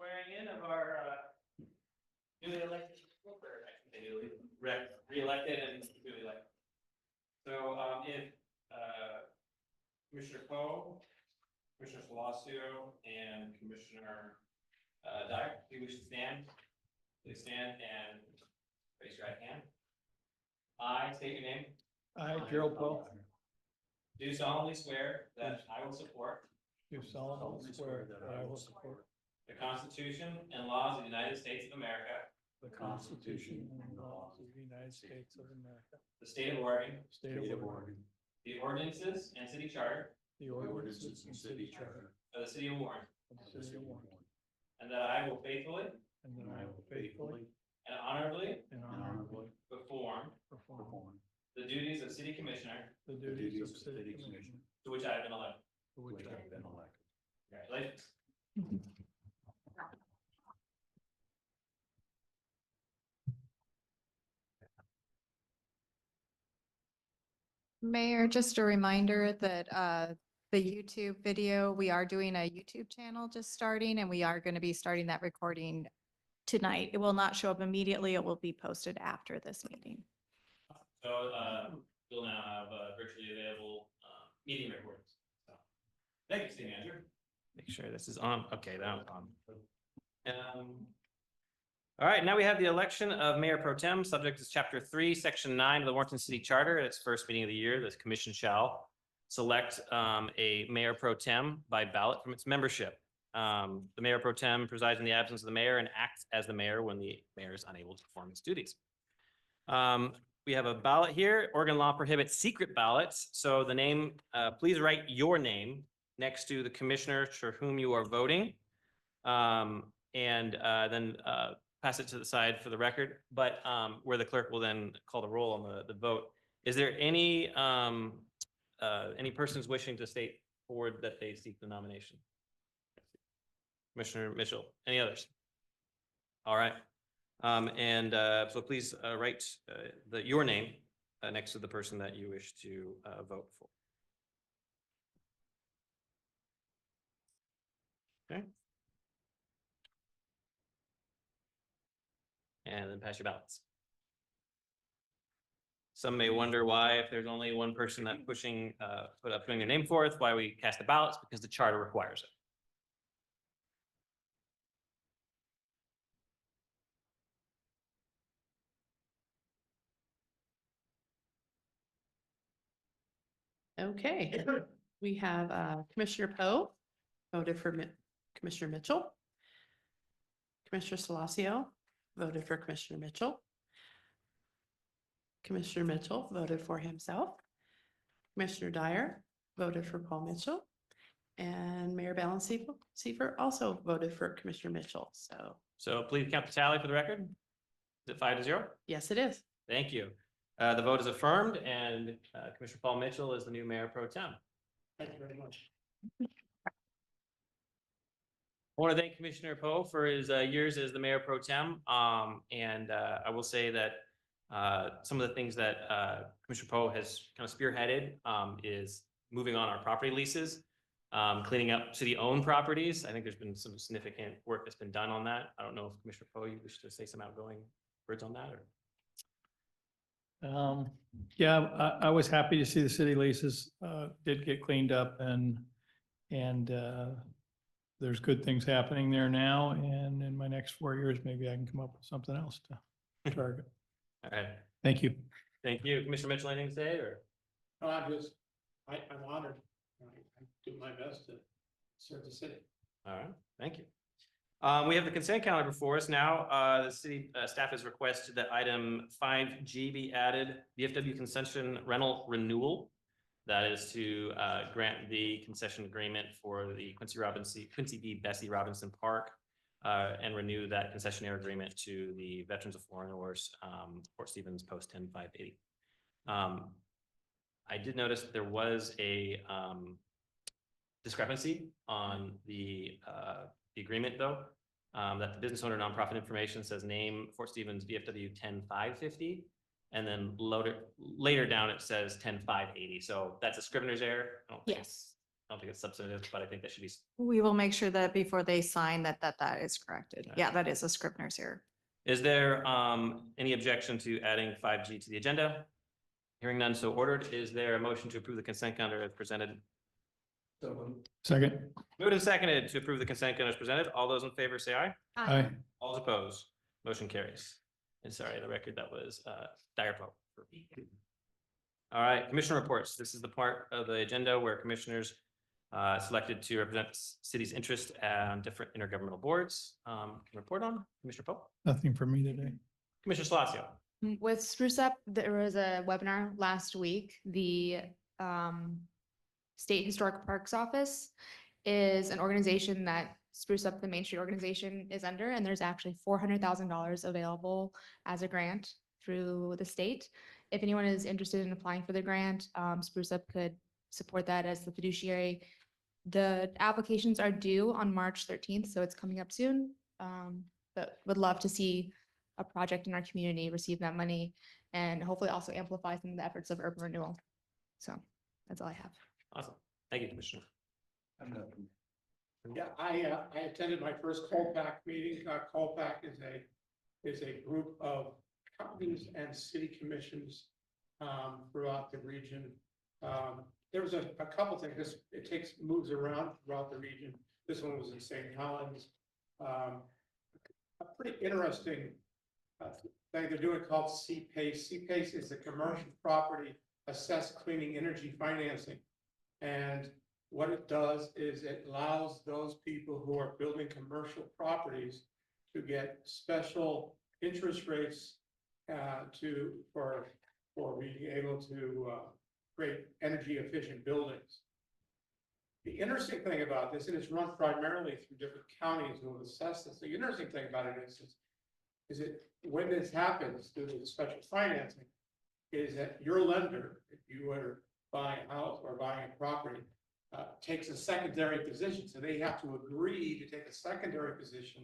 swearing in of our newly elected, re-elected and newly elected. So if Commissioner Poe, Commissioner Salacio, and Commissioner Dyer, if you wish to stand, please stand and raise your right hand. I state your name. I, Gerald Poe, Do solemnly swear that I will support do solemnly swear that I will support the Constitution and laws of the United States of America, the Constitution and laws of the United States of America, the state of Oregon, State of Oregon, the ordinances and city charter the ordinances and city charter of the City of Warrenton, of the City of Warrenton, and that I will faithfully and that I will faithfully and honorably and honorably perform perform the duties of City Commissioner the duties of City Commissioner to which I have been elected. to which I have been elected. Congratulations. Mayor, just a reminder that the YouTube video, we are doing a YouTube channel just starting, and we are going to be starting that recording tonight. It will not show up immediately. It will be posted after this meeting. So we'll now have virtually available meeting recordings. So, thank you, City Manager. Make sure this is on. Okay, that was on. All right, now we have the election of Mayor Pro Tem. Subject is Chapter 3, Section 9 of the Warrenton City Charter. At its first meeting of the year, the commission shall select a Mayor Pro Tem by ballot from its membership. The Mayor Pro Tem presides in the absence of the mayor and acts as the mayor when the mayor is unable to perform its duties. We have a ballot here. Oregon law prohibits secret ballots. So the name, please write your name next to the commissioner for whom you are voting. And then pass it to the side for the record, but where the clerk will then call the roll on the vote. Is there any persons wishing to state forward that they seek the nomination? Commissioner Mitchell, any others? All right. So please write your name next to the person that you wish to vote for. Okay. And then pass your ballots. Some may wonder why, if there's only one person that putting their name forth, why we cast the ballots, because the charter requires it. Okay, we have Commissioner Poe voted for Commissioner Mitchell. Commissioner Salacio voted for Commissioner Mitchell. Commissioner Mitchell voted for himself. Commissioner Dyer voted for Paul Mitchell. And Mayor Balensiefer also voted for Commissioner Mitchell. So please count the tally for the record. Is it 5-0? Yes, it is. Thank you. The vote is affirmed, and Commissioner Paul Mitchell is the new Mayor Pro Tem. Thank you very much. I want to thank Commissioner Poe for his years as the Mayor Pro Tem. And I will say that some of the things that Commissioner Poe has kind of spearheaded is moving on our property leases, cleaning up city-owned properties. I think there's been some significant work that's been done on that. I don't know if Commissioner Poe, you wish to say some outgoing words on that, or? Yeah, I was happy to see the city leases did get cleaned up, and there's good things happening there now. And in my next 4 years, maybe I can come up with something else to target. All right. Thank you. Thank you. Commissioner Mitchell, anything to say, or? No, I'm honored. I do my best to serve the city. All right, thank you. We have the consent calendar before us now. The city staff has requested that item 5G be added, VFW concession rental renewal. That is to grant the concession agreement for the Quincy B. Bessie Robinson Park and renew that concessionaire agreement to the Veterans of Foreign Wars Fort Stevens Post 10580. I did notice there was a discrepancy on the agreement, though, that the business owner nonprofit information says name Fort Stevens VFW 10550, and then later down it says 10580. So that's a scrivener's error. Yes. I don't think it's substantive, but I think that should be. We will make sure that before they sign that is corrected. Right. Yeah, that is a Scrivener's error. Is there any objection to adding 5G to the agenda? Hearing none, so ordered. Is there a motion to approve the consent calendar as presented? Second. Moved and seconded to approve the consent calendar as presented. All those in favor say aye. Aye. All those opposed, motion carries. And sorry, the record that was dire vote. All right, commissioner reports. This is the part of the agenda where commissioners selected to represent city's interest on different intergovernmental boards. Can report on Commissioner Pope, Nothing for me today. Commissioner Salacio. With Spruce Up, there was a webinar last week. The State Historic Parks Office is an organization that Spruce Up the Main Street organization is under, and there's actually $400,000 available as a grant through the state. If anyone is interested in applying for the grant, Spruce Up could support that as the fiduciary. The applications are due on March 13th, so it's coming up soon. But would love to see a project in our community receive that money and hopefully also amplify some of the efforts of urban renewal. So that's all I have. Awesome. Thank you, Commissioner. Yeah, I attended my first Colpack meeting. Colpack is a group of counties and city commissions throughout the region. There was a couple things. It moves around throughout the region. This one was in St. Helens. A pretty interesting thing they're doing called CPACE. CPACE is the commercial property assessed cleaning energy financing. And what it does is it allows those people who are building commercial properties to get special interest rates for being able to create energy efficient buildings. The interesting thing about this, and it's run primarily through different counties who will assess this. The interesting thing about it is that when this happens through the special financing, is that your lender, if you were buying a house or buying a property, takes a secondary position. So they have to agree to take a secondary position.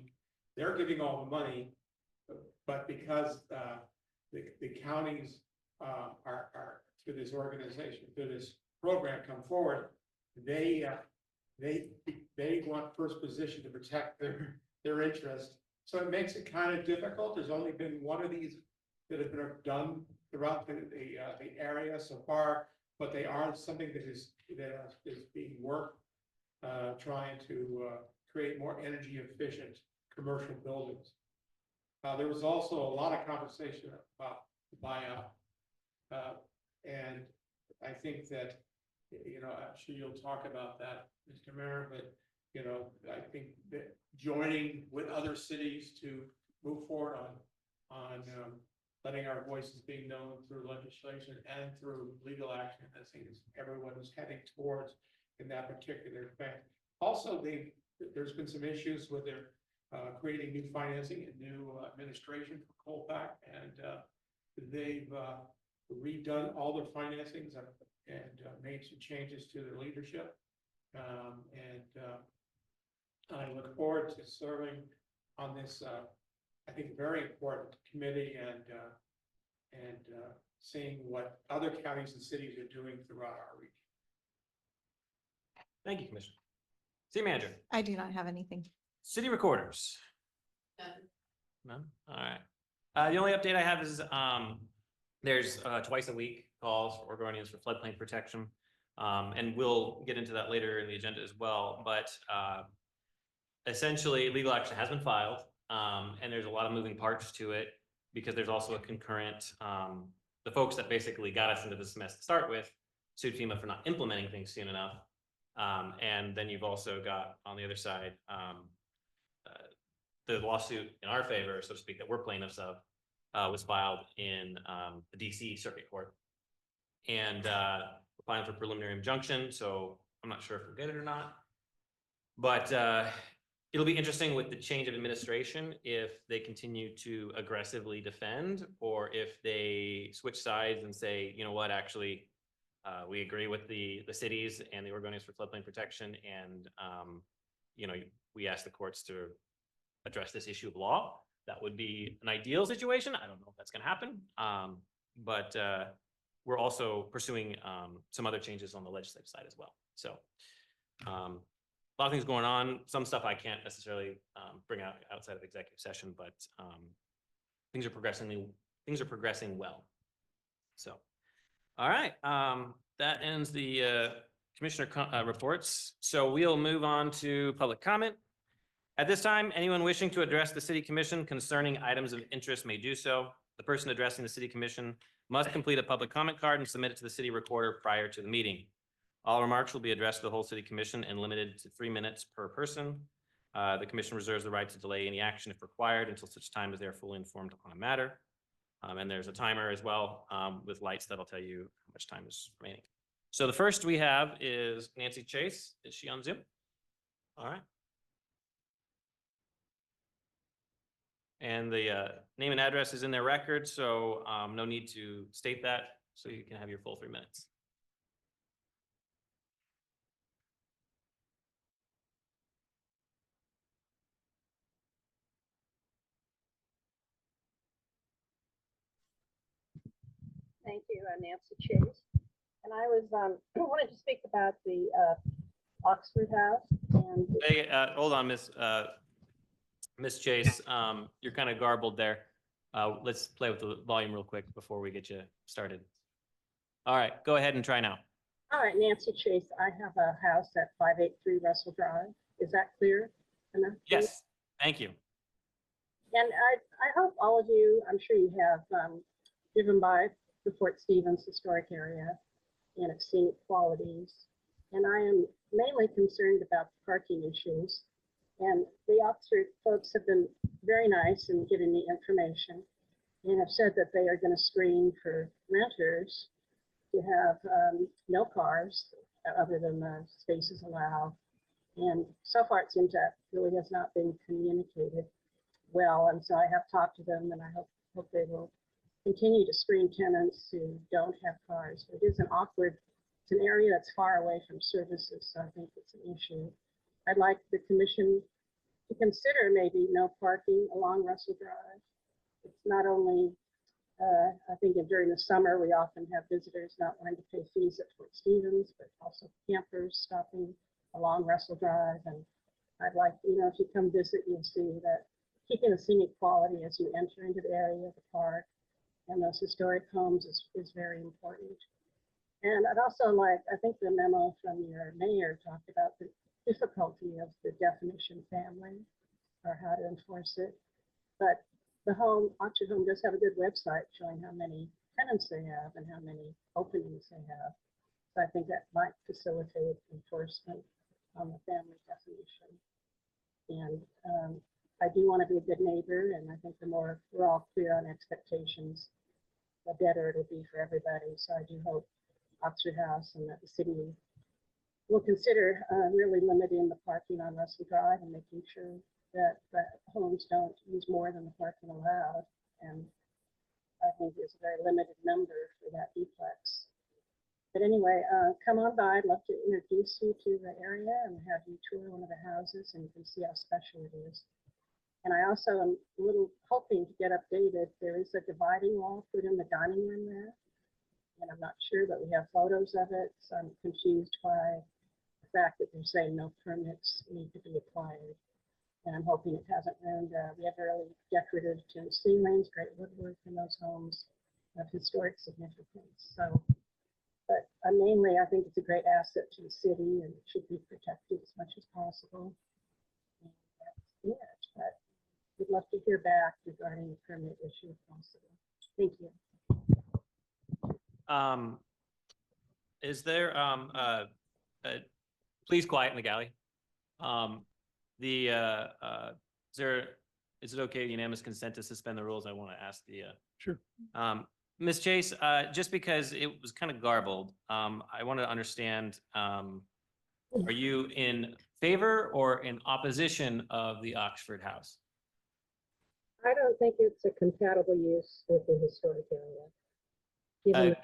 They're giving all the money, but because the counties are through this organization, through this program come forward, they want first position to protect their interest. So it makes it kind of difficult. There's only been one of these that have been done throughout the area so far, but they are something that is being worked, trying to create more energy efficient commercial buildings. There was also a lot of conversation about the buyout, and I think that, you know, I'm sure you'll talk about that, Mr. Mayor, but, you know, I think that joining with other cities to move forward on letting our voices being known through legislation and through legal action, I think is everyone is heading towards in that particular thing. Also, there's been some issues with their creating new financing and new administration for Colpack, and they've redone all their financings and made some changes to their leadership. I look forward to serving on this, I think, very important committee and seeing what other counties and cities are doing throughout our region. Thank you, Commissioner. City Manager, I do not have anything. City Recorders. None? All right. The only update I have is there's twice a week calls for Oregonians for floodplain protection. And we'll get into that later in the agenda as well. But essentially, legal action has been filed, and there's a lot of moving parts to it because there's also a concurrent, the folks that basically got us into this mess to start with sued FEMA for not implementing things soon enough. And then you've also got on the other side, the lawsuit in our favor, so to speak, that we're plaintiffs of, was filed in the DC Circuit Court. And we're filing for preliminary injunction, so I'm not sure if we'll get it or not. But it'll be interesting with the change of administration if they continue to aggressively defend, or if they switch sides and say, you know what, actually, we agree with the cities and the Oregonians for floodplain protection, and you know, we ask the courts to address this issue of law. That would be an ideal situation. I don't know if that's going to happen, but we're also pursuing some other changes on the legislative side as well. So A lot of things going on. Some stuff I can't necessarily bring out outside of executive session, but things are progressing well. So, all right, that ends the commissioner reports. So we'll move on to public comment. At this time, anyone wishing to address the city commission concerning items of interest may do so. The person addressing the city commission must complete a public comment card and submit it to the city recorder prior to the meeting. All remarks will be addressed to the whole city commission and limited to 3 minutes per person. The commission reserves the right to delay any action if required until such time as they are fully informed on a matter. And there's a timer as well with lights that'll tell you how much time is remaining. So the first we have is Nancy Chase. Is she on Zoom? All right. And the name and address is in their record, so no need to state that. So you can have your full 3 minutes. Thank you, Nancy Chase. And I was wanted to speak about the Oxford House and Hey, hold on, Miss Chase. You're kind of garbled there. Let's play with the volume real quick before we get you started. All right, go ahead and try now. all right, Nancy Chase. I have a house at 583 Russell Drive. Is that clear enough? Yes, thank you. And I hope all of you, I'm sure you have driven by the Fort Stevens historic area and have seen qualities. And I am mainly concerned about the parking issues. And the Oxford folks have been very nice in giving me information and have said that they are going to screen for renters to have no cars other than the spaces allowed. And so far it seems that really has not been communicated well. And so I have talked to them, and I hope they will continue to screen tenants who don't have cars. It is an awkward, it's an area that's far away from services, so I think it's an issue. I'd like the commission to consider maybe no parking along Russell Drive. It's not only, I think during the summer, we often have visitors not wanting to pay fees at Fort Stevens, but also campers stopping along Russell Drive. And I'd like, if you come visit, you'll see that keeping a scenic quality as you enter into the area of the park and those historic homes is very important. And I'd also like, I think the memo from your mayor talked about the difficulty of the definition family or how to enforce it. But the Oxford Home does have a good website showing how many tenants they have and how many openings they have. So I think that might facilitate enforcement on the family definition. And I do want to be a good neighbor, and I think the more we're all clear on expectations, the better it'll be for everybody. So I do hope Oxford House and that the city will consider really limiting the parking on Russell Drive and making sure that homes don't use more than the parking allowed. And I think there's a very limited number for that duplex. But anyway, come on by. I'd love to introduce you to the area and have you tour one of the houses, and you can see how special it is. And I also am a little hoping to get updated. There is a dividing wall put in the dining room there, and I'm not sure, but we have photos of it. So I'm confused by the fact that they're saying no permits need to be applied. And I'm hoping it hasn't ruined. We have really decorative tin ceilings, great woodwork in those homes of historic significance. So, but mainly I think it's a great asset to the city and it should be protected as much as possible. And that's it. But we'd love to hear back regarding the permit issue if possible. Thank you. Is there please quiet in the galley. Is it okay, unanimous consent to suspend the rules? I want to ask the Sure. Ms. Chase, just because it was kind of garbled, I want to understand, are you in favor or in opposition of the Oxford House? I don't think it's a compatible use with the historic area. Given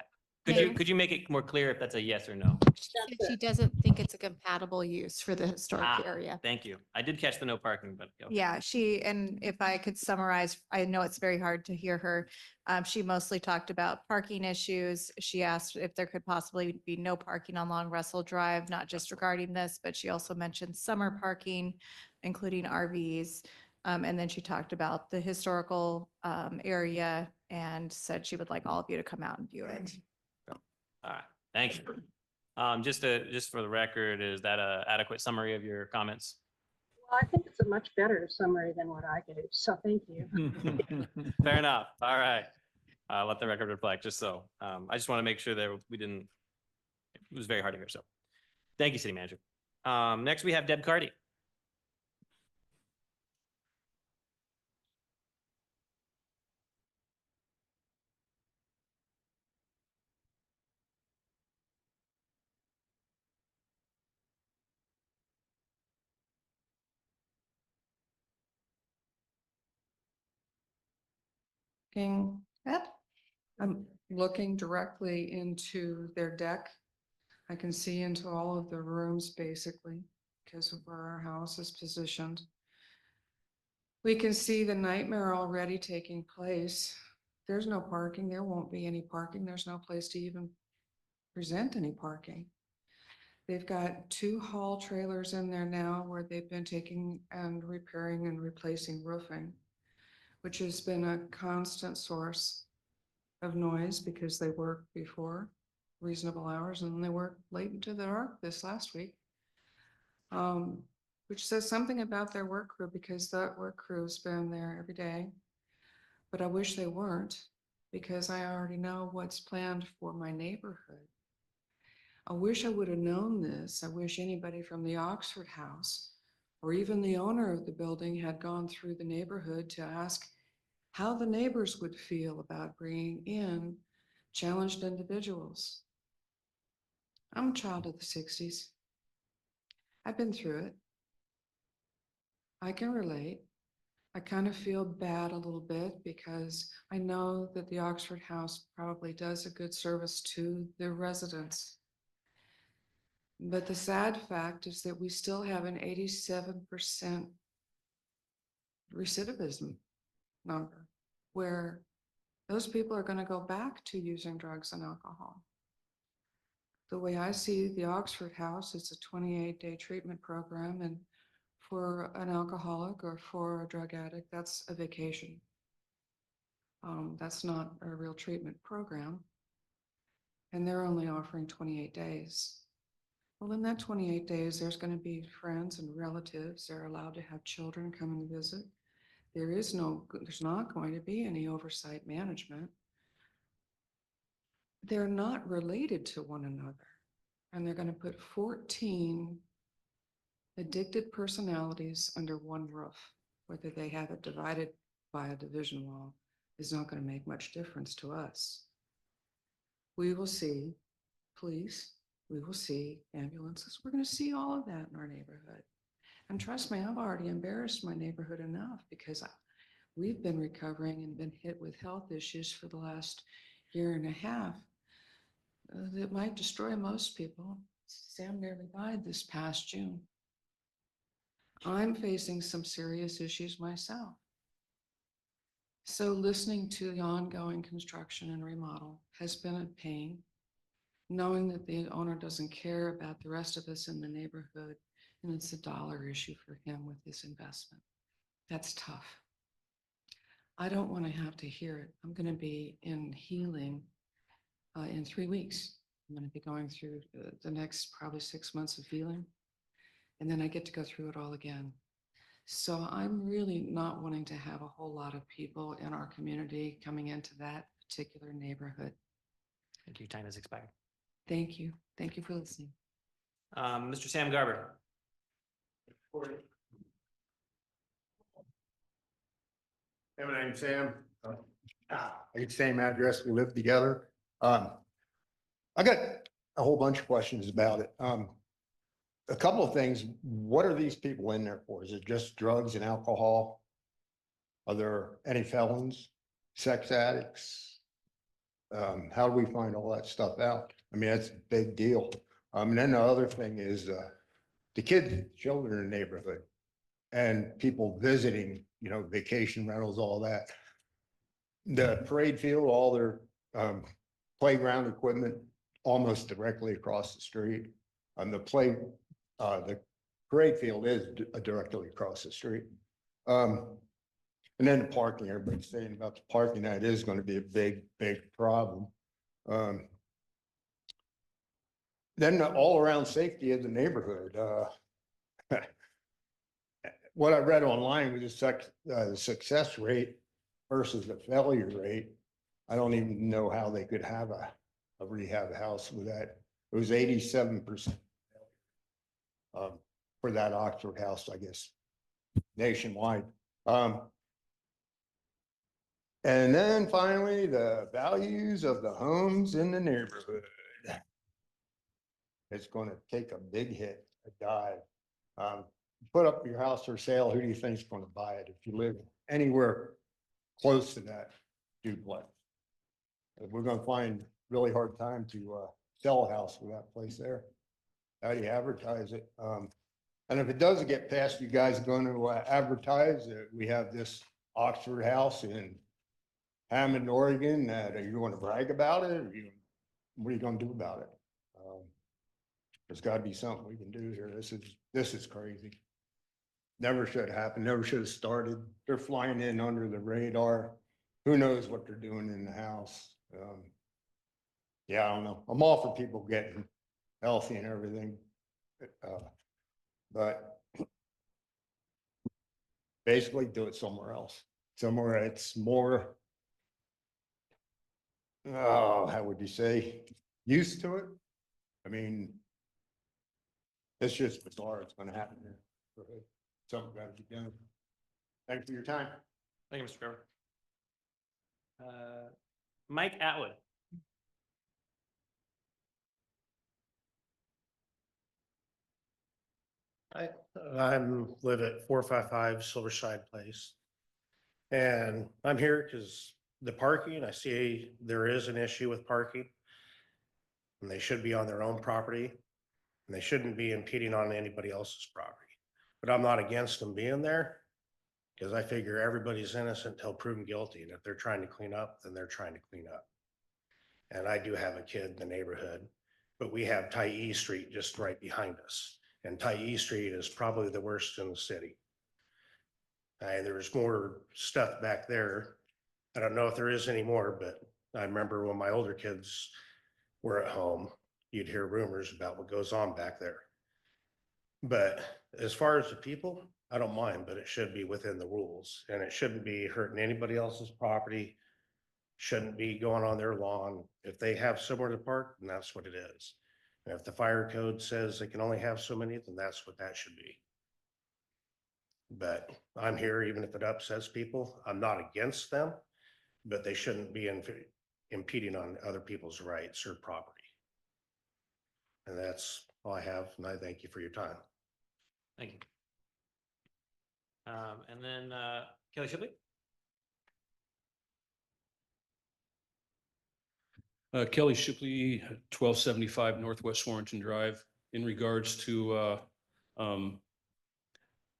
Mayor? could you make it more clear if that's a yes or no? She said she doesn't think it's a compatible use for the historic Ah, area. Thank you. I did catch the no parking, but. okay. Yeah, and if I could summarize, I know it's very hard to hear her. She mostly talked about parking issues. She asked if there could possibly be no parking on Long Russell Drive, not just regarding this, but she also mentioned summer parking, including RVs. And then she talked about the historical area and said she would like all of you to come out and view it. All right, thank you. Just for the record, is that a adequate summary of your comments? Well, I think it's a much better summary than what I gave, so thank you. Fair enough. All right. Let the record reflect, just so. I just want to make sure that we didn't, it was very hard to hear, so. Thank you, City Manager. Next, we have Deb Cardy. I'm looking directly into their deck. I can see into all of the rooms basically because of where our house is positioned. We can see the nightmare already taking place. There's no parking. There won't be any parking. There's no place to even present any parking. They've got 2 haul trailers in there now where they've been taking and repairing and replacing roofing, which has been a constant source of noise because they work before reasonable hours and then they work late into the dark this last week. Which says something about their work crew because that work crew has been there every day. But I wish they weren't because I already know what's planned for my neighborhood. I wish I would have known this. I wish anybody from the Oxford House or even the owner of the building had gone through the neighborhood to ask how the neighbors would feel about bringing in challenged individuals. I'm a child of the 60s. I've been through it. I can relate. I kind of feel bad a little bit because I know that the Oxford House probably does a good service to their residents. But the sad fact is that we still have an 87% recidivism number where those people are going to go back to using drugs and alcohol. The way I see the Oxford House, it's a 28-day treatment program, and for an alcoholic or for a drug addict, that's a vacation. That's not a real treatment program. And they're only offering 28 days. Well, in that 28 days, there's going to be friends and relatives. They're allowed to have children come and visit. There's not going to be any oversight management. They're not related to one another. And they're going to put 14 addicted personalities under one roof. Whether they have it divided by a division wall is not going to make much difference to us. We will see police, we will see ambulances. We're going to see all of that in our neighborhood. And trust me, I've already embarrassed my neighborhood enough because we've been recovering and been hit with health issues for the last 1.5 years that might destroy most people. Sam nearly died this past June. I'm facing some serious issues myself. So listening to the ongoing construction and remodel has been a pain. Knowing that the owner doesn't care about the rest of us in the neighborhood and it's a dollar issue for him with this investment. That's tough. I don't want to have to hear it. I'm going to be in healing in 3 weeks. I'm going to be going through the next probably 6 months of healing. And then I get to go through it all again. So I'm really not wanting to have a whole lot of people in our community coming into that particular neighborhood. Thank you. Time has expired. Thank you. Thank you for listening. Mr. Sam Garber. Hey, my name's Sam. I get the same address. We live together. I got a whole bunch of questions about it. A couple of things. What are these people in there for? Is it just drugs and alcohol? Are there any felons, sex addicts, How do we find all that stuff out? I mean, that's a big deal. And then the other thing is, the kids, children in the neighborhood and people visiting, you know, vacation rentals, all that. The parade field, all their, playground equipment almost directly across the street. The parade field is directly across the street. And then the parking, everybody's saying about the parking, that is going to be a big, big problem. Then the all-around safety of the neighborhood. What I read online was the success rate versus the failure rate. I don't even know how they could have a rehab house with that. It was 87% for that Oxford house, I guess, nationwide. And then finally, the values of the homes in the neighborhood. It's going to take a big hit, a dive. Put up your house for sale. Who do you think is going to buy it if you live anywhere close to that duplex? We're going to find really hard time to sell a house with that place there. How do you advertise it? And if it doesn't get passed, you guys are going to advertise that we have this Oxford house in Hammond, Oregon, that are you going to brag about it? Or what are you going to do about it? There's got to be something we can do here. This is crazy. Never should have happened. Never should have started. They're flying in under the radar. Who knows what they're doing in the house? Yeah, I don't know. I'm all for people getting healthy and everything, but basically do it somewhere else. Somewhere it's more, how would you say, used to it? I mean, it's just bizarre. It's going to happen here. Something got to be done. Thanks for your time. Thank you, Mr. Grover. Mike Atwood. Live at 455 Silverside Place. And I'm here because the parking, I see there is an issue with parking. And they should be on their own property. And they shouldn't be impeding on anybody else's property. But I'm not against them being there, because I figure everybody's innocent until proven guilty. And if they're trying to clean up, then they're trying to clean up. And I do have a kid in the neighborhood, but we have Tyee Street just right behind us. And Tyee Street is probably the worst in the city. There's more stuff back there. I don't know if there is anymore, but I remember when my older kids were at home, you'd hear rumors about what goes on back there. But as far as the people, I don't mind, but it should be within the rules, and it shouldn't be hurting anybody else's property. Shouldn't be going on their lawn. If they have somewhere to park, then that's what it is. And if the fire code says they can only have so many, then that's what that should be. But I'm here, even if it upsets people, I'm not against them, but they shouldn't be impeding on other people's rights or property. And that's all I have, and I thank you for your time. Thank you. And then Kelly Shipley. Kelly Shipley, 1275 Northwest Warrenton Drive. In regards to a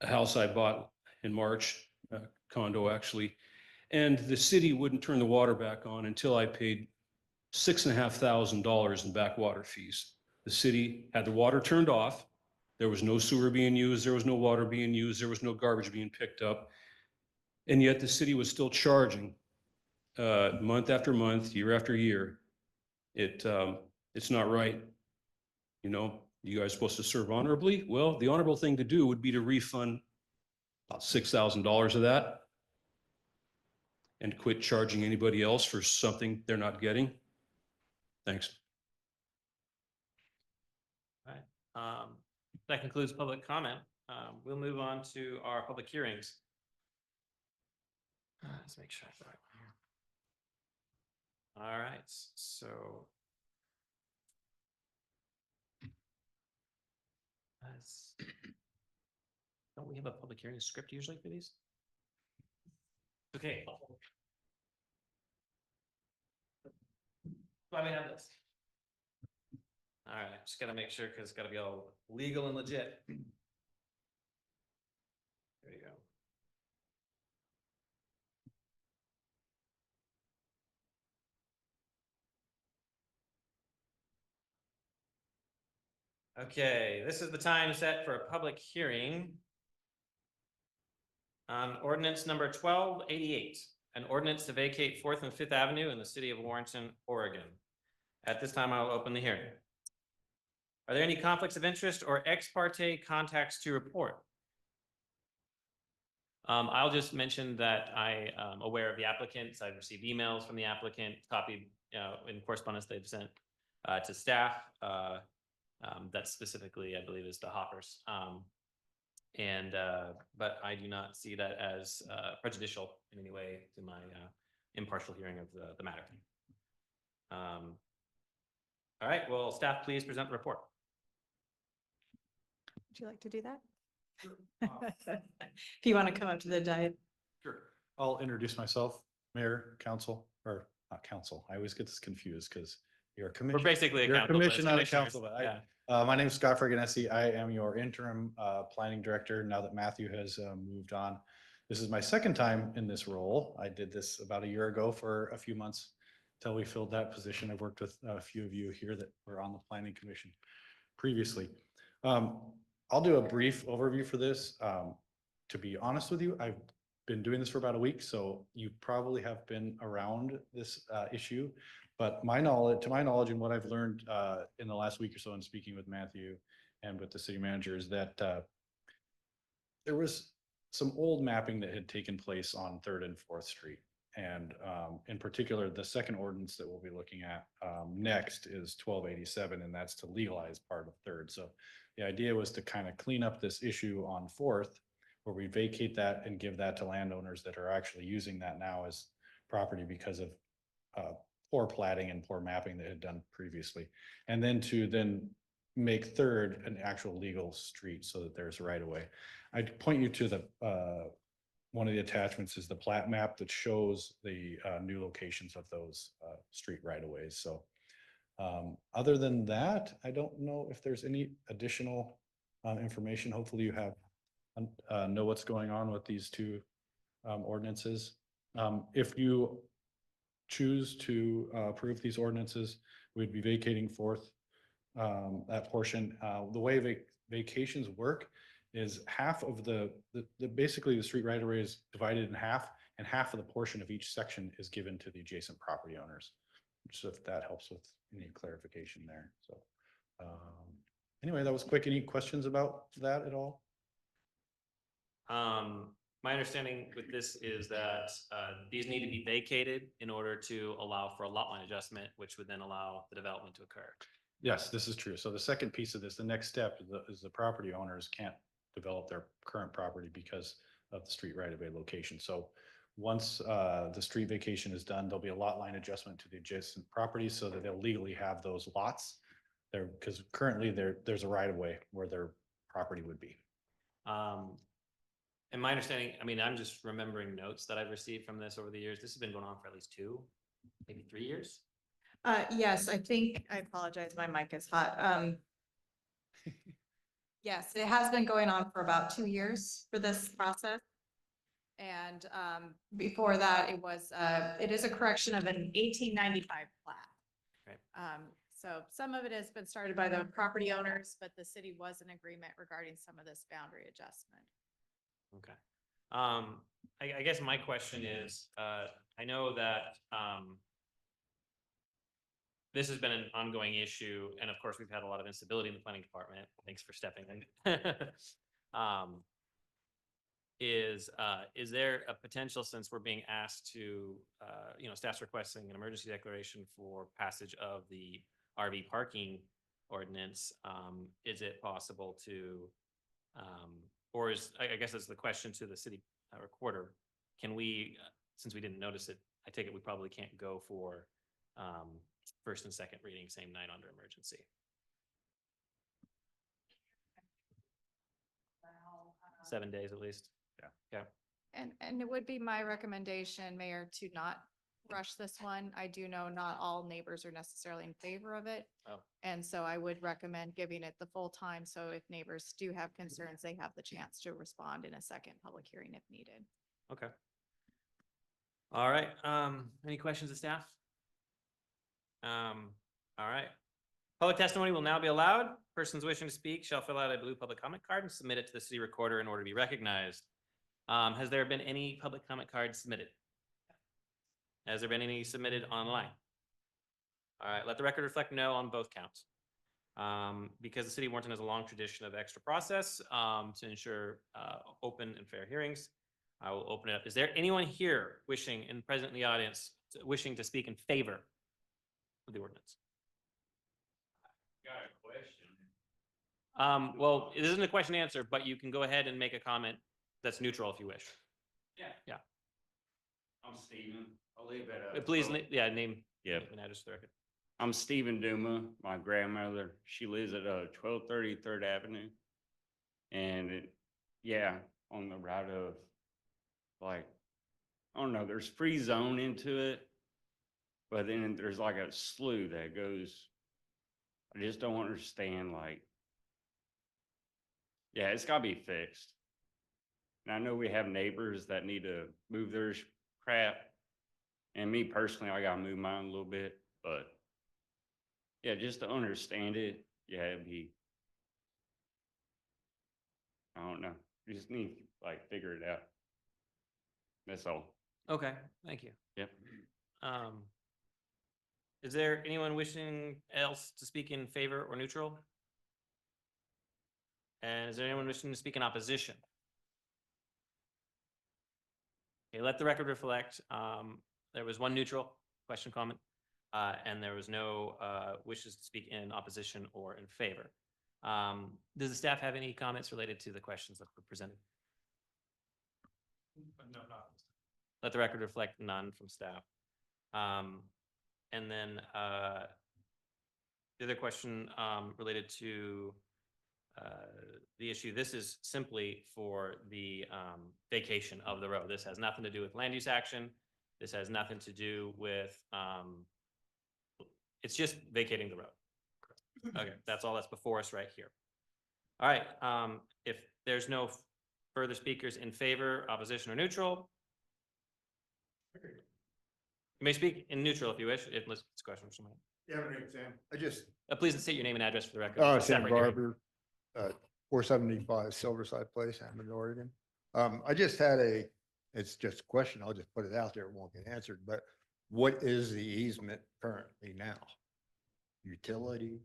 house I bought in March, a condo actually, and the city wouldn't turn the water back on until I paid $6,500 in backwater fees. The city had the water turned off. There was no sewer being used. There was no water being used. There was no garbage being picked up. And yet the city was still charging month after month, year after year. It's not right. You know, you guys are supposed to serve honorably. Well, the honorable thing to do would be to refund about $6,000 of that and quit charging anybody else for something they're not getting. Thanks. All right. That concludes public comment. We'll move on to our public hearings. Let's make sure I have the right one here. All right, so. Don't we have a public hearing script usually for these? Okay. why we have this. All right, just gotta make sure, because it's gotta be all legal and legit. There you go. Okay, this is the time set for a public hearing on ordinance number 1288, an ordinance to vacate Fourth and Fifth Avenue in the city of Warrenton, Oregon. At this time, I'll open the hearing. Are there any conflicts of interest or ex parte contacts to report? I'll just mention that I am aware of the applicants. I've received emails from the applicant, copied in correspondence they've sent to staff. That specifically, I believe, is the Hoppers. But I do not see that as prejudicial in any way to my impartial hearing of the matter. All right, well, staff, please present the report. Would you like to do that? If you want to come up to the diet. Sure. I'll introduce myself, mayor, council, or not council. I always get this confused because you're a commission. We're basically a You're a council, but it's commission, not a commissioners. council, but Yeah. my name is Scott Ferganesi. I am your interim planning director now that Matthew has moved on. This is my second time in this role. I did this about a year ago for a few months until we filled that position. I've worked with a few of you here that were on the planning commission previously. I'll do a brief overview for this. To be honest with you, I've been doing this for about a week, so you probably have been around this issue. But to my knowledge and what I've learned in the last week or so in speaking with Matthew and with the city manager is that there was some old mapping that had taken place on 3rd and 4th Street. And in particular, the second ordinance that we'll be looking at next is 1287, and that's to legalize part of 3rd. So the idea was to kind of clean up this issue on 4th, where we vacate that and give that to landowners that are actually using that now as property because of poor platting and poor mapping that had done previously. And then to make 3rd an actual legal street so that there's right of way. I'd point you to the one of the attachments is the plat map that shows the new locations of those street right of ways. So other than that, I don't know if there's any additional information. Hopefully you have know what's going on with these two ordinances. If you choose to approve these ordinances, we'd be vacating 4th, that portion. The way vacations work is half of basically the street right of way is divided in half, and half of the portion of each section is given to the adjacent property owners. So if that helps with any clarification there. So anyway, that was quick. Any questions about that at all? My understanding with this is that these need to be vacated in order to allow for a lot line adjustment, which would then allow the development to occur. Yes, this is true. So the second piece of this, the next step is the property owners can't develop their current property because of the street right of way location. So once the street vacation is done, there'll be a lot line adjustment to the adjacent properties so that they'll legally have those lots there, because currently there's a right of way where their property would be. And my understanding, I mean, I'm just remembering notes that I've received from this over the years. This has been going on for at least 2, maybe 3 years. Yes, I think, I apologize, my mic is hot. Yes, it has been going on for about 2 years for this process. And before that, it is a correction of an 1895 plat. Right. So some of it has been started by the property owners, but the city was in agreement regarding some of this boundary adjustment. Okay. I guess my question is, I know that this has been an ongoing issue, and of course, we've had a lot of instability in the planning department. Thanks for stepping in. Is there a potential, since we're being asked to, staff's requesting an emergency declaration for passage of the RV parking ordinance, is it possible to, or I guess that's the question to the city recorder, can we, since we didn't notice it, I take it we probably can't go for first and second reading same night under emergency. Well, 7 days at least. Yeah. And it would be my recommendation, Mayor, to not rush this one. I do know not all neighbors are necessarily in favor of it. Oh. And so I would recommend giving it the full time. So if neighbors do have concerns, they have the chance to respond in a second public hearing if needed. Okay. All right, any questions of staff? All right. Public testimony will now be allowed. Persons wishing to speak shall fill out a blue public comment card and submit it to the city recorder in order to be recognized. Has there been any public comment cards submitted? Has there been any submitted online? All right, let the record reflect no on both counts. Because the city of Warrenton has a long tradition of extra process to ensure open and fair hearings, I will open it up. Is there anyone here wishing and present in the audience wishing to speak in favor of the ordinance? Got a question. Well, it isn't a question and answer, but you can go ahead and make a comment that's neutral if you wish. Yeah. I'm Steven. I live at a. Please, name Yep. and address for the record. I'm Stephen Duma. My grandmother, she lives at 1230 3rd Avenue. And on the route of like, I don't know, there's free zone into it. But then there's like a slough that goes, I just don't understand it's gotta be fixed. And I know we have neighbors that need to move their crap. And me personally, I gotta move mine a little bit, but yeah, just to understand it, it'd be, I don't know, you just need to figure it out. That's all. Okay, thank you. Yep. Is there anyone wishing else to speak in favor or neutral? And is there anyone wishing to speak in opposition? Okay, let the record reflect. There was one neutral question, comment, and there was no wishes to speak in opposition or in favor. Does the staff have any comments related to the questions that were presented? No, not. Let the record reflect none from staff. And then the other question related to the issue, this is simply for the vacation of the road. This has nothing to do with land use action. This has nothing to do with, it's just vacating the road. Okay, that's all that's before us right here. All right, if there's no further speakers in favor, opposition, or neutral, you may speak in neutral if you wish, unless it's a question for somebody. Yeah, my name's Sam. I just, Please state your name and address for the record. Sam Separate hearing. Barber, 475 Silverside Place, Hammond, Oregon. I just had it's just a question. I'll just put it out there. It won't get answered, but what is the easement currently now? Utility?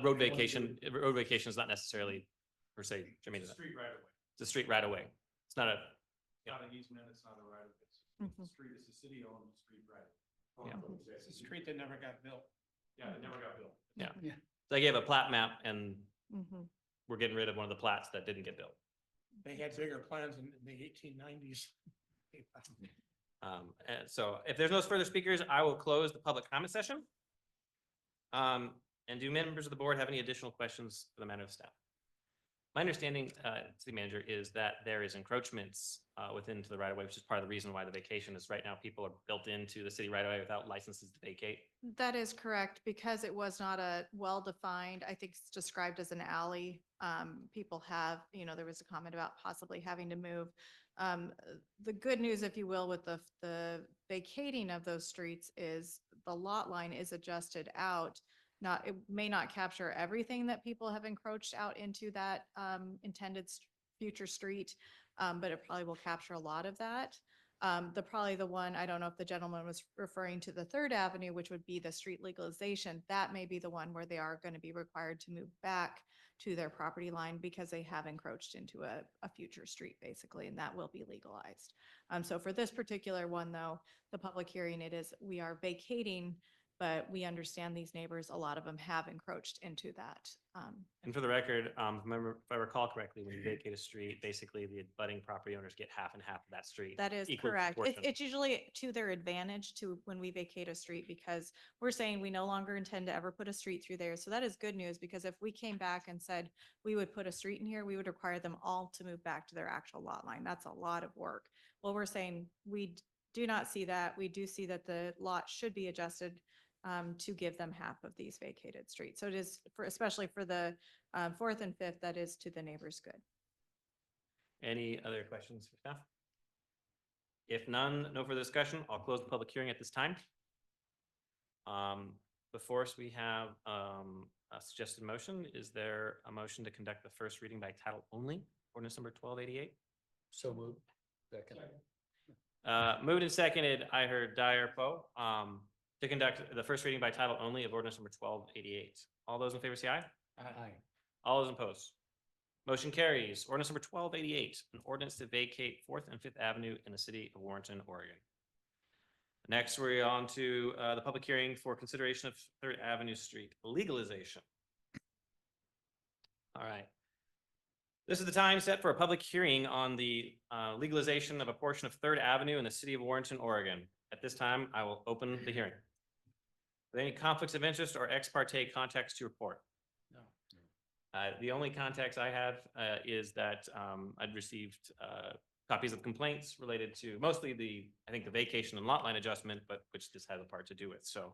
Road vacation is not necessarily per se. It's a street right away. It's a street right away. It's not a. Not an easement, it's not a right of way. Mhm. Street is the city owned street right. Yeah. It's a street that never got built. Yeah, it never got built. Yeah. They gave a plat map and Mhm. we're getting rid of one of the plats that didn't get built. They had bigger plans in the 1890s. And so if there's no further speakers, I will close the public comment session. And do members of the board have any additional questions for the matter of staff? My understanding, city manager, is that there is encroachments within to the right of way, which is part of the reason why the vacation is right now. People are built into the city right of way without licenses to vacate. That is correct, because it was not a well-defined, I think it's described as an alley. People have, there was a comment about possibly having to move. The good news, if you will, with the vacating of those streets is the lot line is adjusted out. It may not capture everything that people have encroached out into that intended future street, but it probably will capture a lot of that. Probably the one, I don't know if the gentleman was referring to the 3rd Avenue, which would be the street legalization. That may be the one where they are going to be required to move back to their property line because they have encroached into a future street, basically, and that will be legalized. So for this particular one, though, the public hearing, we are vacating but we understand these neighbors, a lot of them have encroached into that. And for the record, remember, if I recall correctly, when you vacate a street, basically the abutting property owners get half and half of that street. That is equal correct. proportion. It's usually to their advantage to when we vacate a street because we're saying we no longer intend to ever put a street through there. So that is good news because if we came back and said we would put a street in here, we would require them all to move back to their actual lot line. That's a lot of work. Well, we're saying we do not see that. We do see that the lot should be adjusted to give them half of these vacated streets. So it is for, especially for the fourth and fifth, that is to the neighbor's good. Any other questions for staff? If none, no further discussion. I'll close the public hearing at this time. Before us, we have a suggested motion. Is there a motion to conduct the first reading by title only? Ordinance number 1288. So moved. Second. Moved and seconded. I heard Dyer, Poe, to conduct the first reading by title only of ordinance number 1288. All those in favor say aye. Aye. All those opposed. Motion carries. Ordinance number 1288, an ordinance to vacate 4th and 5th Avenue in the city of Warrenton, Oregon. Next, we're on to the public hearing for consideration of 3rd Avenue Street legalization. All right. This is the time set for a public hearing on the legalization of a portion of 3rd Avenue in the city of Warrenton, Oregon. At this time, I will open the hearing. Are there any conflicts of interest or ex parte contacts to report? No. The only context I have is that I'd received copies of complaints related to mostly I think the vacation and lot line adjustment, but which this has a part to do with. So,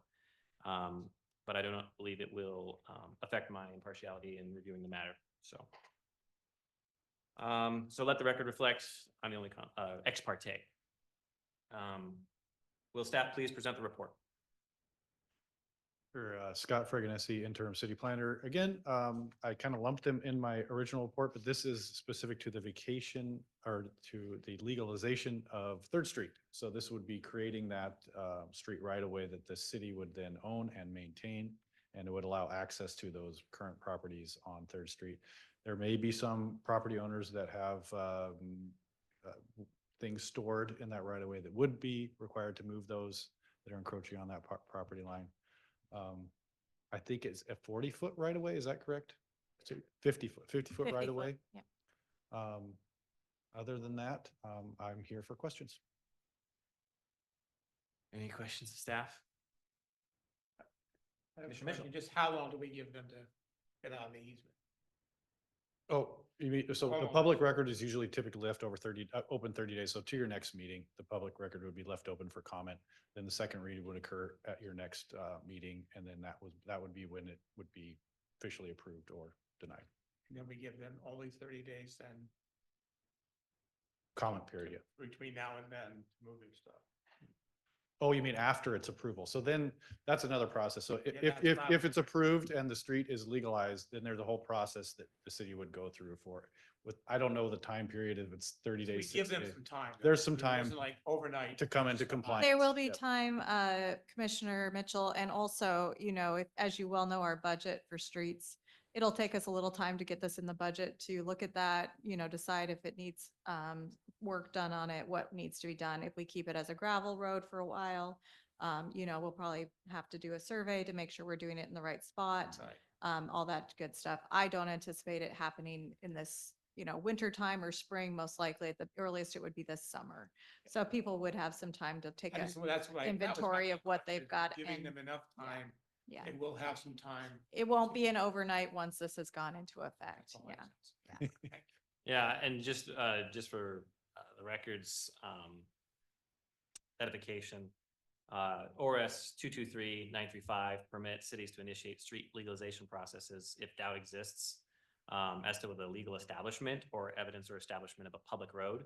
but I do not believe it will affect my impartiality in reviewing the matter. So, so let the record reflect I'm the only ex parte. Will staff please present the report? Sure, Scott Freganesi, interim city planner. Again, I kind of lumped them in my original report, but this is specific to the vacation or to the legalization of 3rd Street. So this would be creating that street right away that the city would then own and maintain, and it would allow access to those current properties on 3rd Street. There may be some property owners that have things stored in that right away that would be required to move those that are encroaching on that property line. I think it's a 40-foot right away. Is that correct? 50 foot 50 right foot, away. yeah. Other than that, I'm here for questions. Any questions of staff? Commissioner Mitchell. Just how long do we give them to get out of the easement? Oh, you mean, so the Oh. public record is usually typically left over open 30 days. So to your next meeting, the public record would be left open for comment. Then the second reading would occur at your next meeting. And then that would be when it would be officially approved or denied. And then we give them only 30 days then Comment period. between now and then moving stuff. Oh, you mean after its approval? So then that's another process. So Yeah, that's not- if it's approved and the street is legalized, then there's a whole process that the city would go through for it. I don't know the time period, if it's 30 We days. give 60 them days, some time. There's some It time wasn't like overnight. to come into compliance. There will be Yep. time, Commissioner Mitchell, and also, you know, as you well know, our budget for streets, it'll take us a little time to get this in the budget to look at that, you know, decide if it needs work done on it, what needs to be done. If we keep it as a gravel road for a while, you know, we'll probably have to do a survey to make sure we're doing it in the right spot. Right. All that good stuff. I don't anticipate it happening in this, you know, winter time or spring. Most likely at the earliest it would be this summer. So people would have some time to take That's a, what that was my inventory of what they've question, got Giving and- them enough yeah. time. yeah. They will have some time. It won't be an overnight once this has gone into effect. Oh, Yeah. makes sense. Yeah, and just for the records edification, ORS 223-935 permits cities to initiate street legalization processes if doubt exists as to the legal establishment or evidence or establishment of a public road.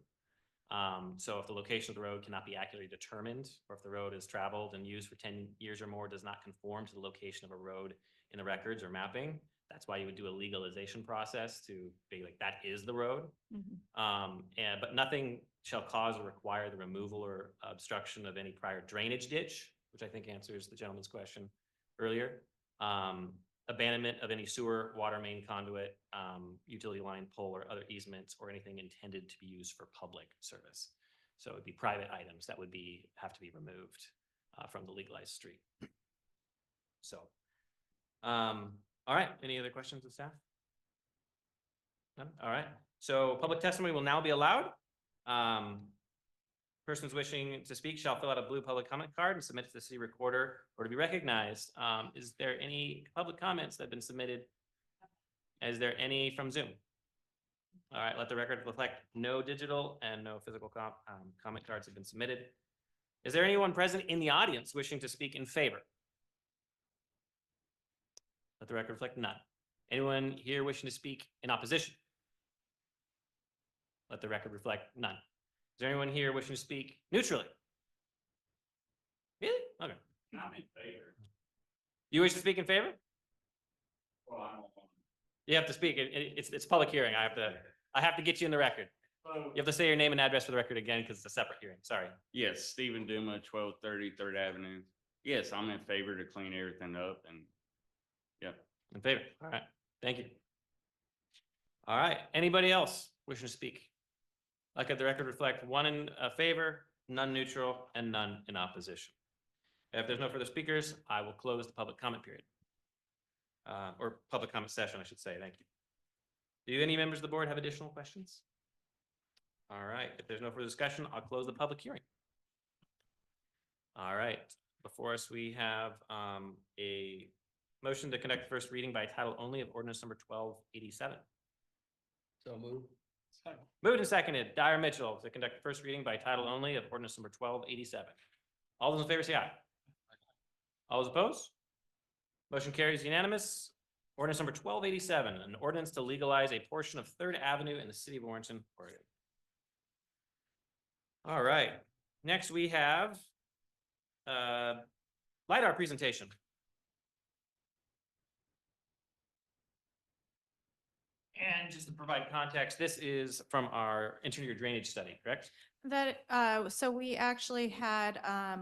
So if the location of the road cannot be accurately determined, or if the road is traveled and used for 10 years or more does not conform to the location of a road in the records or mapping, that's why you would do a legalization process to be like, that is the road. Mhm. But nothing shall cause or require the removal or obstruction of any prior drainage ditch, which I think answers the gentleman's question earlier. Abandonment of any sewer, water main conduit, utility line pole or other easements or anything intended to be used for public service. So it'd be private items that would have to be removed from the legalized street. So, all right, any other questions of staff? None? All right, so public testimony will now be allowed. Persons wishing to speak shall fill out a blue public comment card and submit to the city recorder or to be recognized. Is there any public comments that have been submitted? Is there any from Zoom? All right, let the record reflect no digital and no physical comment cards have been submitted. Is there anyone present in the audience wishing to speak in favor? Let the record reflect none. Anyone here wishing to speak in opposition? Let the record reflect none. Is there anyone here wishing to speak neutrally? Really? Okay. I'm in favor. You wish to speak in favor? Well, I don't. You have to speak. It's public hearing. I have to get you in the record. You have to say your name and address for the record again because it's a separate hearing. Sorry. Yes, Stephen Duma, 1230 Third Avenue. Yes, I'm in favor to clean everything up and, yep. In favor. All right. Thank you. All right. Anybody else wishing to speak? Let the record reflect one in favor, none neutral, and none in opposition. If there's no further speakers, I will close the public comment period. Or public comment session, I should say. Thank you. Do any members of the board have additional questions? All right. If there's no further discussion, I'll close the public hearing. All right. Before us, we have a motion to conduct first reading by title only of ordinance number 1287. So move. Moved and seconded. Dyer Mitchell to conduct first reading by title only of ordinance number 1287. All those in favor say aye. All those opposed? Motion carries unanimous. Ordinance number 1287, an ordinance to legalize a portion of Third Avenue in the city of Warrenton, Oregon. All right. Next we have LiDAR presentation. And just to provide context, this is from our interior drainage study, correct? So we actually had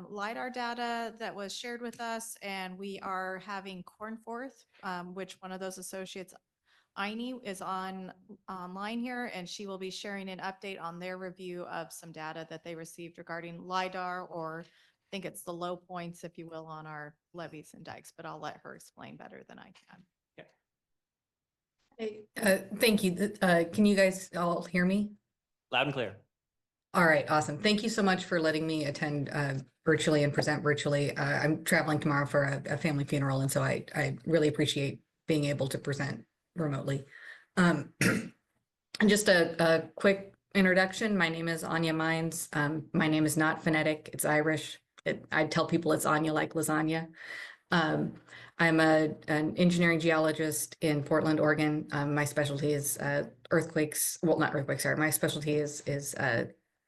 LiDAR data that was shared with us, and we are having Cornforth, which one of those associates, Aini, is online here, and she will be sharing an update on their review of some data that they received regarding LiDAR, or I think it's the low points, if you will, on our levees and dikes, but I'll let her explain better than I can. Thank you. Can you guys all hear me? Loud and clear. All right, awesome. Thank you so much for letting me attend virtually and present virtually. I'm traveling tomorrow for a family funeral, and so I really appreciate being able to present remotely. And just a quick introduction. My name is Anya Mines. My name is not phonetic. It's Irish. I tell people it's Anya like lasagna. I'm an engineering geologist in Portland, Oregon. My specialty is earthquakes. Well, not earthquakes, sorry. My specialty is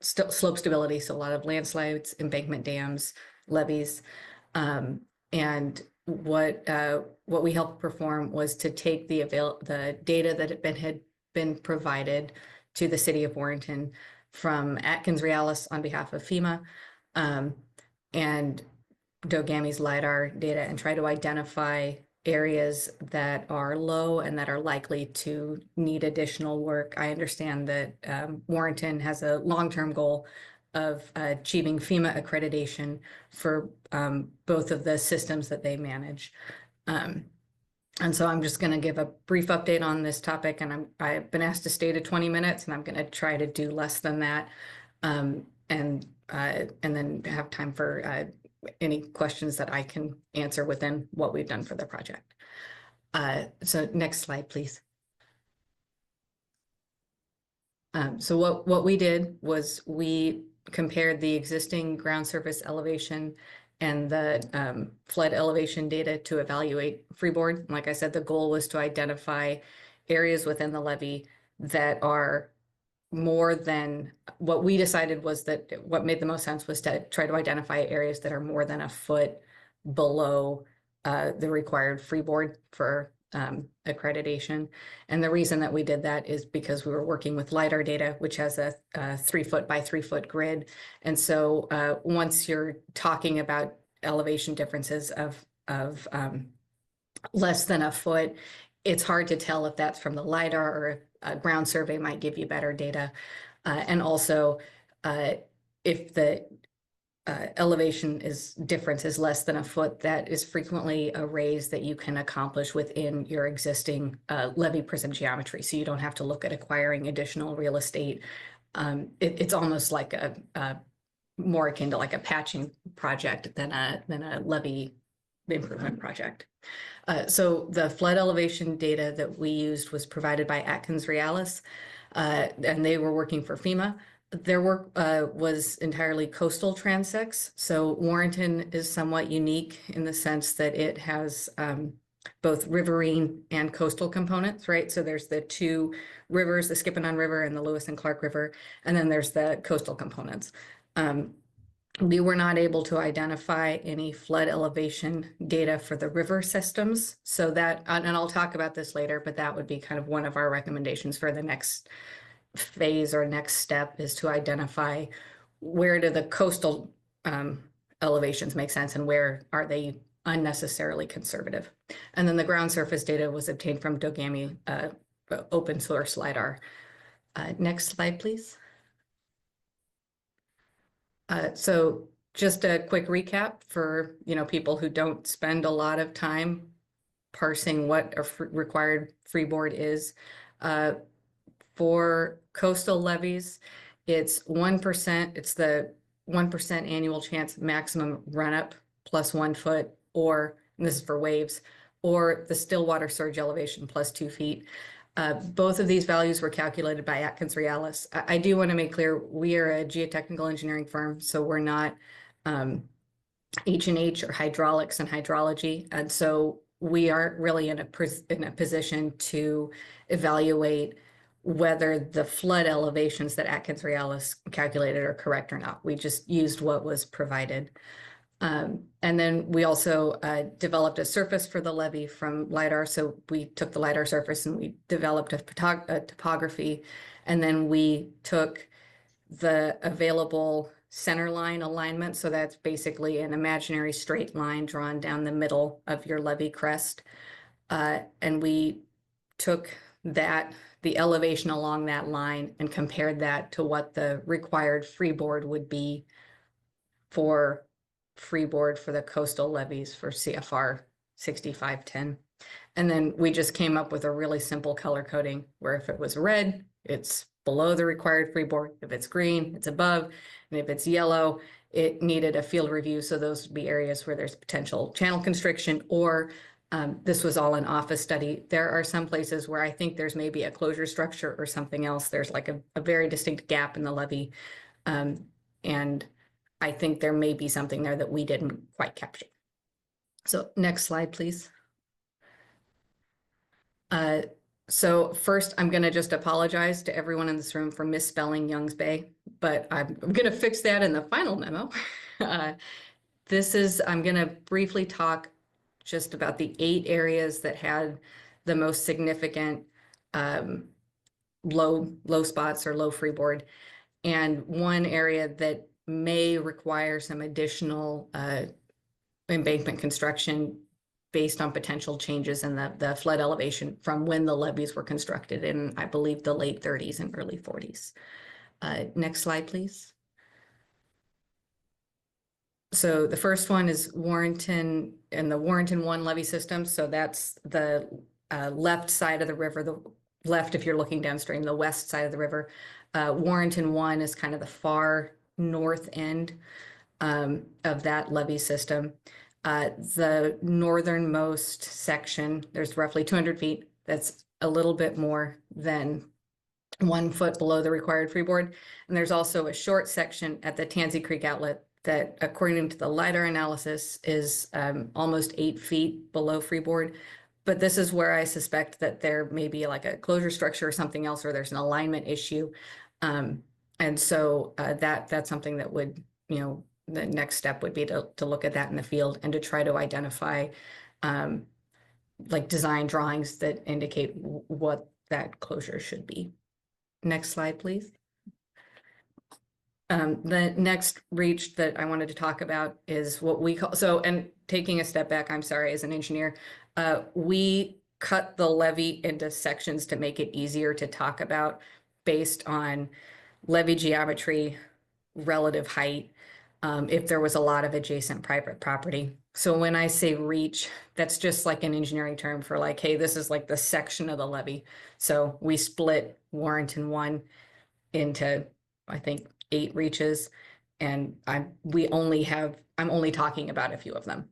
slope stability. So a lot of landslides, embankment dams, levees. And what we helped perform was to take the data that had been provided to the City of Warrenton from Atkins Realis on behalf of FEMA, and Dogami's LiDAR data, and try to identify areas that are low and that are likely to need additional work. I understand that Warrenton has a long-term goal of achieving FEMA accreditation for both of the systems that they manage. And so I'm just going to give a brief update on this topic, and I've been asked to stay to 20 minutes, and I'm going to try to do less than that, and then have time for any questions that I can answer within what we've done for the project. So next slide, please. So what we did was we compared the existing ground surface elevation and the flood elevation data to evaluate freeboard. Like I said, the goal was to identify areas within the levee that are more than, what we decided was that what made the most sense was to try to identify areas that are more than a foot below the required freeboard for accreditation. And the reason that we did that is because we were working with LiDAR data, which has a 3 foot by 3 foot grid. And so once you're talking about elevation differences of less than a foot, it's hard to tell if that's from the LiDAR or if a ground survey might give you better data. And also, if the elevation difference is less than a foot, that is frequently a raise that you can accomplish within your existing levee prism geometry. So you don't have to look at acquiring additional real estate. It's almost like a more akin to like a patching project than a levee improvement project. So the flood elevation data that we used was provided by Atkins Realis, and they were working for FEMA. Their work was entirely coastal transects. So Warrenton is somewhat unique in the sense that it has both riverine and coastal components, right? So there's the two rivers, the Skippinnon River and the Lewis and Clark River, and then there's the coastal components. We were not able to identify any flood elevation data for the river systems. So that, and I'll talk about this later, but that would be kind of one of our recommendations for the next phase or next step, is to identify where do the coastal elevations make sense and where are they unnecessarily conservative. And then the ground surface data was obtained from Dogami open source LiDAR. Next slide, please. So just a quick recap for people who don't spend a lot of time parsing what a required freeboard is. For coastal levees, it's 1%. It's the 1% annual chance maximum run up plus 1 foot, or, and this is for waves, or the still water surge elevation plus 2 feet. Both of these values were calculated by Atkins Realis. I do want to make clear, we are a geotechnical engineering firm, so we're not H&H or hydraulics and hydrology. And so we aren't really in a position to evaluate whether the flood elevations that Atkins Realis calculated are correct or not. We just used what was provided. And then we also developed a surface for the levee from LiDAR. So we took the LiDAR surface and we developed a topography. And then we took the available center line alignment. So that's basically an imaginary straight line drawn down the middle of your levee crest. And we took the elevation along that line and compared that to what the required freeboard would be for freeboard for the coastal levees for CFR 6510. And then we just came up with a really simple color coding where if it was red, it's below the required freeboard. If it's green, it's above. And if it's yellow, it needed a field review. So those would be areas where there's potential channel constriction, or this was all an office study. There are some places where I think there's maybe a closure structure or something else. There's like a very distinct gap in the levee. And I think there may be something there that we didn't quite capture. So next slide, please. So first, I'm going to just apologize to everyone in this room for misspelling Youngs Bay, but I'm going to fix that in the final memo. I'm going to briefly talk just about the 8 areas that had the most significant low spots or low freeboard, and one area that may require some additional embankment construction based on potential changes in the flood elevation from when the levees were constructed in, I believe, the late 30s and early 40s. Next slide, please. So the first one is Warrenton and the Warrenton 1 levee system. So that's the left side of the river, the left if you're looking downstream, the west side of the river. Warrenton 1 is kind of the far north end of that levee system. The northernmost section, there's roughly 200 feet. That's a little bit more than 1 foot below the required freeboard. And there's also a short section at the Tansy Creek outlet that, according to the LiDAR analysis, is almost 8 feet below freeboard. But this is where I suspect that there may be like a closure structure or something else, or there's an alignment issue. And so that's something that would, the next step would be to look at that in the field and to try to identify like design drawings that indicate what that closure should be. Next slide, please. The next reach that I wanted to talk about is what we call, so, and taking a step back, I'm sorry, as an engineer, we cut the levee into sections to make it easier to talk about based on levee geometry, relative height, if there was a lot of adjacent private property. So when I say reach, that's just like an engineering term for like, hey, this is like the section of the levee. So we split Warrenton 1 into, I think, 8 reaches. And I'm only talking about a few of them.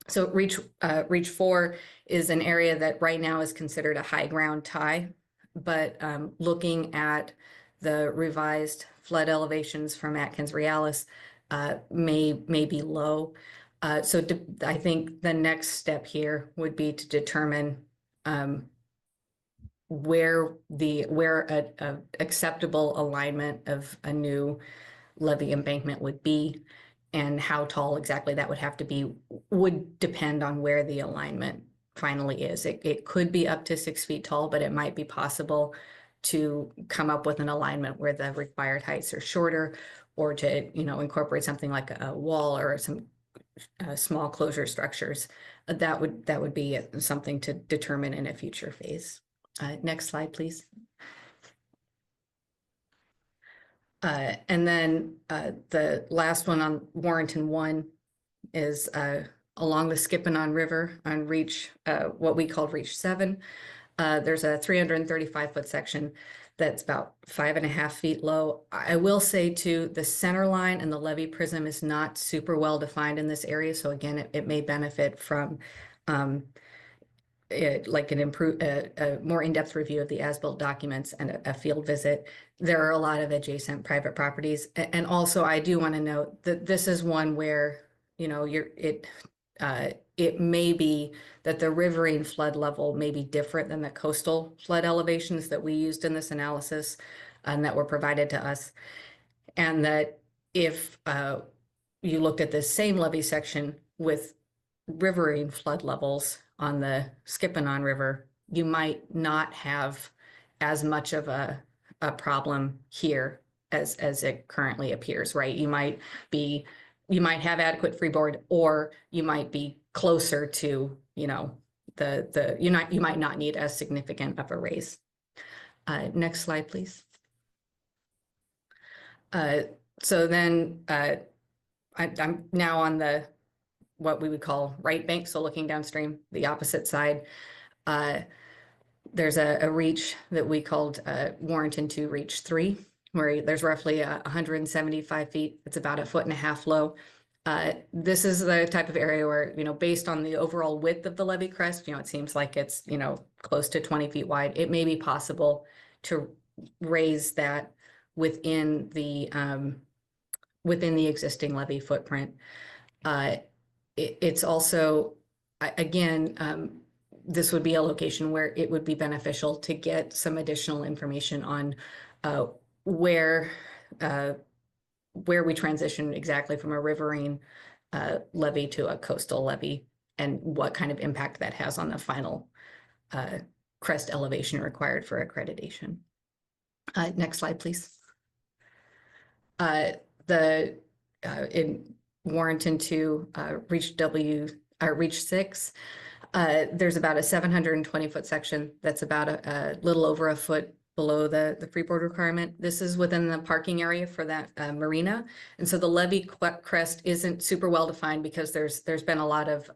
So reach 4 is an area that right now is considered a high ground tie, but looking at the revised flood elevations from Atkins Realis may be low. So I think the next step here would be to determine where a acceptable alignment of a new levee embankment would be, and how tall exactly that would have to be would depend on where the alignment finally is. It could be up to 6 feet tall, but it might be possible to come up with an alignment where the required heights are shorter, or to, incorporate something like a wall or some small closure structures. That would be something to determine in a future phase. Next slide, please. And then the last one on Warrenton 1 is along the Skippon River on what we call Reach 7. There's a 335-foot section that's about 5.5 feet low. I will say too, the center line and the levee prism is not super well defined in this area. So again, it may benefit from like a more in-depth review of the as-built documents and a field visit. There are a lot of adjacent private properties. And also I do want to note that this is one where, it may be that the riverine flood level may be different than the coastal flood elevations that we used in this analysis and that were provided to us. And that if you looked at this same levee section with riverine flood levels on the Skippon River, you might not have as much of a problem here as it currently appears, right? You might have adequate freeboard, or you might be closer to, you might not need as significant of a raise. Next slide, please. So then I'm now on what we would call right bank, so looking downstream, the opposite side. There's a reach that we called Warrenton 2 Reach 3, where there's roughly 175 feet. It's about 1.5 feet low. This is the type of area where, based on the overall width of the levee crest, it seems like it's, close to 20 feet wide. It may be possible to raise that within the existing levee footprint. It's also, again, this would be a location where it would be beneficial to get some additional information on where we transition exactly from a riverine levee to a coastal levee, and what kind of impact that has on the final crest elevation required for accreditation. Next slide, please. In Warrenton 2 Reach 6, there's about a 720-foot section that's about a little over a foot below the freeboard requirement. This is within the parking area for that marina. And so the levee crest isn't super well defined because there's been a lot of,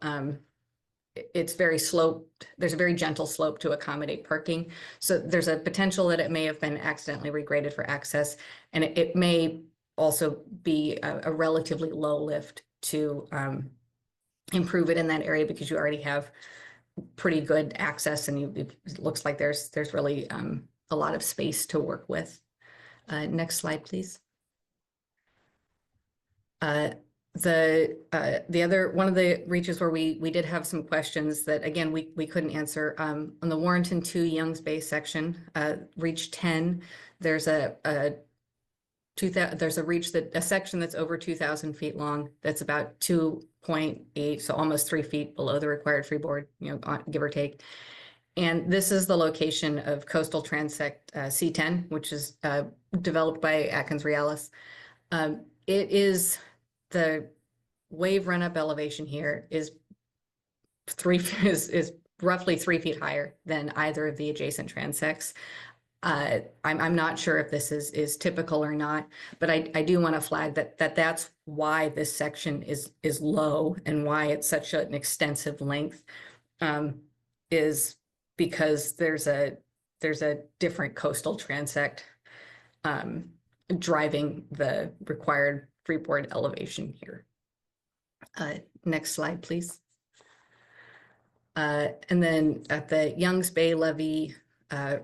it's very sloped. There's a very gentle slope to accommodate parking. So there's a potential that it may have been accidentally regraded for access. And it may also be a relatively low lift to improve it in that area, because you already have pretty good access, and it looks like there's really a lot of space to work with. Next slide, please. The other one of the reaches where we did have some questions that, again, we couldn't answer, on the Warrenton 2 Youngs Bay section, Reach 10, there's a section that's over 2,000 feet long. That's about 2.8, so almost 3 feet below the required freeboard, give or take. And this is the location of coastal transect C10, which is developed by Atkins Realis. It is the wave run-up elevation here is roughly 3 feet higher than either of the adjacent transects. I'm not sure if this is typical or not, but I do want to flag that's why this section is low and why it's such an extensive length. Is because there's a different coastal transect driving the required freeboard elevation here. Next slide, please. And then at the Youngs Bay levee,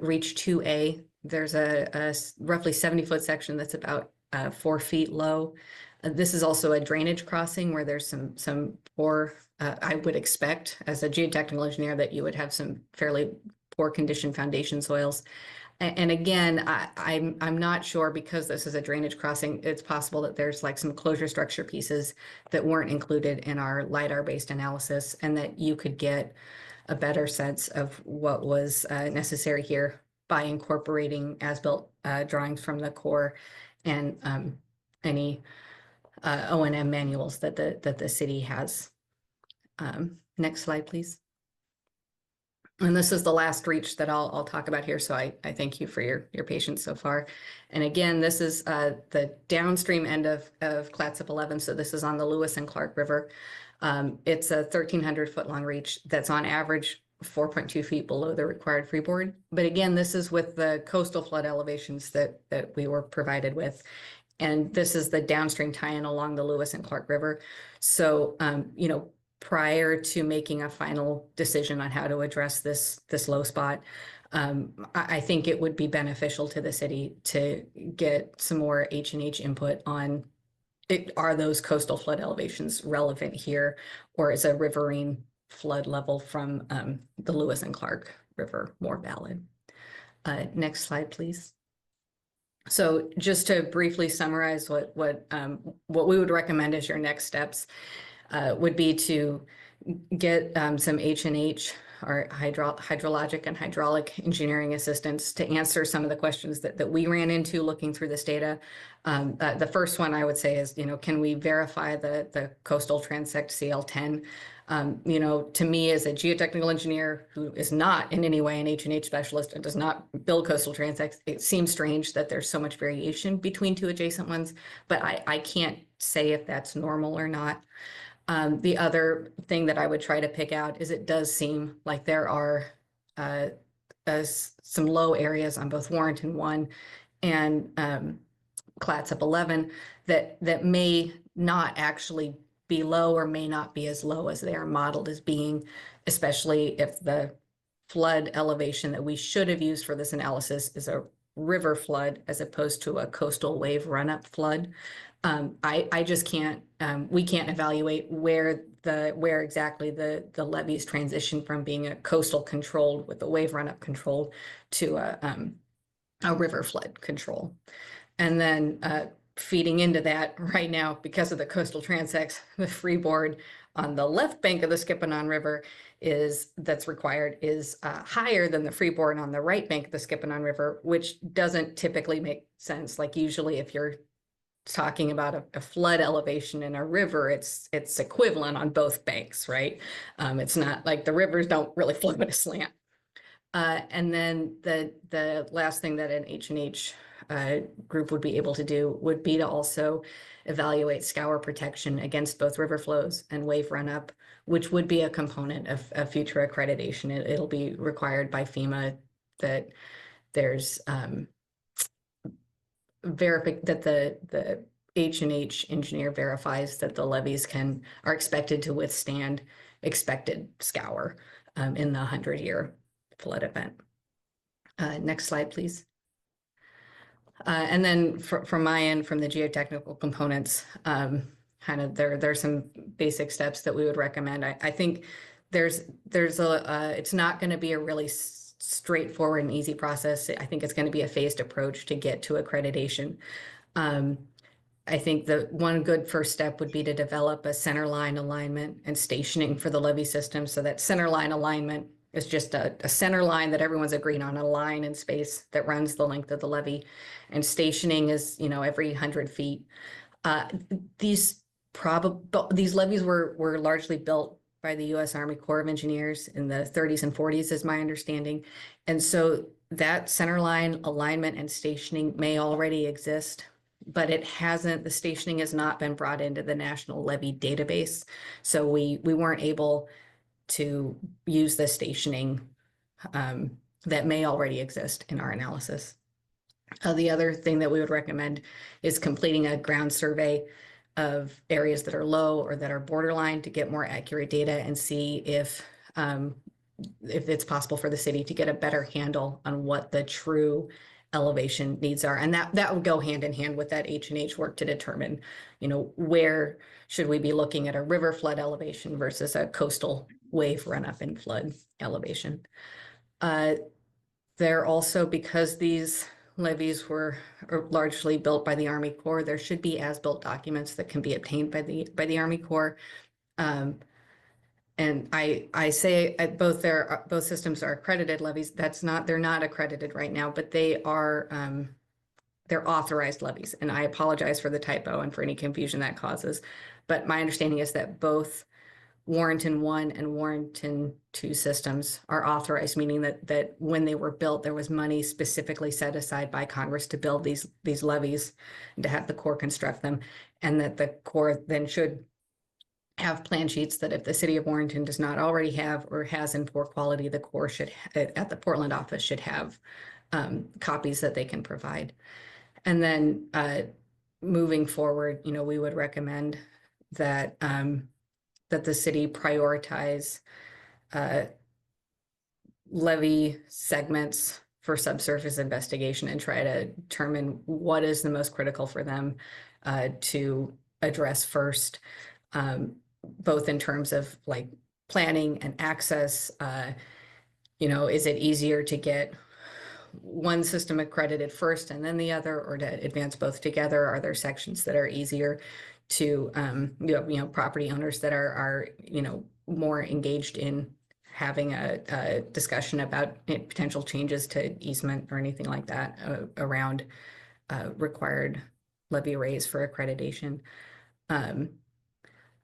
reach 2A, there's a roughly 70-foot section that's about 4 feet low. This is also a drainage crossing where there's some poor, I would expect as a geotechnical engineer that you would have some fairly poor condition foundation soils. And again, I'm not sure because this is a drainage crossing, it's possible that there's like some closure structure pieces that weren't included in our LiDAR-based analysis and that you could get a better sense of what was necessary here by incorporating as-built drawings from the Corps and any O&M manuals that the city has. Next slide, please. And this is the last reach that I'll talk about here. So I thank you for your patience so far. And again, this is the downstream end of Clatsop 11. So this is on the Lewis and Clark River. It's a 1,300-foot long reach that's on average 4.2 feet below the required freeboard. But again, this is with the coastal flood elevations that we were provided with. And this is the downstream tie-in along the Lewis and Clark River. So, you know, prior to making a final decision on how to address this low spot, I think it would be beneficial to the city to get some more H&H input on are those coastal flood elevations relevant here, or is a riverine flood level from the Lewis and Clark River more valid? Next slide, please. So just to briefly summarize what we would recommend as your next steps would be to get some H&H or hydrologic and hydraulic engineering assistance to answer some of the questions that we ran into looking through this data. The first one I would say is, you know, can we verify the coastal transect CL10? You know, to me as a geotechnical engineer who is not in any way an H&H specialist and does not build coastal transects, it seems strange that there's so much variation between two adjacent ones, but I can't say if that's normal or not. The other thing that I would try to pick out is it does seem like there are some low areas on both Warrenton 1 and Clatsop 11 that may not actually be low or may not be as low as they are modeled as being, especially if the flood elevation that we should have used for this analysis is a river flood as opposed to a coastal wave run-up flood. I just can't, we can't evaluate where exactly the levees transition from being a coastal controlled with a wave run-up control to a river flood control. And then feeding into that right now, because of the coastal transects, the freeboard on the left bank of the Skipanon River that's required is higher than the freeboard on the right bank of the Skipanon River, which doesn't typically make sense. Like usually if you're talking about a flood elevation in a river, it's equivalent on both banks, right? It's not like the rivers don't really flow at a slant. And then the last thing that an H&H group would be able to do would be to also evaluate scour protection against both river flows and wave run up, which would be a component of future accreditation. It'll be required by FEMA that there's that the H&H engineer verifies that the levees are expected to withstand expected scour in the 100-year flood event. Next slide, please. And then from my end, from the geotechnical components, kind of there's some basic steps that we would recommend. I think it's not going to be a really straightforward and easy process. I think it's going to be a phased approach to get to accreditation. I think the one good first step would be to develop a centerline alignment and stationing for the levee system. So that centerline alignment is just a center line that everyone's agreed on, a line in space that runs the length of the levee. And stationing is, you know, every 100 feet. These levees were largely built by the U.S. Army Corps of Engineers in the 30s and 40s, is my understanding. And so that center line alignment and stationing may already exist, but it hasn't, the stationing has not been brought into the national levy database. So we weren't able to use the stationing that may already exist in our analysis. The other thing that we would recommend is completing a ground survey of areas that are low or that are borderline to get more accurate data and see if it's possible for the city to get a better handle on what the true elevation needs are. And that would go hand in hand with that H&H work to determine, where should we be looking at a river flood elevation versus a coastal wave run up and flood elevation. They're also, because these levees were largely built by the Army Corps, there should be as-built documents that can be obtained by the Army Corps. And I say both systems are accredited levies. They're not accredited right now, but they are they're authorized levies. And I apologize for the typo and for any confusion that causes. But my understanding is that both Warrenton 1 and Warrenton 2 systems are authorized, meaning that when they were built, there was money specifically set aside by Congress to build these levees and to have the Corps construct them, and that the Corps then should have plan sheets that if the City of Warrenton does not already have or has in poor quality, the Corps should, at the Portland office, should have copies that they can provide. And then moving forward, we would recommend that that the city prioritize levy segments for subsurface investigation and try to determine what is the most critical for them to address first, both in terms of like planning and access. Is it easier to get one system accredited first and then the other, or to advance both together? Are there sections that are easier to property owners that are more engaged in having a discussion about potential changes to easement or anything like that around required levy raise for accreditation? And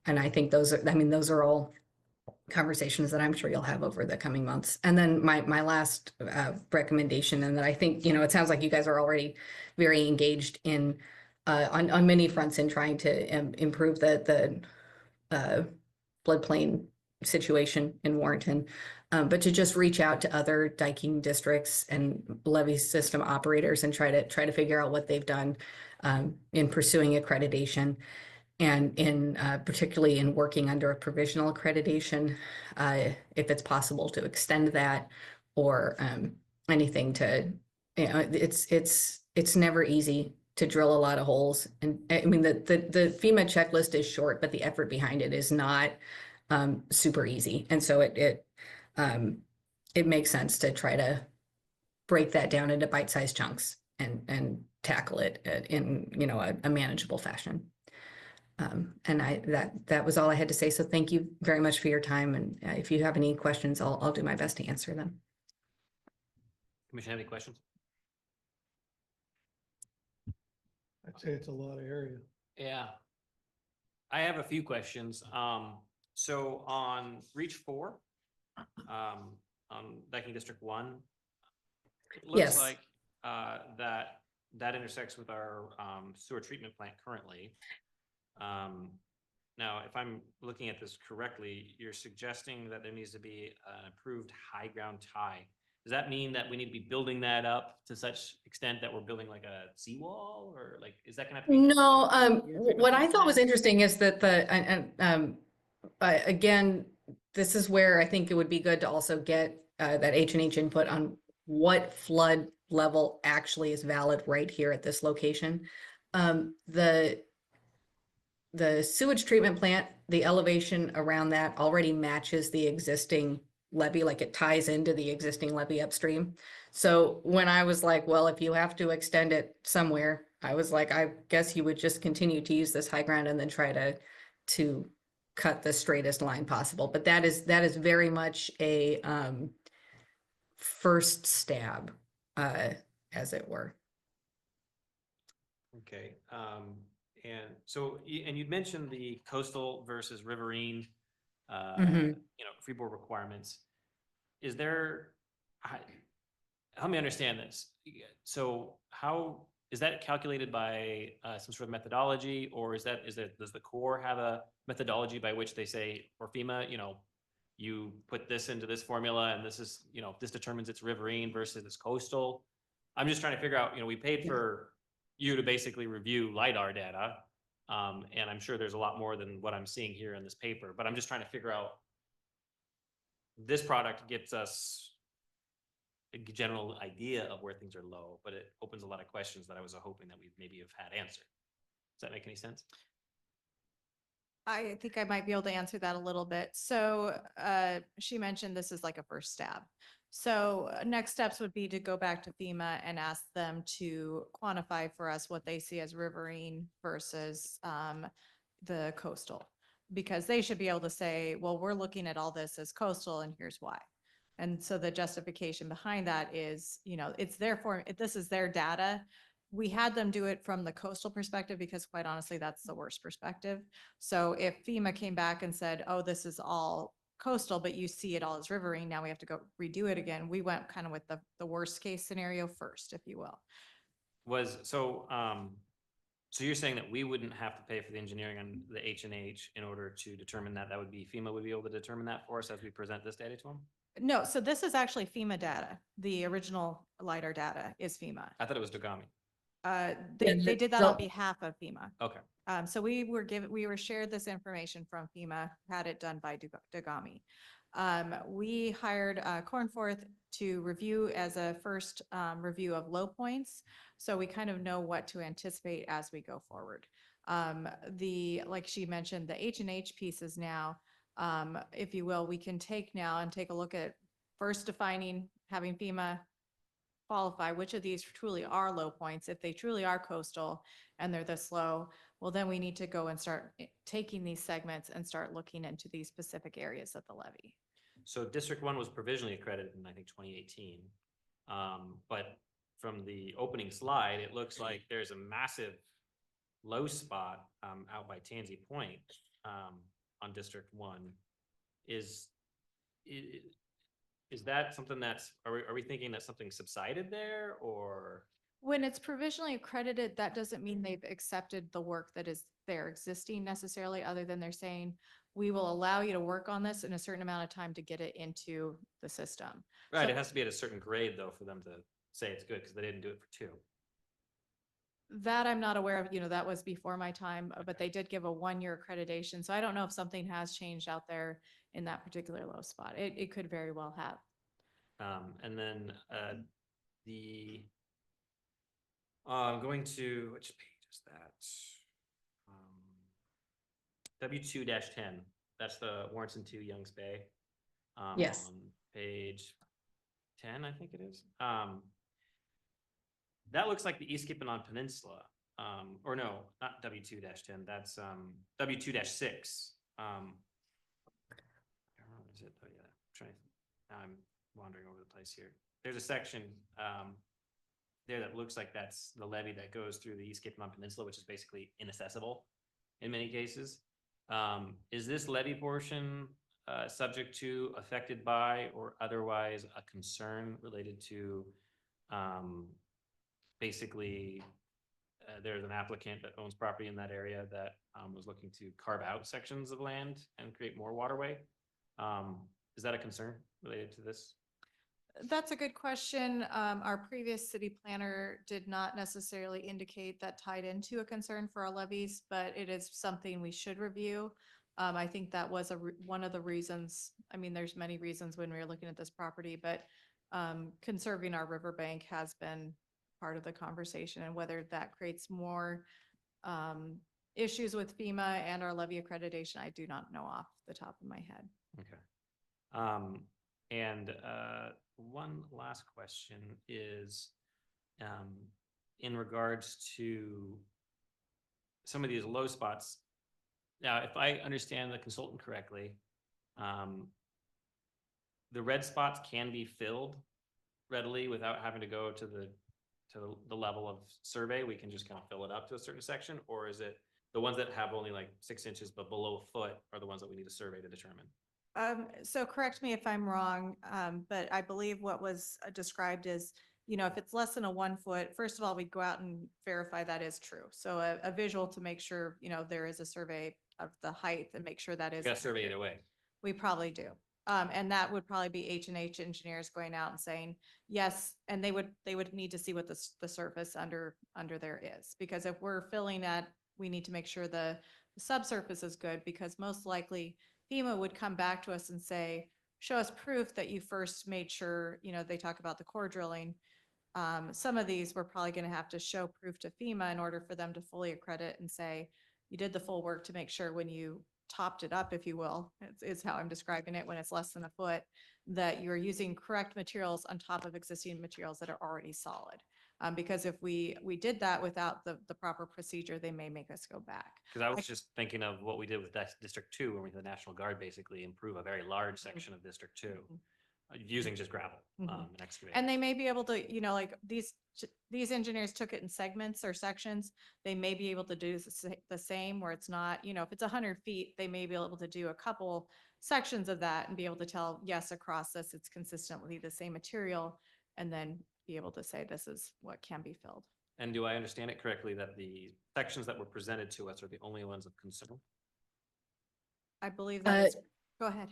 I think those are all conversations that I'm sure you'll have over the coming months. And then my last recommendation, and that I think, it sounds like you guys are already very engaged in on many fronts in trying to improve the floodplain situation in Warrenton, but to just reach out to other diking districts and levee system operators and try to figure out what they've done in pursuing accreditation, and in particularly in working under a provisional accreditation, if it's possible to extend that, or anything to, it's never easy to drill a lot of holes. And I mean, the FEMA checklist is short, but the effort behind it is not super easy. And so it makes sense to try to break that down into bite-sized chunks and tackle it in, a manageable fashion. And that was all I had to say. So thank you very much for your time. And if you have any questions, I'll do my best to answer them. Commission, have any questions? I'd say it's a lot of area. Yeah. I have a few questions. So on Reach 4, on Viking District 1, it looks Yes. like that intersects with our sewer treatment plant currently. Now, if I'm looking at this correctly, you're suggesting that there needs to be an approved high ground tie. Does that mean that we need to be building that up to such extent that we're building like a seawall, or like, is that gonna have to be? No, what I thought was interesting is that again, this is where I think it would be good to also get that H&H input on what flood level actually is valid right here at this location. The sewage treatment plant, the elevation around that already matches the existing levee, like it ties into the existing levee upstream. So when I was like, well, if you have to extend it somewhere, I was like, I guess you would just continue to use this high ground and then try to cut the straightest line possible. But that is very much a first stab, as it were. Okay. And so, and you'd mentioned the coastal versus riverine, freeboard requirements. Is there, help me understand this. So how, is that calculated by some sort of methodology, or does the Corps have a methodology by which they say, for FEMA, you put this into this formula and this is, this determines it's riverine versus it's coastal? I'm just trying to figure out, we paid for you to basically review LiDAR data. And I'm sure there's a lot more than what I'm seeing here in this paper, but I'm just trying to figure out, this product gets us a general idea of where things are low, but it opens a lot of questions that I was hoping that we maybe have had answered. Does that make any sense? I think I might be able to answer that a little bit. So she mentioned this is like a first stab. So next steps would be to go back to FEMA and ask them to quantify for us what they see as riverine versus the coastal. Because they should be able to say, well, we're looking at all this as coastal and here's why. And so the justification behind that is, it's this is their data. We had them do it from the coastal perspective because quite honestly, that's the worst perspective. So if FEMA came back and said, oh, this is all coastal, but you see it all as riverine, now we have to go redo it again. We went kind of with the worst case scenario first, if you will. So you're saying that we wouldn't have to pay for the engineering on the H&H in order to determine that? That would be FEMA would be able to determine that for us as we present this data to them? No, so this is actually FEMA data. The original LiDAR data is FEMA. I thought it was Dogami. They did that on behalf of FEMA. Okay. So we were shared this information from FEMA, had it done by Dogami. We hired Cornforth to review as a first review of low points. So we kind of know what to anticipate as we go forward. Like she mentioned, the H&H pieces now, if you will, we can take a look at first defining, having FEMA qualify which of these truly are low points. If they truly are coastal and they're this low, well, then we need to go and start taking these segments and start looking into these specific areas of the levee. So District 1 was provisionally accredited in, I think, 2018. But from the opening slide, it looks like there's a massive low spot out by Tansy Point on District 1. Is that something are we thinking that something subsided there, or? When it's provisionally accredited, that doesn't mean they've accepted the work that is there existing necessarily, other than they're saying, we will allow you to work on this in a certain amount of time to get it into the system. Right, So it has to be at a certain grade though for them to say it's good, because they didn't do it for 2. that I'm not aware of, that was before my time, but they did give a 1-year accreditation. So I don't know if something has changed out there in that particular low spot. It could very well have. And then going to, which page is that? W2-10, that's the Warrenton 2 Youngs Bay. Yes. On page 10, I think it is. That looks like the East Kippanon Peninsula. Or no, not W2-10, that's W2-6. Where is it? Oh yeah, I'm wandering over the place here. There's a section there that looks like that's the levee that goes through the East Kippanon Peninsula, which is basically inaccessible in many cases. Is this levee portion subject to, affected by, or otherwise a concern related to basically there's an applicant that owns property in that area that was looking to carve out sections of land and create more waterway? Is that a concern related to this? That's a good question. Our previous city planner did not necessarily indicate that tied into a concern for our levies, but it is something we should review. I think that was one of the reasons. I mean, there's many reasons when we were looking at this property, but conserving our riverbank has been part of the conversation, and whether that creates more issues with FEMA and our levee accreditation, I do not know off the top of my head. Okay. And one last question is in regards to some of these low spots. Now, if I understand the consultant correctly, the red spots can be filled readily without having to go to the level of survey. We can just kind of fill it up to a certain section, or is it the ones that have only like 6 inches but below a foot are the ones that we need a survey to determine? So correct me if I'm wrong, but I believe what was described is, if it's less than a 1 foot, first of all, we'd go out and verify that is true. So a visual to make sure, there is a survey of the height and make sure that You is. got to survey accurate. either way. We probably do. And that would probably be H&H engineers going out and saying, yes, and they would need to see what the surface under there is. Because if we're filling that, we need to make sure the subsurface is good, because most likely FEMA would come back to us and say, show us proof that you first made sure, they talk about the core drilling. Some of these we're probably going to have to show proof to FEMA in order for them to fully accredit and say, you did the full work to make sure when you topped it up, if you will, is how I'm describing it, when it's less than a foot, that you're using correct materials on top of existing materials that are already solid. Because if we did that without the proper procedure, they may make us go back. Because I was just thinking of what we did with District 2, when we had the National Guard basically improve a very large section of District 2 using just gravel and excavating. And they may be able to, like these engineers took it in segments or sections. They may be able to do the same, where it's not, if it's 100 feet, they may be able to do a couple sections of that and be able to tell, yes, across this, it's consistently the same material, and then be able to say, this is what can be filled. And do I understand it correctly that the sections that were presented to us are the only ones of concern? I believe that is, go ahead.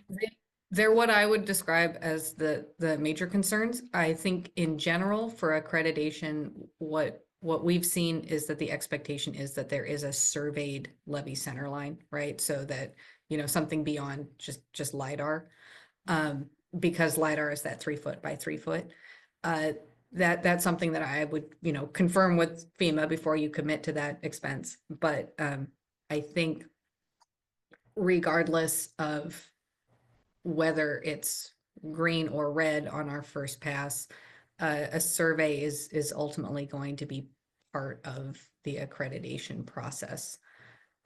They're what I would describe as the major concerns. I think in general for accreditation, what we've seen is that the expectation is that there is a surveyed levee center line, right? So that, something beyond just LiDAR, because LiDAR is that 3 foot by 3 foot. That's something that I would, confirm with FEMA before you commit to that expense. But I think regardless of whether it's green or red on our first pass, a survey is ultimately going to be part of the accreditation process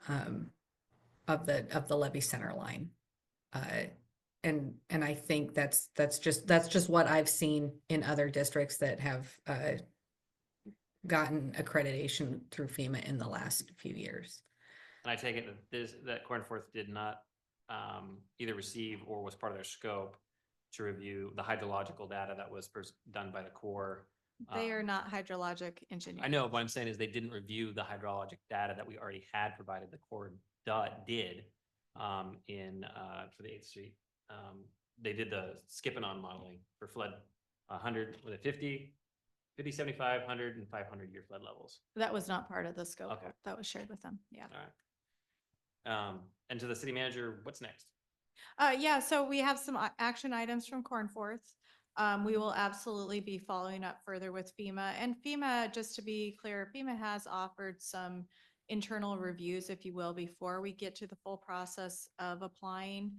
of the levee center line. And I think that's just what I've seen in other districts that have gotten accreditation through FEMA in the last few years. And I take it that Cornforth did not either receive or was part of their scope to review the hydrological data that was done by the Corps. They are not hydrologic engineers. I know, what I'm saying is they didn't review the hydrologic data that we already had provided. The Corps did for the 8th Street. They did the skipping on modeling for flood 100 with a 50, 75, 100, and 500 year flood levels. That was not part of the scope. Okay. That was shared with them. Yeah. All right. And to the city manager, what's next? Yeah, so we have some action items from Cornforth. We will absolutely be following up further with FEMA. And FEMA, just to be clear, FEMA has offered some internal reviews, if you will, before we get to the full process of applying.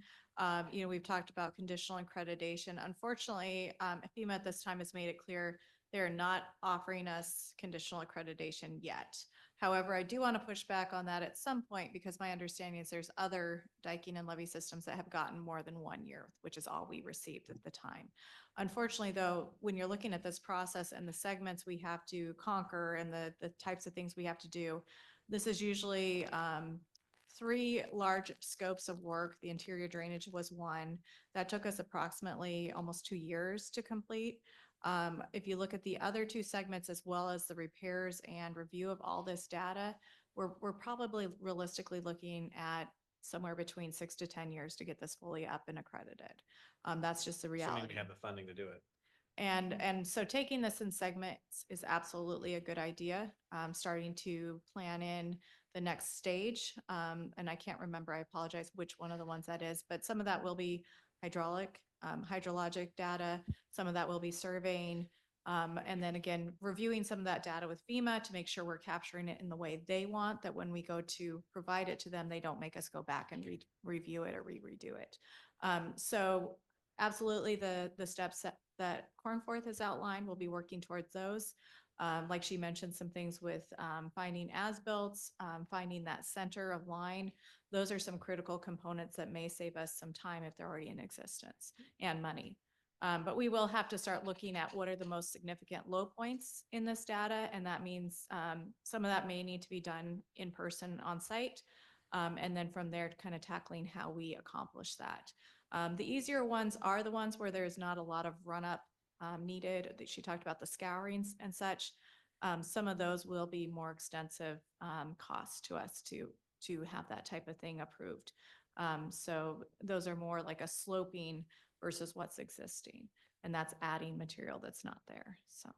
We've talked about conditional accreditation. Unfortunately, FEMA at this time has made it clear they're not offering us conditional accreditation yet. However, I do want to push back on that at some point, because my understanding is there's other diking and levee systems that have gotten more than 1 year, which is all we received at the time. Unfortunately, though, when you're looking at this process and the segments we have to conquer and the types of things we have to do, this is usually 3 large scopes of work. The interior drainage was one. That took us approximately almost 2 years to complete. If you look at the other 2 segments, as well as the repairs and review of all this data, we're probably realistically looking at somewhere between 6 to 10 years to get this fully up and accredited. That's just the reality. Assuming we have the funding to do it. And so taking this in segments is absolutely a good idea. Starting to plan in the next stage. And I can't remember, I apologize, which one of the ones that is, but some of that will be hydrologic data. Some of that will be surveying. And then again, reviewing some of that data with FEMA to make sure we're capturing it in the way they want, that when we go to provide it to them, they don't make us go back and review it or redo it. So absolutely the steps that Cornforth has outlined, we'll be working towards those. Like she mentioned, some things with finding as-built, finding that center of line. Those are some critical components that may save us some time if they're already in existence, and money. But we will have to start looking at what are the most significant low points in this data. And that means some of that may need to be done in person on site. And then from there, kind of tackling how we accomplish that. The easier ones are the ones where there's not a lot of run-up needed. She talked about the scourings and such. Some of those will be more extensive costs to us to have that type of thing approved. So those are more like a sloping versus what's existing, and that's adding material that's not there. So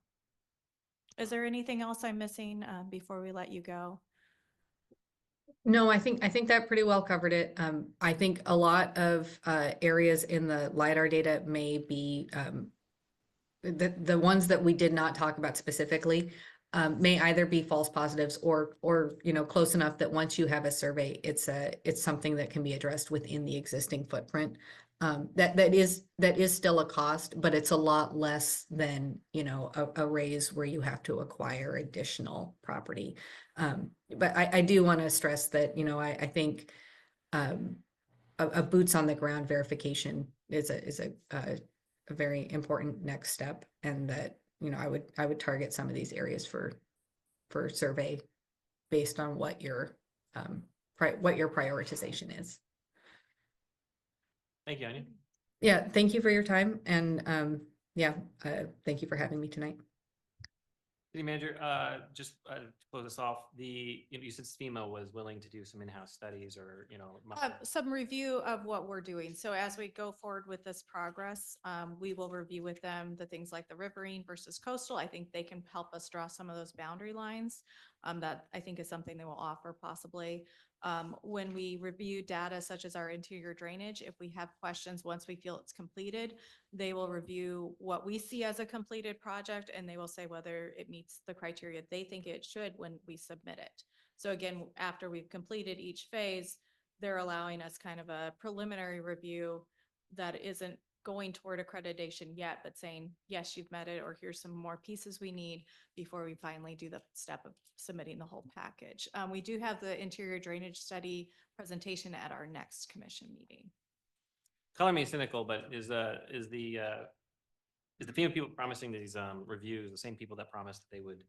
is there anything else I'm missing before we let you go? No, I think that pretty well covered it. I think a lot of areas in the LiDAR data may be the ones that we did not talk about specifically may either be false positives or close enough that once you have a survey, it's something that can be addressed within the existing footprint. That is still a cost, but it's a lot less than a raise where you have to acquire additional property. But I do want to stress that I think a boots on the ground verification is a very important next step, and that I would target some of these areas for survey based on what your prioritization is. Thank you, Anya. Yeah, thank you for your time, and thank you for having me tonight. City Manager, just to close this off, you said FEMA was willing to do some in-house studies or, Some review of what we're doing. So as we go forward with this progress, we will review with them the things like the riverine versus coastal. I think they can help us draw some of those boundary lines. That I think is something they will offer possibly. When we review data such as our interior drainage, if we have questions once we feel it's completed, they will review what we see as a completed project, and they will say whether it meets the criteria they think it should when we submit it. So again, after we've completed each phase, they're allowing us kind of a preliminary review that isn't going toward accreditation yet, but saying, yes, you've met it, or here's some more pieces we need before we finally do the step of submitting the whole package. We do have the interior drainage study presentation at our next commission meeting. color me cynical, but is the FEMA people promising these reviews the same people that promised they would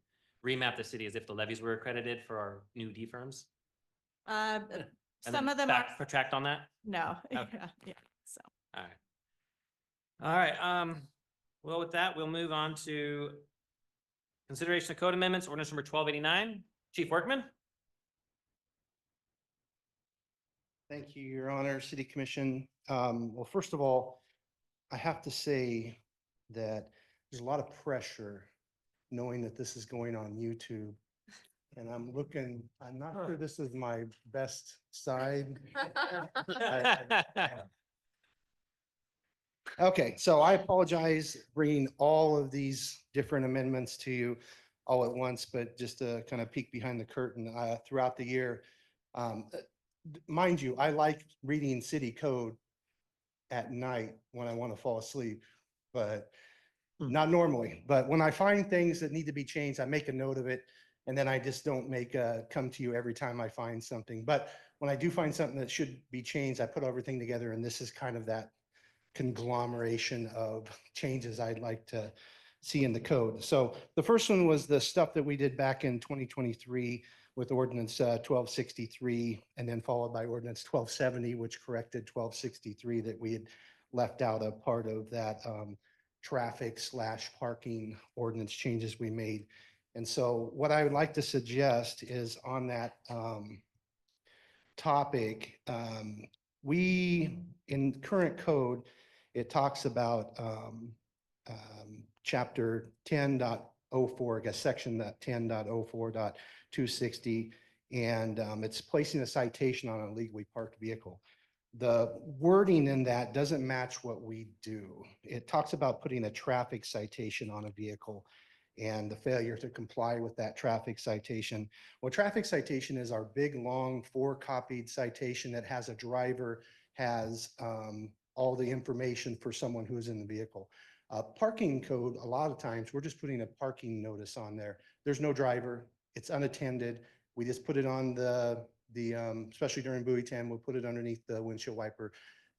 remap the city as if the levies were accredited for our new D firms? Some of them are. Protract on that? No. Okay. Yeah. So. All right. All right. Well, with that, we'll move on to consideration of code amendments, ordinance number 1289. Chief Workman. Thank you, Your Honor, City Commission. Well, first of all, I have to say that there's a lot of pressure knowing that this is going on YouTube. And I'm not sure this is my best side. Okay, so I apologize bringing all of these different amendments to you all at once, but just to kind of peek behind the curtain throughout the year. Mind you, I like reading city code at night when I want to fall asleep, but not normally. But when I find things that need to be changed, I make a note of it. And then I just don't come to you every time I find something. But when I do find something that should be changed, I put everything together, and this is kind of that conglomeration of changes I'd like to see in the code. So the first one was the stuff that we did back in 2023 with ordinance 1263, and then followed by ordinance 1270, which corrected 1263 that we had left out a part of that traffic/parking ordinance changes we made. And so what I would like to suggest is on that topic, we, in current code, it talks about chapter 10.04, I guess section 10.04.260, and it's placing a citation on a illegally parked vehicle. The wording in that doesn't match what we do. It talks about putting a traffic citation on a vehicle and the failure to comply with that traffic citation. Well, traffic citation is our big, long 4-copied citation that has a driver, has all the information for someone who is in the vehicle. Parking code, a lot of times, we're just putting a parking notice on there. There's no driver, it's unattended. We just put it on especially during buoy time, we'll put it underneath the windshield wiper,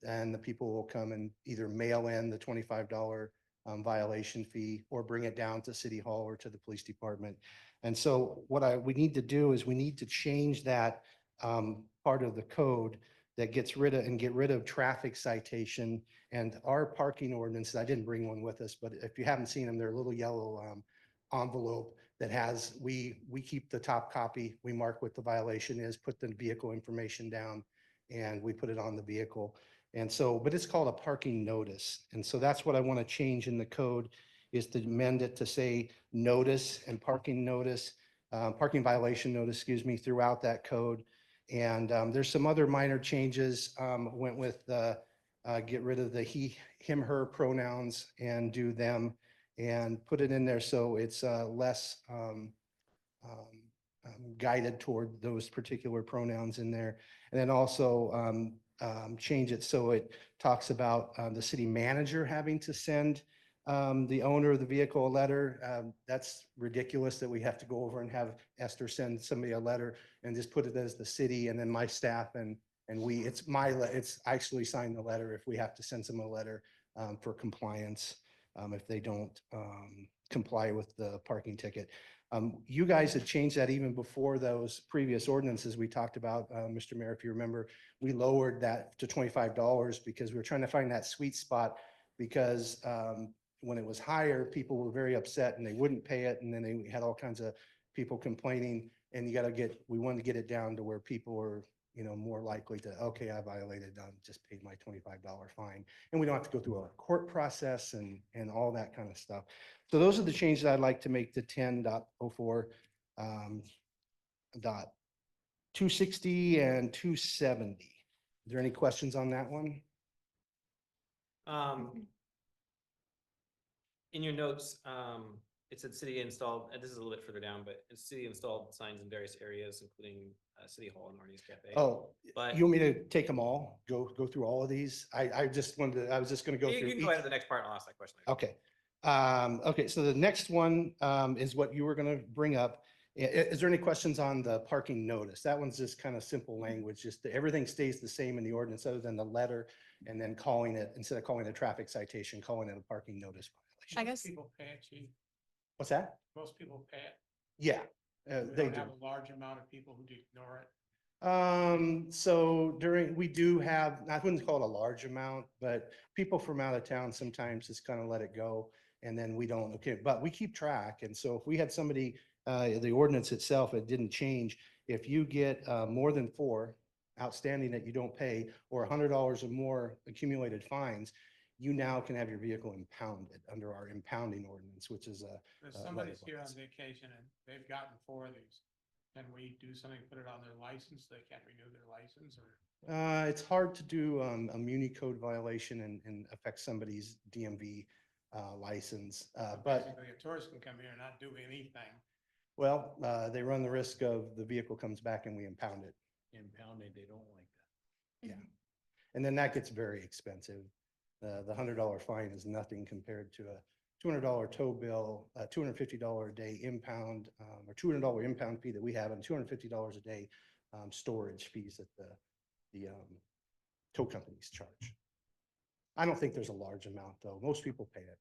and the people will come and either mail in the $25 violation fee or bring it down to City Hall or to the police department. And so what we need to do is we need to change that part of the code that gets rid of and get rid of traffic citation. And our parking ordinances, I didn't bring one with us, but if you haven't seen them, they're a little yellow envelope that has, we keep the top copy. We mark what the violation is, put the vehicle information down, and we put it on the vehicle. And so, but it's called a parking notice. And so that's what I want to change in the code, is to amend it to say notice and parking notice, parking violation notice, excuse me, throughout that code. And there's some other minor changes. Went with get rid of the he, him, her pronouns and do them, and put it in there so it's less guided toward those particular pronouns in there. And then also change it so it talks about the city manager having to send the owner of the vehicle a letter. That's ridiculous that we have to go over and have Esther send somebody a letter, and just put it as the city and then my staff and we, it's I actually sign the letter if we have to send them a letter for compliance, if they don't comply with the parking ticket. You guys had changed that even before those previous ordinances we talked about, Mr. Mayor, if you remember. We lowered that to $25 because we were trying to find that sweet spot, because when it was higher, people were very upset and they wouldn't pay it. And then they had all kinds of people complaining, and we wanted to get it down to where people were, more likely to, okay, I violated, just paid my $25 fine. And we don't have to go through a court process and all that kind of stuff. So those are the changes I'd like to make to 10.04, dot 260 and 270. Is there any questions on that one? In your notes, it said city installed, and this is a little bit further down, but it's city installed signs in various areas, including City Hall and Marty's Cafe. Oh, But you want me to take them all? Go through all of these? I just wanted to, I was just going to go you through can each. go ahead to the next part and I'll ask that question. Okay. Okay, so the next one is what you were going to bring up. Is there any questions on the parking notice? That one's just kind of simple language, just everything stays the same in the ordinance other than the letter, and then calling it, instead of calling it a traffic citation, calling it a parking notice violation. I guess, People pay it, chief. What's that? Most people pay it. Yeah, We they don't do. have a large amount of people who ignore it. So we do have, I wouldn't call it a large amount, but people from out of town sometimes just kind of let it go, and then we don't, okay, but we keep track. And so if we had somebody, the ordinance itself, it didn't change. If you get more than 4 outstanding that you don't pay, or $100 or more accumulated fines, you now can have your vehicle impounded under our impounding ordinance, which is If somebody's here on vacation and they've gotten 4 of these, can we do something, put it on their license? They can't renew their license, or? It's hard to do a muni code violation and affect somebody's DMV license, but Basically, a tourist can come here and not do anything. well, they run the risk of the vehicle comes back and we impound it. Impounded, they don't like that. Yeah. And then that gets very expensive. The $100 fine is nothing compared to a $200 tow bill, $250 a day impound, or $200 impound fee that we have, and $250 a day storage fees that the tow companies charge. I don't think there's a large amount though. Most people pay it.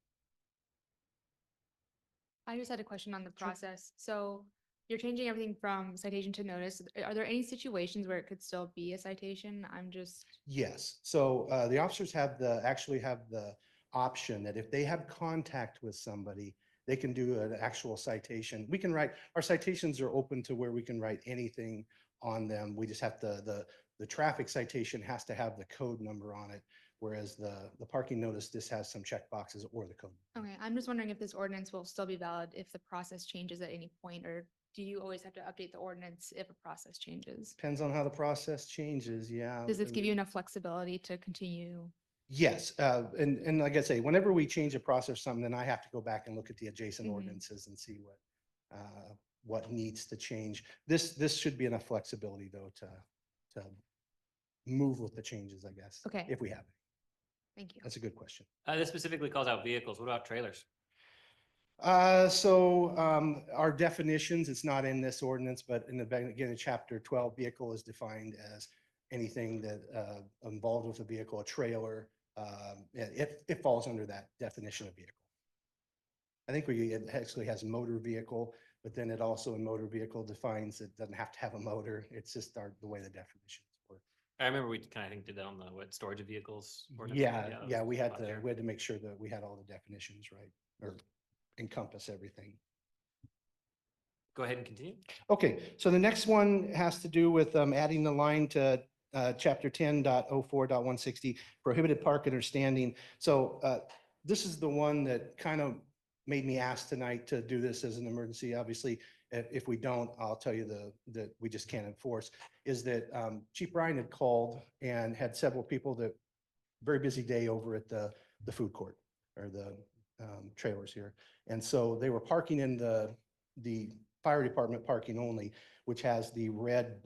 I just had a question on the process. So you're changing everything from citation to notice. Are there any situations where it could still be a citation? I'm just, Yes, so the officers actually have the option that if they have contact with somebody, they can do an actual citation. We can write, our citations are open to where we can write anything on them. We just have the traffic citation has to have the code number on it, whereas the parking notice, this has some check boxes or the code. okay, I'm just wondering if this ordinance will still be valid if the process changes at any point, or do you always have to update the ordinance if a process changes? Depends on how the process changes, yeah. Does this give you enough flexibility to continue? Yes, and like I say, whenever we change a process or something, then I have to go back and look at the adjacent Mhm. ordinances and see what needs to change. This should be enough flexibility though to move with the changes, I guess. Okay. If we have it. Thank you. That's a good question. This specifically calls out vehicles. What about trailers? Our definitions, it's not in this ordinance, but in the beginning of chapter 12, vehicle is defined as anything that involved with a vehicle, a trailer. It falls under that definition of vehicle. I think it actually has motor vehicle, but then it also in motor vehicle defines it doesn't have to have a motor. It's just the way the definitions work. I remember we kind of think did that on the, what, storage of vehicles? ordinance? Yeah, that yeah, was we had last to, year. we had to make sure that we had all the definitions right, or encompass everything. Go ahead and continue. Okay, so the next one has to do with adding the line to chapter 10.04.160, prohibited parking or standing. So this is the one that kind of made me ask tonight to do this as an emergency. Obviously, if we don't, I'll tell you that we just can't enforce, is that Chief Bryan had called and had several people that, very busy day over at the food court or the trailers here. And so they were parking in the fire department parking only, which has the red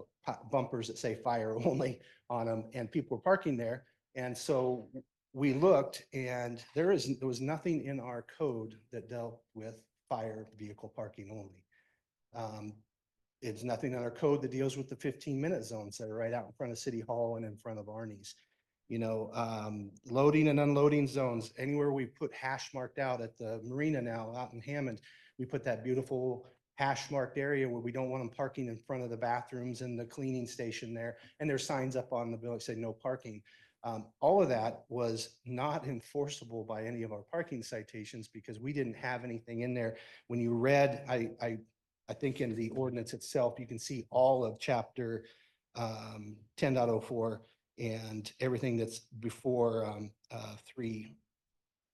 bumpers that say fire only on them, and people were parking there. And so we looked, and there was nothing in our code that dealt with fire vehicle parking only. It's nothing in our code that deals with the 15-minute zones that are right out in front of City Hall and in front of Arnie's. You know, loading and unloading zones, anywhere we put hash marked out at the marina now out in Hammond, we put that beautiful hash marked area where we don't want them parking in front of the bathrooms and the cleaning station there. And there's signs up on the building saying no parking. All of that was not enforceable by any of our parking citations because we didn't have anything in there. When you read, I think in the ordinance itself, you can see all of chapter 10.04 and everything that's before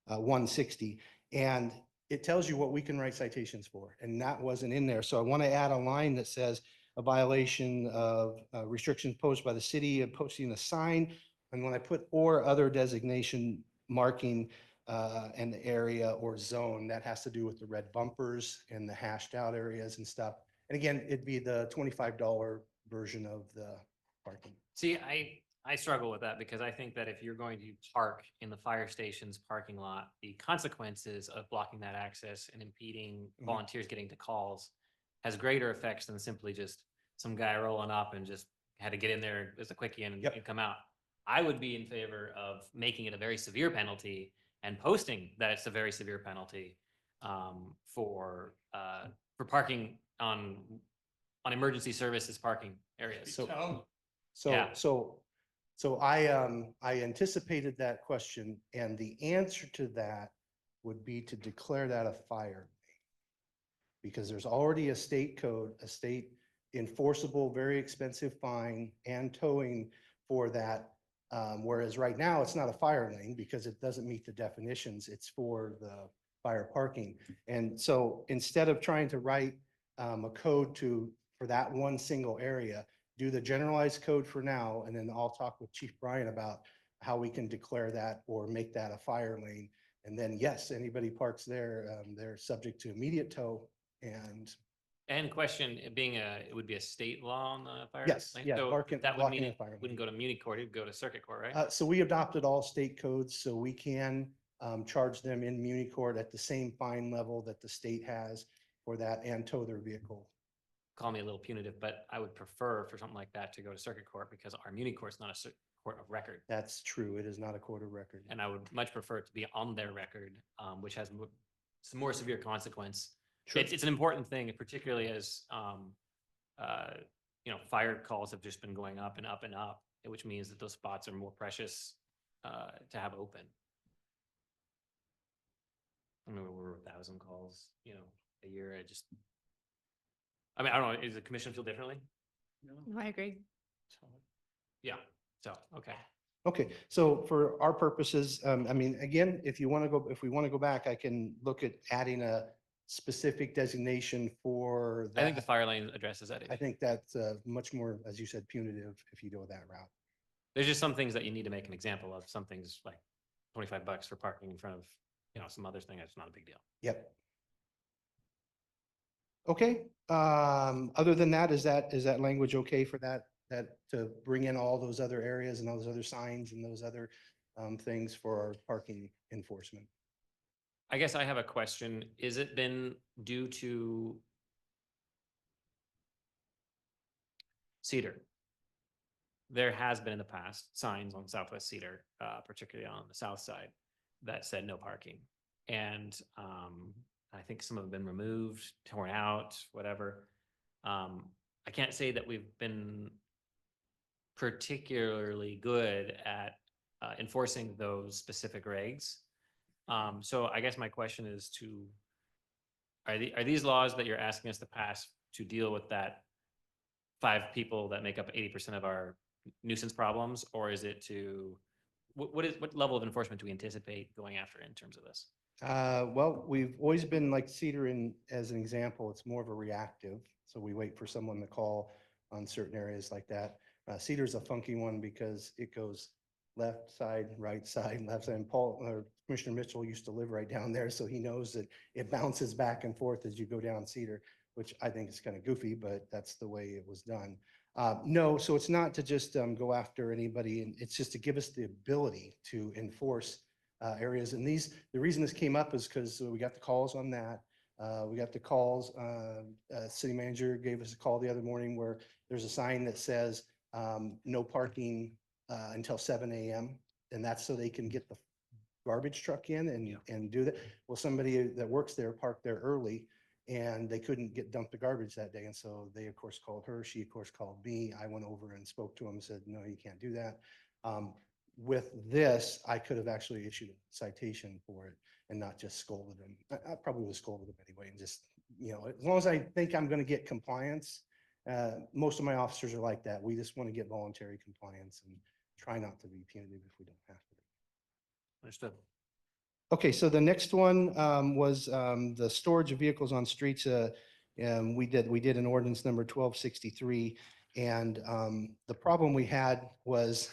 160. And it tells you what we can write citations for, and that wasn't in there. So I want to add a line that says a violation of restrictions posed by the city of posting a sign. And when I put or other designation marking an area or zone, that has to do with the red bumpers and the hashed out areas and stuff. And again, it'd be the $25 version of the parking. See, I struggle with that because I think that if you're going to park in the fire station's parking lot, the consequences of blocking that access and impeding volunteers getting to calls has greater effects than simply just some guy rolling up and just had to get in there as a quickie and come out. I would be in favor of making it a very severe penalty and posting that it's a very severe penalty for parking on emergency services parking areas. So I anticipated that question, and the answer to that would be to declare that a fire. Because there's already a state code, a state enforceable, very expensive fine and towing for that. Whereas right now, it's not a fire lane because it doesn't meet the definitions. It's for the fire parking. And so instead of trying to write a code for that one single area, do the generalized code for now, and then I'll talk with Chief Bryan about how we can declare that or make that a fire lane. And then, yes, anybody parks there, they're subject to immediate tow and question, it would be a state law on the fire yes, lane? yeah, So that would blocking mean a it fire lane. wouldn't go to Muni court, it'd go to circuit court, right? So we adopted all state codes, so we can charge them in Muni court at the same fine level that the state has for that and tow their vehicle. Call me a little punitive, but I would prefer for something like that to go to circuit court because our Muni court's not a court of record. That's true. It is not a court of record. And I would much prefer it to be on their record, which has some more severe consequence. Sure. It's an important thing, particularly as fire calls have just been going up and up and up, which means that those spots are more precious to have open. I remember we were 1,000 calls, a year. I don't know. Does the commission feel differently? No, I agree. Yeah. So, okay. Okay, so for our purposes, again, if we want to go back, I can look at adding a specific designation for that. I think the fire lane addresses that issue. I think that's much more, as you said, punitive if you go that route. There's just some things that you need to make an example of. Some things like $25 for parking in front of, some other thing. That's not a big deal. Yep. Okay, other than that, is that language okay for that to bring in all those other areas and all those other signs and those other things for our parking enforcement? I guess I have a question. Is it been due to Cedar? There has been in the past signs on Southwest Cedar, particularly on the south side, that said no parking. And I think some have been removed, torn out, whatever. I can't say that we've been particularly good at enforcing those specific regs. So I guess my question is are these laws that you're asking us to pass to deal with that 5 people that make up 80% of our nuisance problems, or is it to, what level of enforcement do we anticipate going after in terms of this? Well, we've always been like Cedar as an example, it's more of a reactive. So we wait for someone to call on certain areas like that. Cedar's a funky one because it goes left side, right side, left side. And Commissioner Mitchell used to live right down there, so he knows that it bounces back and forth as you go down Cedar, which I think is kind of goofy, but that's the way it was done. No, so it's not to just go after anybody, and it's just to give us the ability to enforce areas. And the reason this came up is because we got the calls on that. We got the calls, city manager gave us a call the other morning where there's a sign that says no parking until 7 a.m. And that's so they can get the garbage truck in and do that. Well, somebody that works there parked there early and they couldn't dump the garbage that day. And so they of course called her. She of course called me. I went over and spoke to him and said, no, you can't do that. With this, I could have actually issued a citation for it and not just scolded him. I probably would have scolded him anyway, and just, as long as I think I'm going to get compliance, most of my officers are like that. We just want to get voluntary compliance and try not to be punitive if we don't have to. Understood. Okay, so the next one was the storage of vehicles on streets. We did an ordinance number 1263, and the problem we had was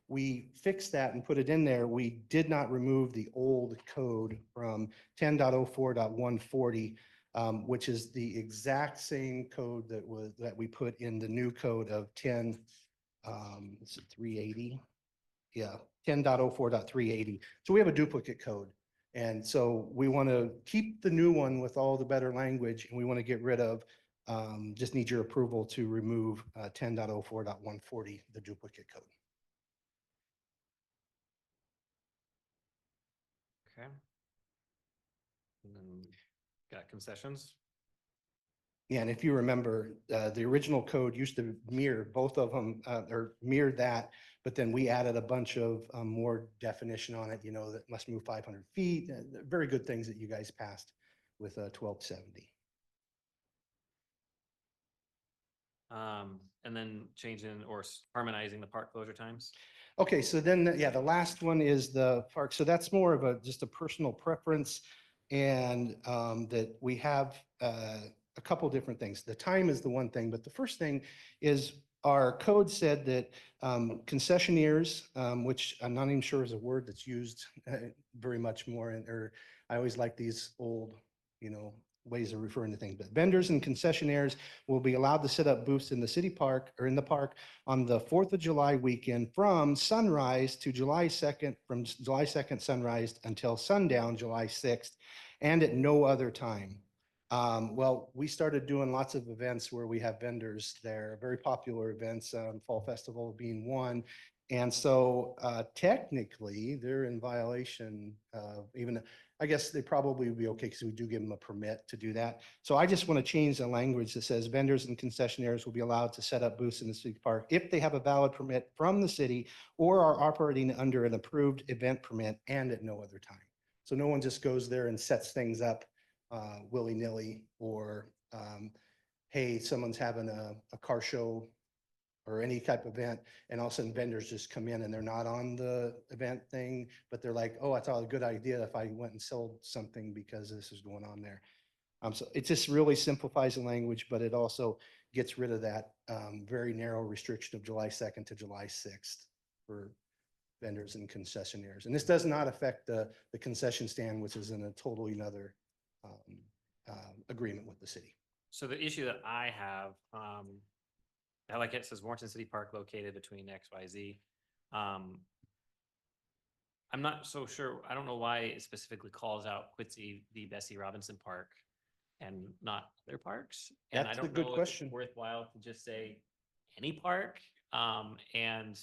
we fixed that and put it in there. We did not remove the old code from 10.04.140, which is the exact same code that we put in the new code of 380. Yeah, 10.04.380. So we have a duplicate code. And so we want to keep the new one with all the better language, and we want to get rid of, just need your approval to remove 10.04.140, the duplicate code. Okay. And then got concessions. Yeah, and if you remember, the original code used to mirror both of them, or mirror that, but then we added a bunch of more definition on it, that must move 500 feet. Very good things that you guys passed with 1270. And then changing or harmonizing the park closure times. Okay, so then, yeah, the last one is the park. So that's more of just a personal preference, and that we have a couple different things. The time is the one thing, but the first thing is our code said that concessionaires, which I'm not even sure is a word that's used very much more, or I always like these old, ways of referring to things, but vendors and concessionaires will be allowed to set up booths in the city park or in the park on the 4th of July weekend from sunrise to July 2nd, from July 2nd sunrise until sundown, July 6th, and at no other time. Well, we started doing lots of events where we have vendors there, very popular events, Fall Festival being one. And so technically they're in violation of even, I guess they probably would be okay because we do give them a permit to do that. So I just want to change the language that says vendors and concessionaires will be allowed to set up booths in the city park if they have a valid permit from the city or are operating under an approved event permit and at no other time. So no one just goes there and sets things up willy-nilly, or hey, someone's having a car show or any type of event, and all of a sudden vendors just come in and they're not on the event thing, but they're like, oh, I thought a good idea if I went and sold something because this is going on there. So it just really simplifies the language, but it also gets rid of that very narrow restriction of July 2nd to July 6th for vendors and concessionaires. And this does not affect the concession stand, which is in a totally another agreement with the city. So the issue that I have, I like it says Warrenton City Park located between XYZ. I'm not so sure. I don't know why it specifically calls out Quincy v. Bessie Robinson Park and not other parks. And That's I a don't good know if question. it's worthwhile to just say any park, and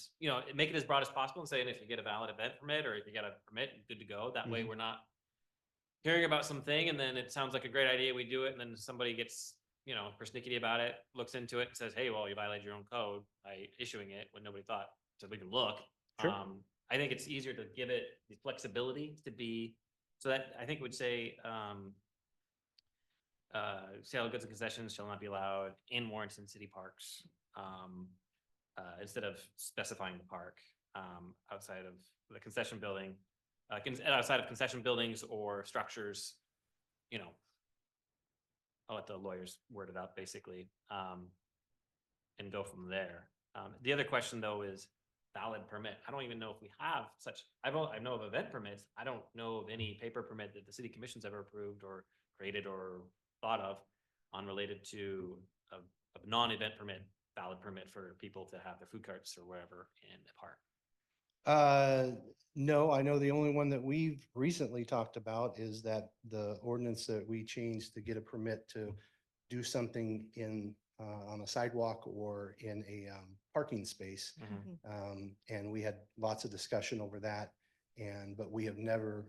make it as broad as possible and saying if you get a valid event permit or if you got a permit, you're good to go. That way we're not hearing about something and then it sounds like a great idea, we do it, and then somebody gets persnickety about it, looks into it and says, hey, well, you violated your own code by issuing it when nobody thought, so we can look. Sure. I think it's easier to give it the flexibility to be, so that I think would say, sale of goods and concessions shall not be allowed in Warrenton city parks. Instead of specifying the park, outside of the concession building, outside of concession buildings or structures, I'll let the lawyers word it up basically, and go from there. The other question though is valid permit. I don't even know if we have such, I know of event permits. I don't know of any paper permit that the city commission's ever approved or created or thought of on related to a non-event permit, valid permit for people to have their food carts or wherever in the park. No, I know the only one that we've recently talked about is that the ordinance that we changed to get a permit to do something on a sidewalk or in a parking space. And we had lots of discussion over that. But we have never,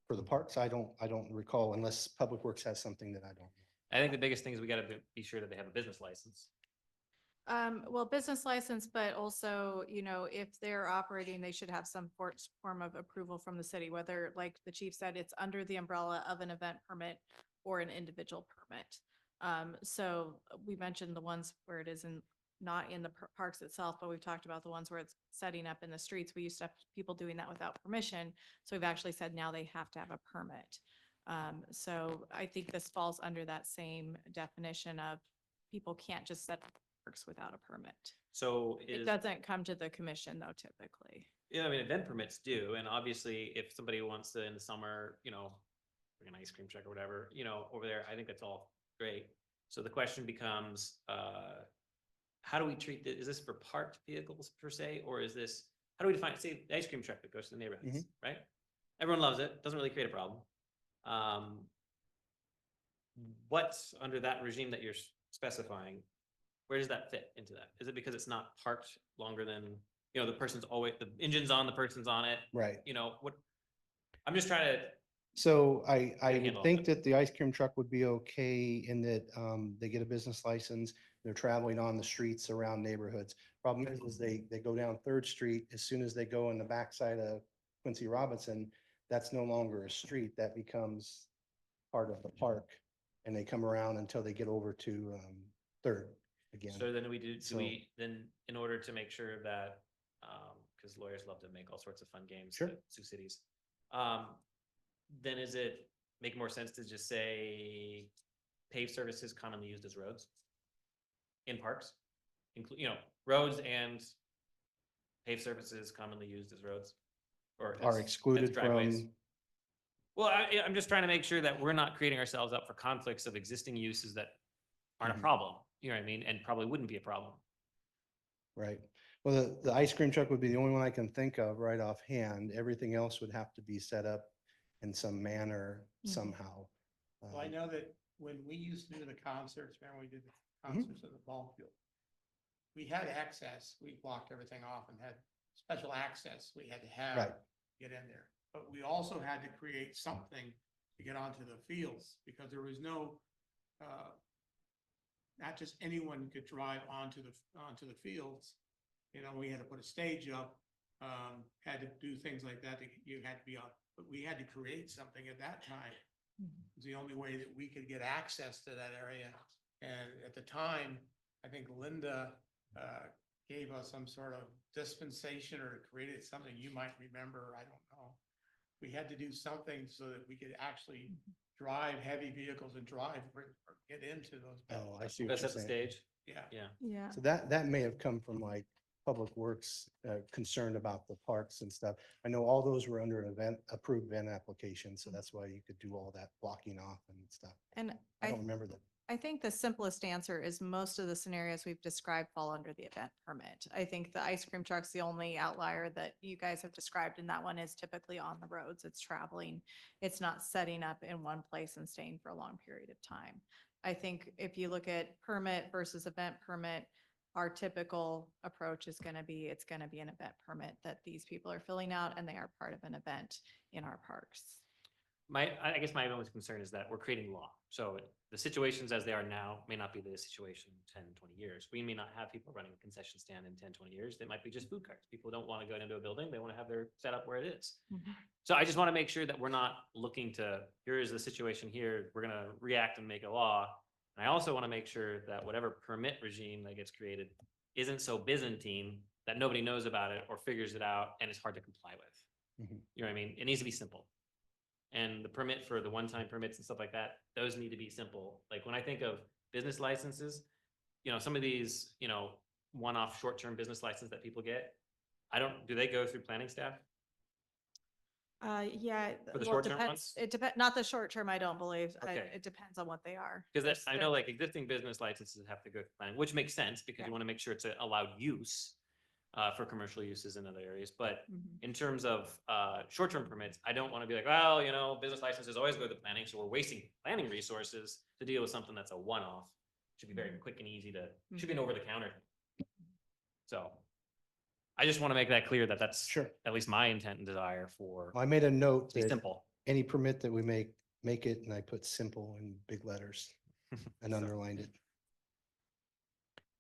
for the parks, I don't recall, unless Public Works has something that I don't. I think the biggest thing is we got to be sure that they have a business license. Well, business license, but also, if they're operating, they should have some form of approval from the city, whether, like the chief said, it's under the umbrella of an event permit or an individual permit. So we mentioned the ones where it isn't not in the parks itself, but we've talked about the ones where it's setting up in the streets. We used to have people doing that without permission. So we've actually said now they have to have a permit. So I think this falls under that same definition of people can't just set up parks without a permit. So It doesn't come to the commission though, typically. Yeah, I mean, event permits do, and obviously if somebody wants to in the summer, bring an ice cream truck or whatever, over there, I think that's all great. So the question becomes, how do we treat this? Is this for parked vehicles per se, or is this, how do we define, say, the ice cream truck that goes to the neighborhoods, right? Everyone loves it, doesn't really create a problem. What's under that regime that you're specifying? Where does that fit into that? Is it because it's not parked longer than, the person's always, the engine's on, the person's on it? Right. What, I'm just trying to. So I handle would think it. that the ice cream truck would be okay in that they get a business license. They're traveling on the streets around neighborhoods. Problem is they go down 3rd Street. As soon as they go in the backside of Quincy Robinson, that's no longer a street. That becomes part of the park. And they come around until they get over to 3rd again. So then then in order to make sure that, because lawyers love to make all sorts of fun games Sure. that sue cities. Then is it make more sense to just say paved surfaces commonly used as roads in parks? Include, roads and paved surfaces commonly used as roads or Are excluded driveways. from. Well, I'm just trying to make sure that we're not creating ourselves up for conflicts of existing uses that aren't a problem. You know what I mean? And probably wouldn't be a problem. Right. Well, the ice cream truck would be the only one I can think of right offhand. Everything else would have to be set up in some manner somehow. Well, I know that when we used to do the concerts, remember we did the concerts at the ball field? We had access, we blocked everything off and had special access we had to have Right. to get in there. But we also had to create something to get onto the fields because there was no, not just anyone could drive onto the fields. We had to put a stage up, had to do things like that. You had to be on, but we had to create something at that time. It was the only way that we could get access to that area. And at the time, I think Linda gave us some sort of dispensation or created something you might remember. I don't know. We had to do something so that we could actually drive heavy vehicles and drive or get into those. Oh, I see what That's you're at the saying. stage. Yeah. Yeah. Yeah. So that may have come from like Public Works concerned about the parks and stuff. I know all those were under an approved event application, so that's why you could do all that blocking off and stuff. And I don't remember that. I think the simplest answer is most of the scenarios we've described fall under the event permit. I think the ice cream truck's the only outlier that you guys have described, and that one is typically on the roads. It's traveling. It's not setting up in one place and staying for a long period of time. I think if you look at permit versus event permit, our typical approach is going to be, it's going to be an event permit that these people are filling out and they are part of an event in our parks. I guess my only concern is that we're creating law. So the situations as they are now may not be the situation in 10, 20 years. We may not have people running a concession stand in 10, 20 years. They might be just food carts. People don't want to go into a building. They want to have their setup where it is. So I just want to make sure that we're not looking to, here is the situation here, we're going to react and make a law. And I also want to make sure that whatever permit regime that gets created isn't so Byzantine that nobody knows about it or figures it out and it's hard to comply with. You know what I mean? It needs to be simple. And the permit for the one-time permits and stuff like that, those need to be simple. Like when I think of business licenses, you know, some of these, you know, one-off short-term business license that people get, do they go through planning staff? Yeah. For the well, it short-term depends- ones? It depends, not the short term, I don't believe. Okay. It depends on what they are. Because I know like existing business licenses have to go through planning, which makes sense because Yeah. you want to make sure it's a allowed use for commercial uses in other areas. But Mhm. in terms of short-term permits, I don't want to be like, well, you know, business licenses always go to planning, so we're wasting planning resources to deal with something that's a one-off. Should be very quick and easy to, should be an over-the-counter. So I just want to make that clear that that's Sure. at least my intent and desire for I made a note to be that simple. any permit that we make it, and I put simple in big letters and underlined it.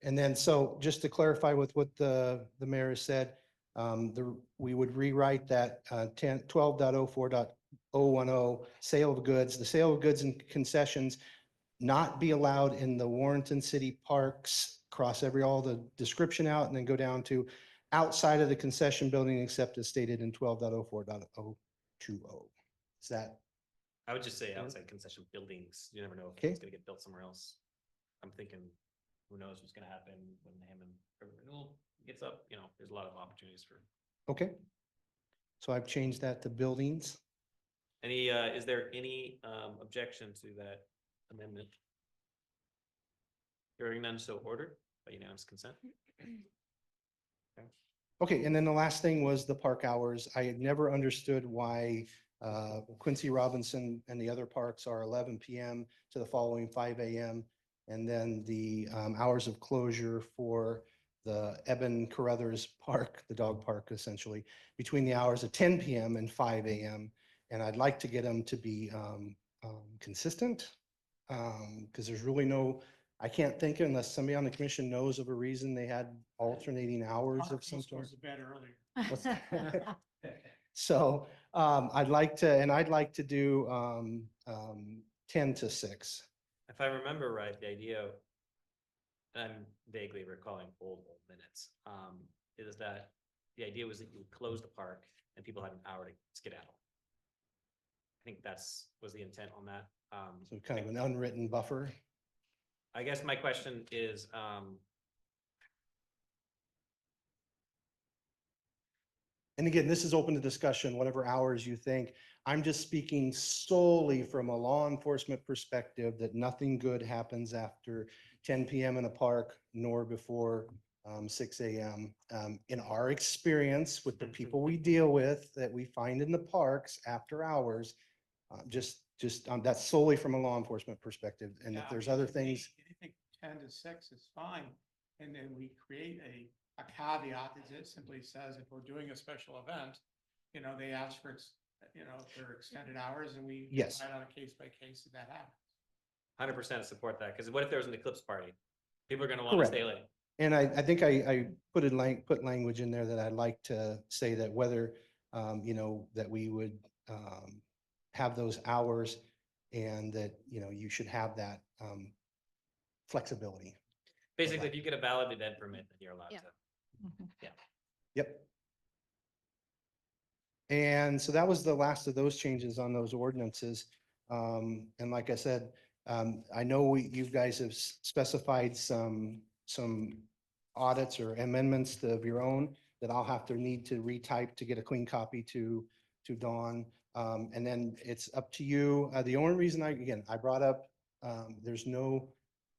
And then, so just to clarify with what the mayor has said, we would rewrite that 12.04.010 sale of goods, the sale of goods and concessions not be allowed in the Warrenton city parks, cross all the description out and then go down to outside of the concession building except as stated in 12.04.020. Is that I would just say outside concession buildings. You never know if Okay. it's gonna get built somewhere else. I'm thinking, who knows what's gonna happen when Hammond Renewal gets up, you know, there's a lot of opportunities for. okay? So I've changed that to buildings. Any, is there any objection to that amendment? Hearing none, so ordered by unanimous consent. Okay, and then the last thing was the park hours. I had never understood why Quincy Robinson and the other parks are 11 PM to the following 5 AM. And then the hours of closure for the Eben Carruthers Park, the dog park essentially, between the hours of 10 PM and 5 AM. And I'd like to get them to be consistent because there's really no, I can't think unless somebody on the commission knows of a reason they had alternating hours of some sort. Goes to bed earlier. So I'd like to do 10 to 6. If I remember right, the idea, and I'm vaguely recalling old minutes, is that the idea was that you would close the park and people had an hour to skedaddle. I think was the intent on that. So kind of an unwritten buffer. I guess my question is, And again, this is open to discussion, whatever hours you think. I'm just speaking solely from a law enforcement perspective that nothing good happens after 10 PM in a park nor before 6 AM. In our experience with the people we deal with that we find in the parks after hours, that's solely from a law enforcement perspective. And if Yeah, I there's mean, other to me, things, anything 10 to 6 is fine. And then we create a caveat that simply says if we're doing a special event, you know, they ask for, for extended hours and we Yes. decide on a case by case if that happens. 100% support that, because what if there was an eclipse party? People are gonna want to Correct. stay late. and I think I put language in there that I'd like to say that whether, that we would have those hours and that, you should have that flexibility. Basically, if you get a valid event permit, then you're allowed Yeah. to. Yep. And so that was the last of those changes on those ordinances. And like I said, I know you guys have specified some audits or amendments of your own that I'll have to need to retype to get a clean copy to Dawn. And then it's up to you. The only reason I brought up, there's no,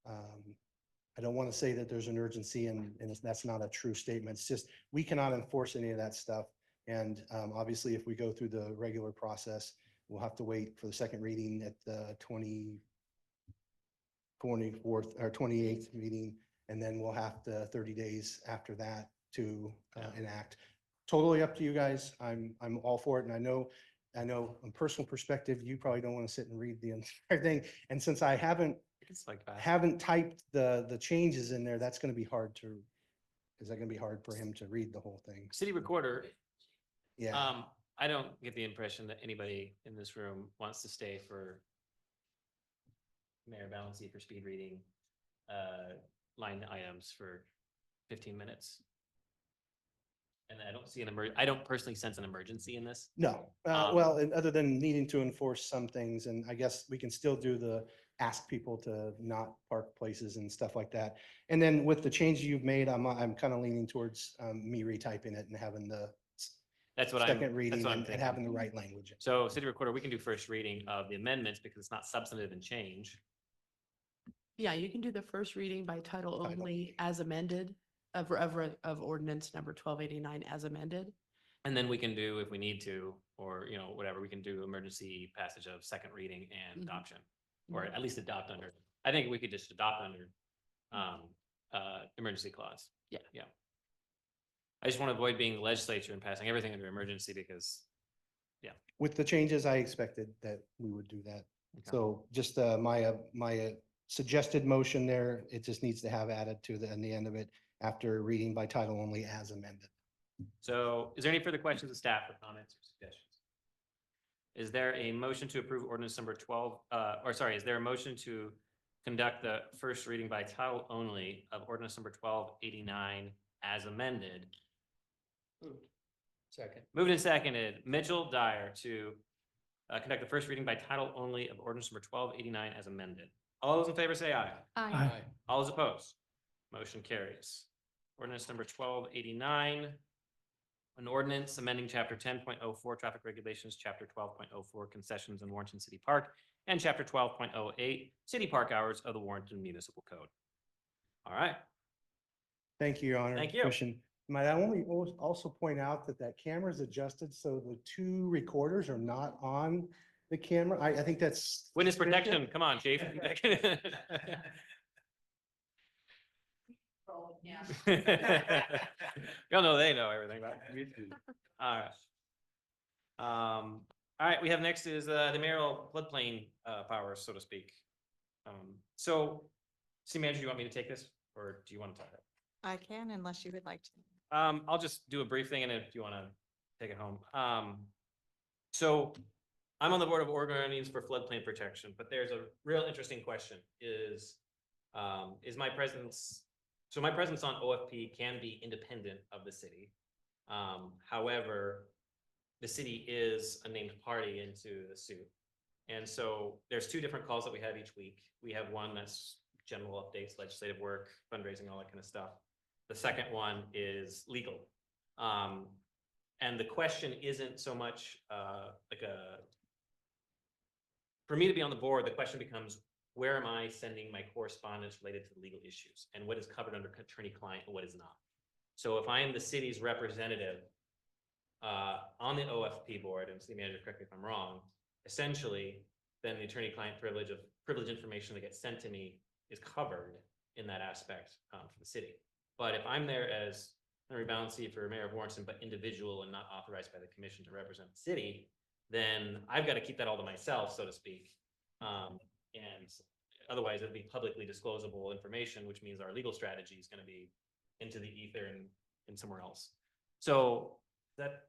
I don't want to say that there's an urgency and that's not a true statement. It's just, we cannot enforce any of that stuff. And obviously, if we go through the regular process, we'll have to wait for the second reading at the 24th or 28th meeting. And then we'll have to 30 days after that to enact. Totally up to you guys. I'm all for it. And I know I know from personal perspective, you probably don't want to sit and read the entire thing. And since I haven't It's like that. typed the changes in there, that's going to be hard to, is that going to be hard for him to read the whole thing? City recorder, Yeah. I don't get the impression that anybody in this room wants to stay for Mayor Valency for speed reading, line items for 15 minutes. And I don't see I don't personally sense an emergency in this. No, well, and other than needing to enforce some things, and I guess we can still do the ask people to not park places and stuff like that. And then with the changes you've made, I'm kind of leaning towards me retyping it and having the That's what second that's reading what I'm and having the thinking. right language. So city recorder, we can do first reading of the amendments because it's not substantive and change. Yeah, you can do the first reading by title Title. only as amended of ordinance number 1289 as amended. And then we can do, if we need to, or, whatever, we can do emergency passage of second reading and Mhm. adoption. Or at least adopt under, I think we could just adopt under, emergency clause. Yeah. Yeah. I just want to avoid being the legislature and passing everything under emergency because, With the changes, I expected that we would do that. Okay. So just my suggested motion there, it just needs to have added to in the end of it after reading by title only as amended. So is there any further questions of staff or comments or suggestions? Is there a motion to approve ordinance number 12, is there a motion to conduct the first reading by title only of ordinance number 1289 as amended? Second. Moved and seconded, Mitchell, Dyer to conduct the first reading by title only of ordinance number 1289 as amended. All those in favor say aye. Aye. All those opposed? Motion carries. Ordinance number 1289. An ordinance amending chapter 10.04 traffic regulations, chapter 12.04 concessions in Warrenton City Park, and chapter 12.08 city park hours of the Warrenton Municipal Code. All right. Thank you, Your Honor. Thank you. Commission. Might I only also point out that camera is adjusted so the two recorders are not on the camera. I think that's. Witness protection, come on, chief. Y'all know they know everything about it. All right. All right, we have next is the mayoral floodplain powers, so to speak. So, City Manager, do you want me to take this, or do you want to talk about it? I can, unless you would like to. I'll just do a brief thing, and if you want to take it home. So I'm on the board of organizations for floodplain protection, but there's a real interesting question is my presence, so my presence on OFP can be independent of the city. However, the city is a named party into the suit. And so there's two different calls that we have each week. We have one that's general updates, legislative work, fundraising, all that kind of stuff. The second one is legal. And the question isn't so much for me to be on the board, the question becomes, where am I sending my correspondence related to the legal issues and what is covered under attorney-client and what is not? So if I am the city's representative on the OFP board, and city manager, correct me if I'm wrong, essentially, then the attorney-client privilege information that gets sent to me is covered in that aspect for the city. But if I'm there as Henry Valency for mayor of Warrenton, but individual and not authorized by the commission to represent the city, then I've got to keep that all to myself, so to speak. And otherwise it'd be publicly disclosable information, which means our legal strategy is going to be into the ether and somewhere else. So that.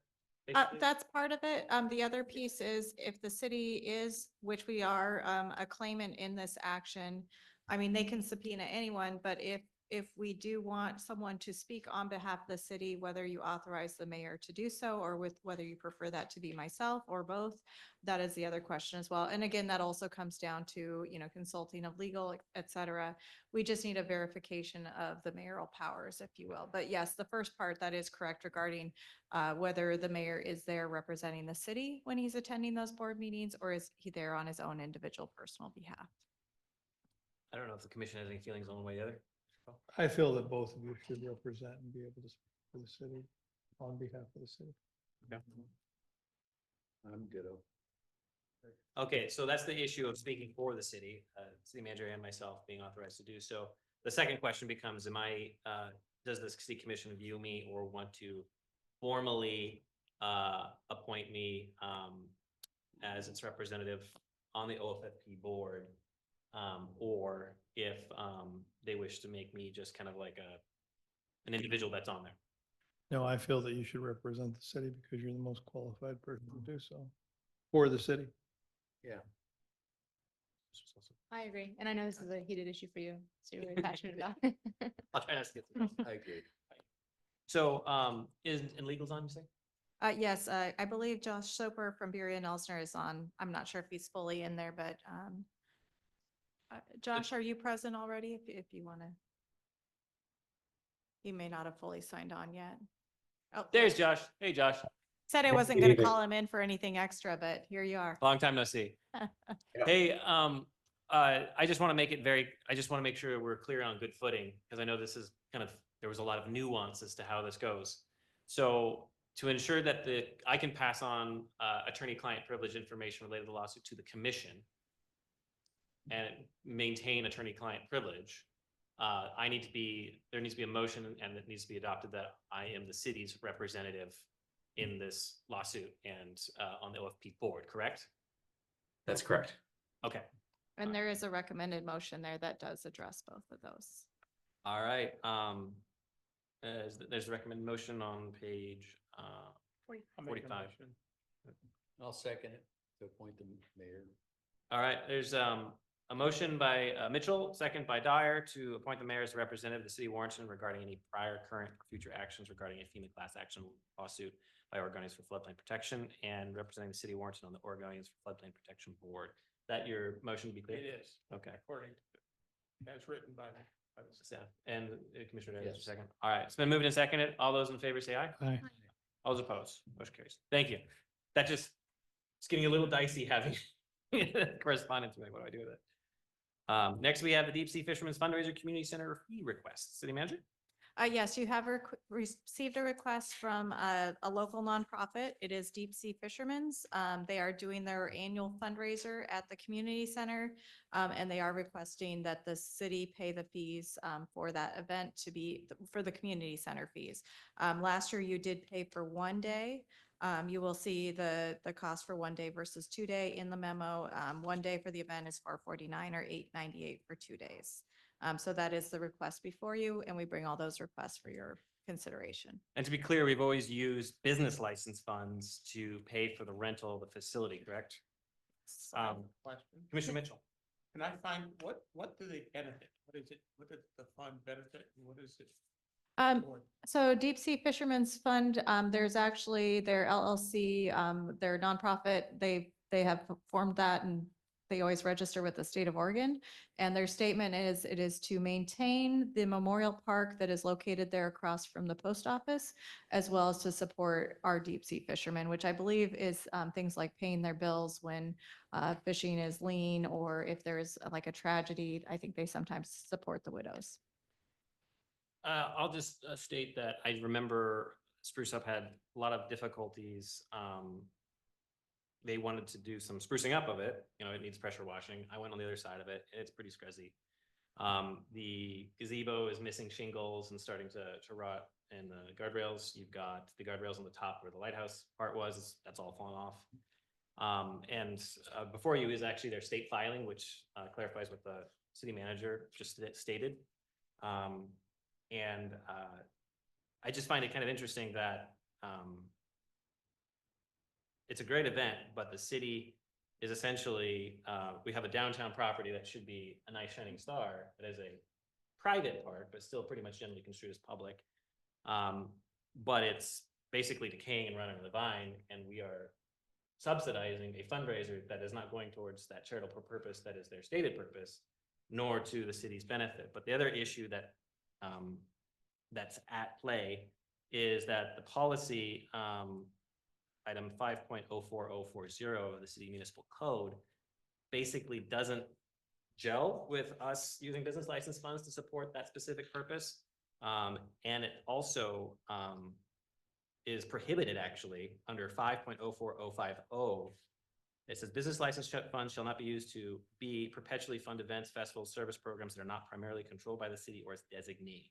That's part of it. The other piece is if the city is, which we are, a claimant in this action, I mean, they can subpoena anyone, but if we do want someone to speak on behalf of the city, whether you authorize the mayor to do so, or whether you prefer that to be myself or both, that is the other question as well. And again, that also comes down to, consulting of legal, et cetera. We just need a verification of the mayoral powers, if you will. But yes, the first part, that is correct regarding whether the mayor is there representing the city when he's attending those board meetings, or is he there on his own individual personal behalf? I don't know if the commission has any feelings one way or the other. I feel that both of you should represent and be able to speak for the city on behalf of the city. Okay. I'm ditto. Okay, so that's the issue of speaking for the city, city manager and myself being authorized to do so. The second question becomes, does the city commission view me or want to formally appoint me as its representative on the OFFP board. Or if they wish to make me just kind of like an individual that's on there. No, I feel that you should represent the city because you're the most qualified person to do so for the city. I agree. And I know this is a heated issue for you, so you're really passionate about it. I'll try not to get through. I agree. So, is in legals on, you say? Yes, I believe Josh Soper from Beery and Elsner is on. I'm not sure if he's fully in there, but Josh, are you present already? If you want to. He may not have fully signed on yet. Oh, There's Josh. Hey, Josh. said I wasn't going to call him in for anything extra, but here you are. Long time no see. Hey, I just want to make it I just want to make sure we're clear on good footing, because I know this is kind of, there was a lot of nuance as to how this goes. So to ensure that I can pass on attorney-client privilege information related to the lawsuit to the commission and maintain attorney-client privilege, there needs to be a motion, and it needs to be adopted that I am the city's representative in this lawsuit and on the OFP board, correct? That's correct. Okay. And there is a recommended motion there that does address both of those. All right. There's a recommended motion on page 45. I'll second it to appoint the mayor. All right, there's a motion by Mitchell, second by Dyer, to appoint the mayor as a representative of the city of Warrenton regarding any prior, current, or future actions regarding a FEMA class action lawsuit by Oregonians for Floodplain Protection and representing the city of Warrenton on the Oregonians for Floodplain Protection Board. That your motion to be clear? It is. Okay. According to, as written by the Yeah, and Commissioner Davis, Yes. second. All right, it's been moved and seconded. All those in favor say aye. Aye. All those opposed, motion carries. Thank you. It's getting a little dicey having correspondence. What do I do with it? Next, we have the Deep Sea Fishermen's Fundraiser Community Center fee request. City Manager? Yes, you have received a request from a local nonprofit. It is Deep Sea Fishermen's. They are doing their annual fundraiser at the community center. And they are requesting that the city pay the fees for that event for the community center fees. Last year you did pay for 1 day. You will see the cost for 1 day versus 2 day in the memo. 1 day for the event is $449 or $898 for 2 days. So that is the request before you, and we bring all those requests for your consideration. And to be clear, we've always used business license funds to pay for the rental of the facility, correct? question. Commissioner Mitchell? Can I find, what do they benefit? What is it? What does the fund benefit? And what is it? for? So Deep Sea Fishermen's Fund, there's actually their LLC, their nonprofit, they have formed that, and they always register with the state of Oregon. And their statement is, it is to maintain the memorial park that is located there across from the post office, as well as to support our deep sea fishermen, which I believe is things like paying their bills when fishing is lean, or if there's like a tragedy. I think they sometimes support the widows. I'll just state that I remember Spruce Up had a lot of difficulties. They wanted to do some sprucing up of it. You know, it needs pressure washing. I went on the other side of it, and it's pretty scuzzy. The gazebo is missing shingles and starting to rot, and the guardrails, you've got the guardrails on the top where the lighthouse part was, that's all fallen off. And before you is actually their state filing, which clarifies what the city manager just stated. And I just find it kind of interesting that it's a great event, but the city is essentially, we have a downtown property that should be a nice shining star that is a private park, but still pretty much generally construed as public. But it's basically decaying and running on the vine, and we are subsidizing a fundraiser that is not going towards that charitable purpose that is their stated purpose, nor to the city's benefit. But the other issue that that's at play is that the policy item 5.04040 of the city municipal code basically doesn't gel with us using business license funds to support that specific purpose. And it also is prohibited actually under 5.04050. It says business license funds shall not be used to B, perpetually fund events, festivals, service programs that are not primarily controlled by the city or its designee.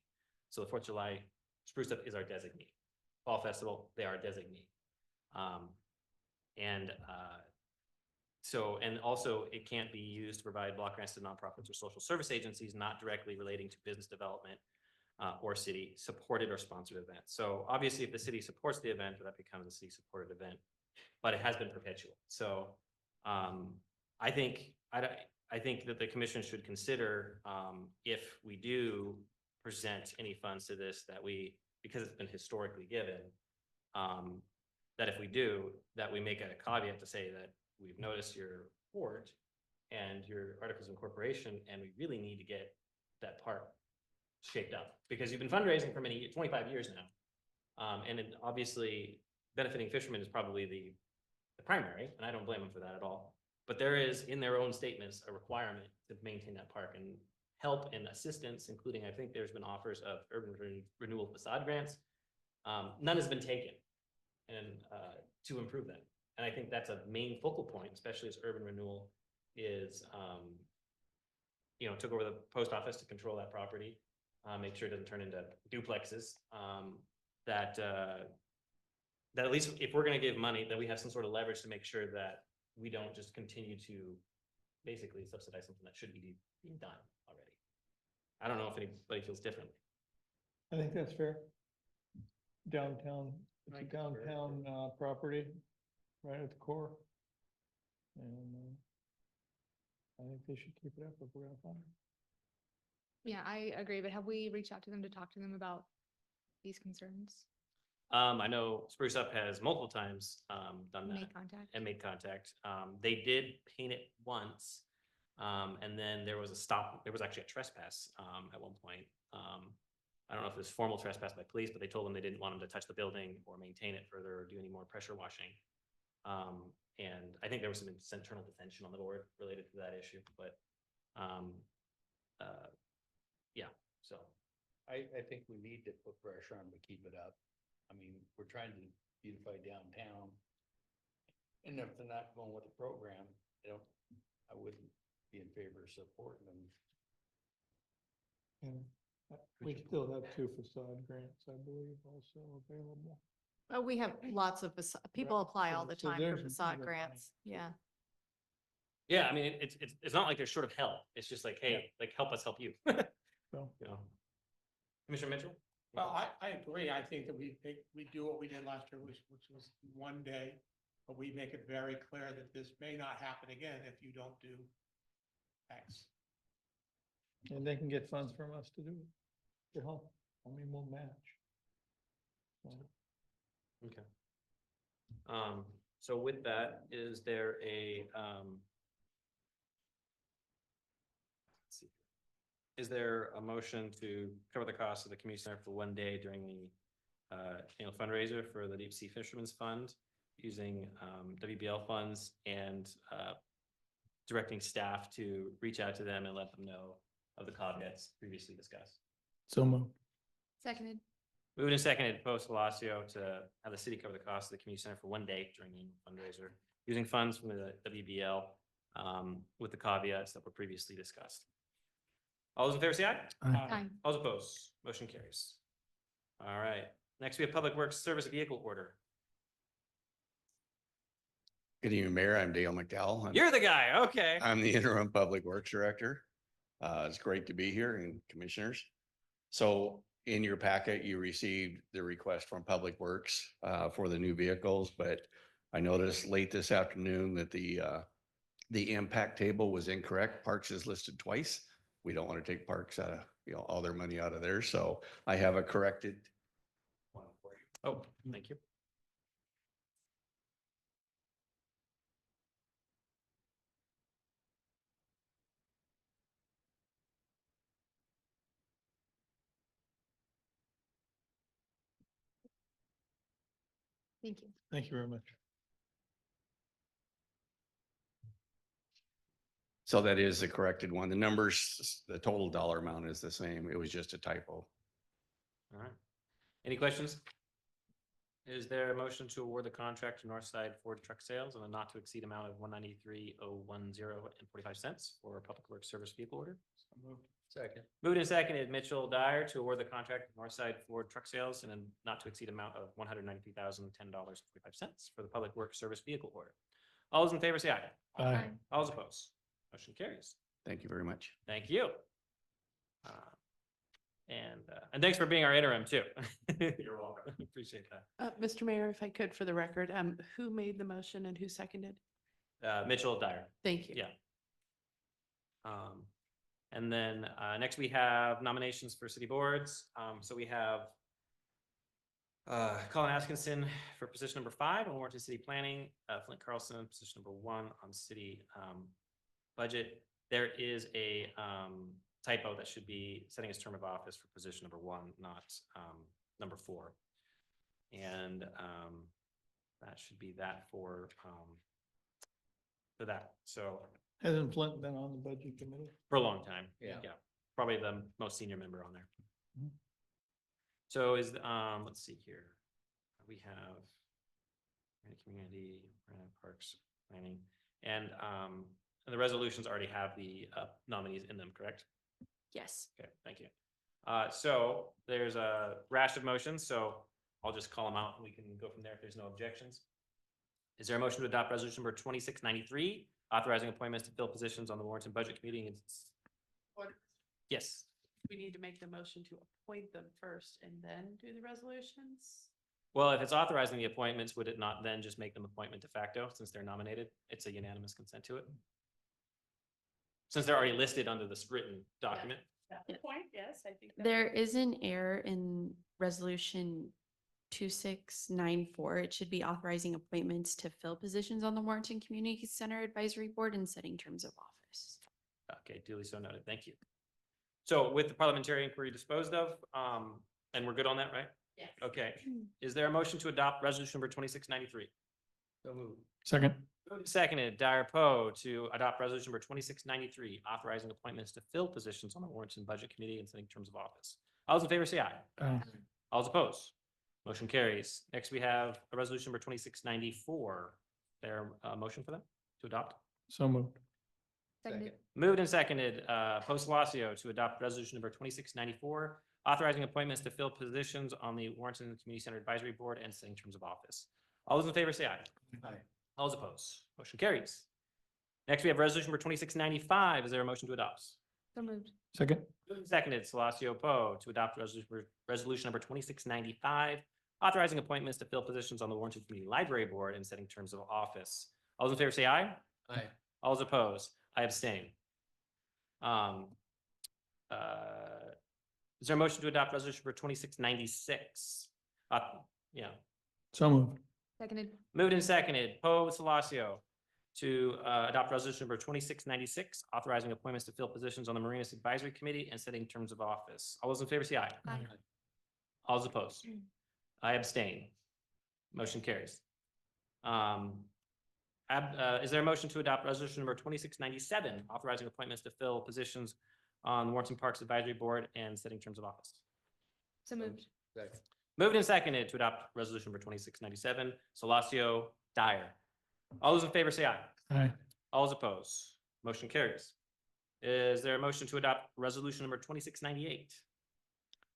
So the 4th of July Spruce Up is our designee. Fall Festival, they are a designee. So, and also it can't be used to provide block grants to nonprofits or social service agencies not directly relating to business development or city supported or sponsored events. So obviously if the city supports the event, that becomes a city supported event, but it has been perpetual. So I think that the commission should consider if we do present any funds to this, that we, because it's been historically given, that if we do, that we make a caveat to say that we've noticed your report and your articles of incorporation, and we really need to get that part shaped up, because you've been fundraising for 25 years now. And it obviously benefiting fishermen is probably the primary, and I don't blame them for that at all. But there is in their own statements a requirement to maintain that park, and help and assistance, including, I think there's been offers of urban renewal facade grants. None has been taken and to improve that. And I think that's a main focal point, especially as urban renewal is, took over the post office to control that property, make sure it doesn't turn into duplexes. That at least if we're going to give money, that we have some sort of leverage to make sure that we don't just continue to basically subsidize something that should be being done already. I don't know if anybody feels differently. I think that's fair. Downtown, it's a downtown property, right at the core. And I think they should keep it up if we're gonna fund it. Yeah, I agree, but have we reached out to them to talk to them about these concerns? I know Spruce Up has multiple times done that. Make contact. And made contact. They did paint it once. And then there was a stop, there was actually a trespass at one point. I don't know if it was formal trespass by police, but they told them they didn't want them to touch the building or maintain it further or do any more pressure washing. And I think there was some internal detention on the board related to that issue, but yeah, so. I think we need to put pressure on them to keep it up. I mean, we're trying to beautify downtown. And if they're not going with the program, I wouldn't be in favor of supporting them. And we still have 2 facade grants, I believe, also available. Oh, we have lots of, people apply all the So time for there's facade the grants. Yeah. Yeah, I mean, it's not like they're short of help. It's just like, hey, like help us help you. So. Commissioner Mitchell? Well, I agree. I think that we do what we did last year, which was one day, but we make it very clear that this may not happen again if you don't do X. And they can get funds from us to do it, to help. I mean, we'll match. So. Okay. So with that, is there a, let's see. Is there a motion to cover the cost of the community center for one day during the annual fundraiser for the Deep Sea Fishermen's Fund using WBL funds and directing staff to reach out to them and let them know of the caveats previously discussed? So moved. Seconded. Moved and seconded, post Velocio to have the city cover the cost of the community center for one day during the fundraiser using funds from the WBL with the caveats that were previously discussed. All those in favor say aye. Aye. All those opposed, motion carries. All right, next we have Public Works Service Vehicle Order. Good evening, Mayor. I'm Dale McDowell. You're the guy, okay. I'm the interim Public Works Director. It's great to be here and commissioners. So in your packet, you received the request from Public Works for the new vehicles, but I noticed late this afternoon that the impact table was incorrect. Parks is listed twice. We don't want to take Parks out of, all their money out of there. So I have a corrected one for you. Oh, thank you. Thank you. Thank you very much. So that is the corrected one. The numbers, the total dollar amount is the same. It was just a typo. All right. Any questions? Is there a motion to award the contract to Northside Ford Truck Sales on a not to exceed amount of $193,010.45 for Public Works Service Vehicle Order? Second. Moved and seconded, Mitchell Dyer to award the contract to Northside Ford Truck Sales in a not to exceed amount of $193,010.45 for the Public Works Service Vehicle Order. All those in favor say aye. Aye. All those opposed. Motion carries. Thank you very much. Thank you. And thanks for being our interim too. You're welcome. Appreciate that. Mr. Mayor, if I could, for the record, who made the motion and who seconded? Mitchell Dyer. Thank you. Yeah. And then next we have nominations for city boards. So we have Colin Atkinson for position number 5 on Warrenton City Planning, Flint Carlson, position number 1 on city budget. There is a typo that should be setting his term of office for position number 1, not number 4. And that should be that for that. So Hasn't Flint been on the budget committee? for a long time. Yeah. Probably the most senior member on there. Mhm. So is, let's see here. We have community, parks, planning, and the resolutions already have the nominees in them, correct? Yes. Okay, thank you. So there's a rash of motions, so I'll just call them out and we can go from there if there's no objections. Is there a motion to adopt resolution number 2693, authorizing appointments to fill positions on the Warrenton Budget Committee? Yes. We need to make the motion to appoint them first and then do the resolutions? Well, if it's authorizing the appointments, would it not then just make them appointment de facto since they're nominated? It's a unanimous consent to it. Since they're already listed under this written document. That point, yes, I think. There is an error in resolution 2694. It should be authorizing appointments to fill positions on the Warrenton Community Center Advisory Board and setting terms of office. Okay, duly so noted. Thank you. So with the parliamentary inquiry disposed of, and we're good on that, right? Yes. Okay. Is there a motion to adopt resolution number 2693? So moved. Second. Seconded, Dyer Poe to adopt resolution number 2693, authorizing appointments to fill positions on the Warrenton Budget Committee and setting terms of office. All those in favor say aye. Aye. All those opposed. Motion carries. Next, we have a resolution number 2694. There a motion for them to adopt? So moved. Seconded. Moved and seconded, Post Lacio to adopt resolution number 2694, authorizing appointments to fill positions on the Warrenton Community Center Advisory Board and setting terms of office. All those in favor say aye. Aye. All those opposed. Motion carries. Next, we have resolution number 2695. Is there a motion to adopt? So moved. Second. Moved and seconded, Salacio Poe to adopt resolution number 2695, authorizing appointments to fill positions on the Warrenton Community Library Board and setting terms of office. All those in favor say aye. Aye. All those opposed. I abstain. Is there a motion to adopt resolution for 2696? Yeah. So moved. Seconded. Moved and seconded, Poe Salacio to adopt resolution number 2696, authorizing appointments to fill positions on the Marinas Advisory Committee and setting terms of office. All those in favor say aye. Aye. All those opposed. I abstain. Motion carries. Is there a motion to adopt resolution number 2697, authorizing appointments to fill positions on the Warrenton Parks Advisory Board and setting terms of office? So moved. Moved and seconded to adopt resolution number 2697, Salacio Dyer. All those in favor say aye. Aye. All those opposed. Motion carries. Is there a motion to adopt resolution number 2698?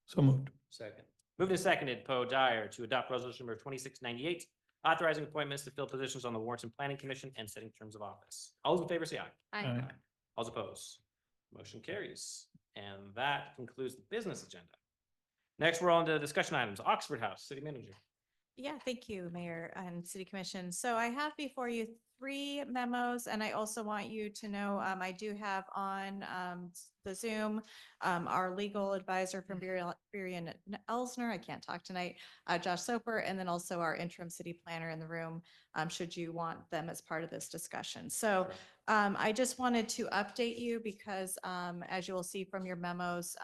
So moved. Second. Moved and seconded, Poe Dyer to adopt resolution number 2698, authorizing appointments to fill positions on the Warrenton Planning Commission and setting terms of office. All those in favor say aye. Aye. All those opposed. Motion carries. And that concludes the business agenda. Next, we're on to discussion items. Oxford House, City Manager. Yeah, thank you, Mayor and City Commission. So I have before you 3 memos, and I also want you to know, I do have on the Zoom, our legal advisor from Burien Elsner, I can't talk tonight, Josh Soper, and then also our interim city planner in the room, should you want them as part of this discussion. So I just wanted to update you because as you will see from your memos,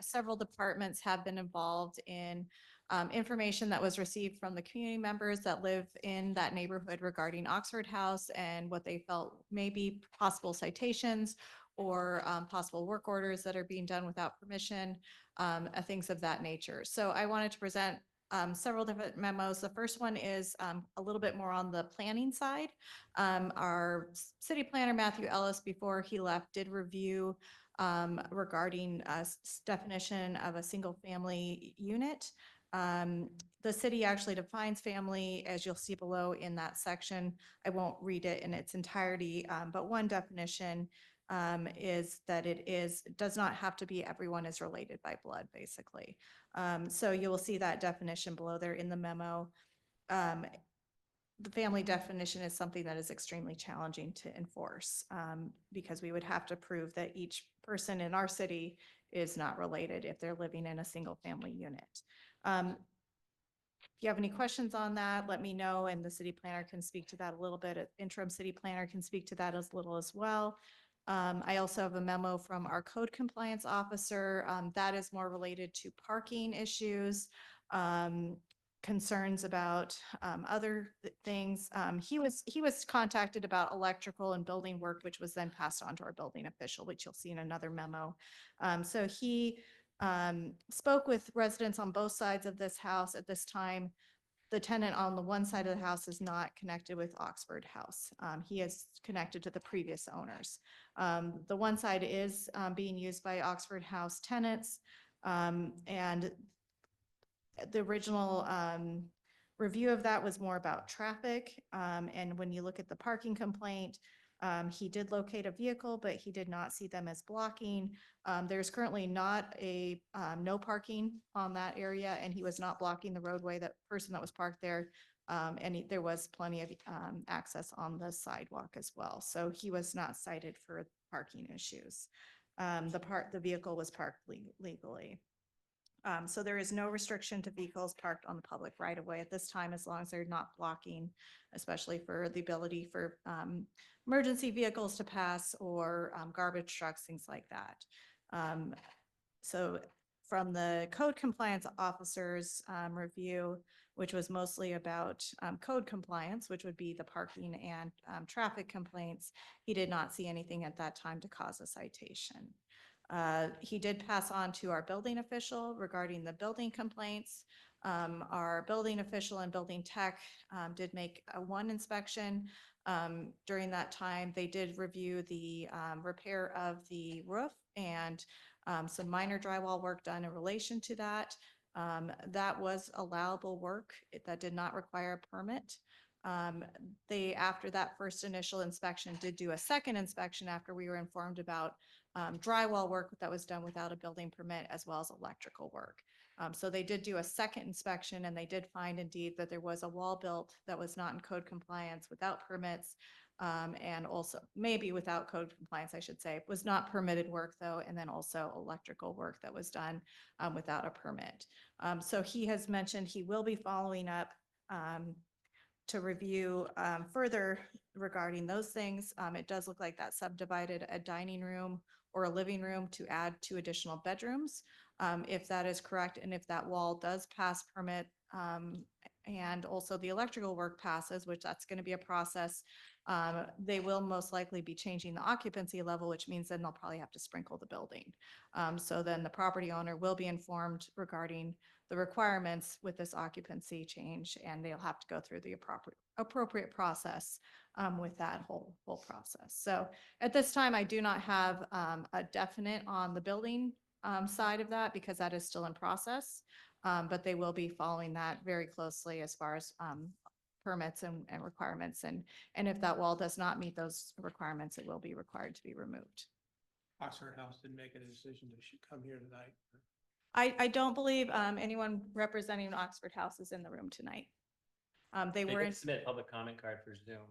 several departments have been involved in information that was received from the community members that live in that neighborhood regarding Oxford House and what they felt may be possible citations or possible work orders that are being done without permission, things of that nature. So I wanted to present several different memos. The first one is a little bit more on the planning side. Our city planner, Matthew Ellis, before he left, did review regarding definition of a single family unit. The city actually defines family, as you'll see below in that section. I won't read it in its entirety, but one definition is that it does not have to be everyone is related by blood, basically. So you will see that definition below there in the memo. The family definition is something that is extremely challenging to enforce because we would have to prove that each person in our city is not related if they're living in a single family unit. If you have any questions on that, let me know, and the city planner can speak to that a little bit. Interim city planner can speak to that as little as well. I also have a memo from our code compliance officer that is more related to parking issues, concerns about other things. He was contacted about electrical and building work, which was then passed on to our building official, which you'll see in another memo. So he spoke with residents on both sides of this house. At this time, the tenant on the one side of the house is not connected with Oxford House. He is connected to the previous owners. The one side is being used by Oxford House tenants, and the original review of that was more about traffic. And when you look at the parking complaint, he did locate a vehicle, but he did not see them as blocking. There's currently not a no parking on that area, and he was not blocking the roadway, that person that was parked there. And there was plenty of access on the sidewalk as well. So he was not cited for parking issues. The vehicle was parked legally. So there is no restriction to vehicles parked on the public right of way at this time, as long as they're not blocking, especially for the ability for emergency vehicles to pass or garbage trucks, things like that. So from the code compliance officer's review, which was mostly about code compliance, which would be the parking and traffic complaints, he did not see anything at that time to cause a citation. He did pass on to our building official regarding the building complaints. Our building official and building tech did make one inspection. During that time, they did review the repair of the roof and some minor drywall work done in relation to that. That was allowable work that did not require a permit. They, after that first initial inspection, did do a second inspection after we were informed about drywall work that was done without a building permit, as well as electrical work. So they did do a second inspection, and they did find indeed that there was a wall built that was not in code compliance without permits, and also maybe without code compliance, I should say. It was not permitted work though, and then also electrical work that was done without a permit. So he has mentioned he will be following up to review further regarding those things. It does look like that subdivided a dining room or a living room to add 2 additional bedrooms. If that is correct, and if that wall does pass permit, and also the electrical work passes, which that's going to be a process, they will most likely be changing the occupancy level, which means then they'll probably have to sprinkle the building. So then the property owner will be informed regarding the requirements with this occupancy change, and they'll have to go through the appropriate process with that whole process. So at this time, I do not have a definite on the building side of that, because that is still in process. But they will be following that very closely as far as permits and requirements. And if that wall does not meet those requirements, it will be required to be removed. Oxford House didn't make a decision they should come here tonight. I don't believe anyone representing Oxford House is in the room tonight. They were in. Submit a public comment card for Zoom.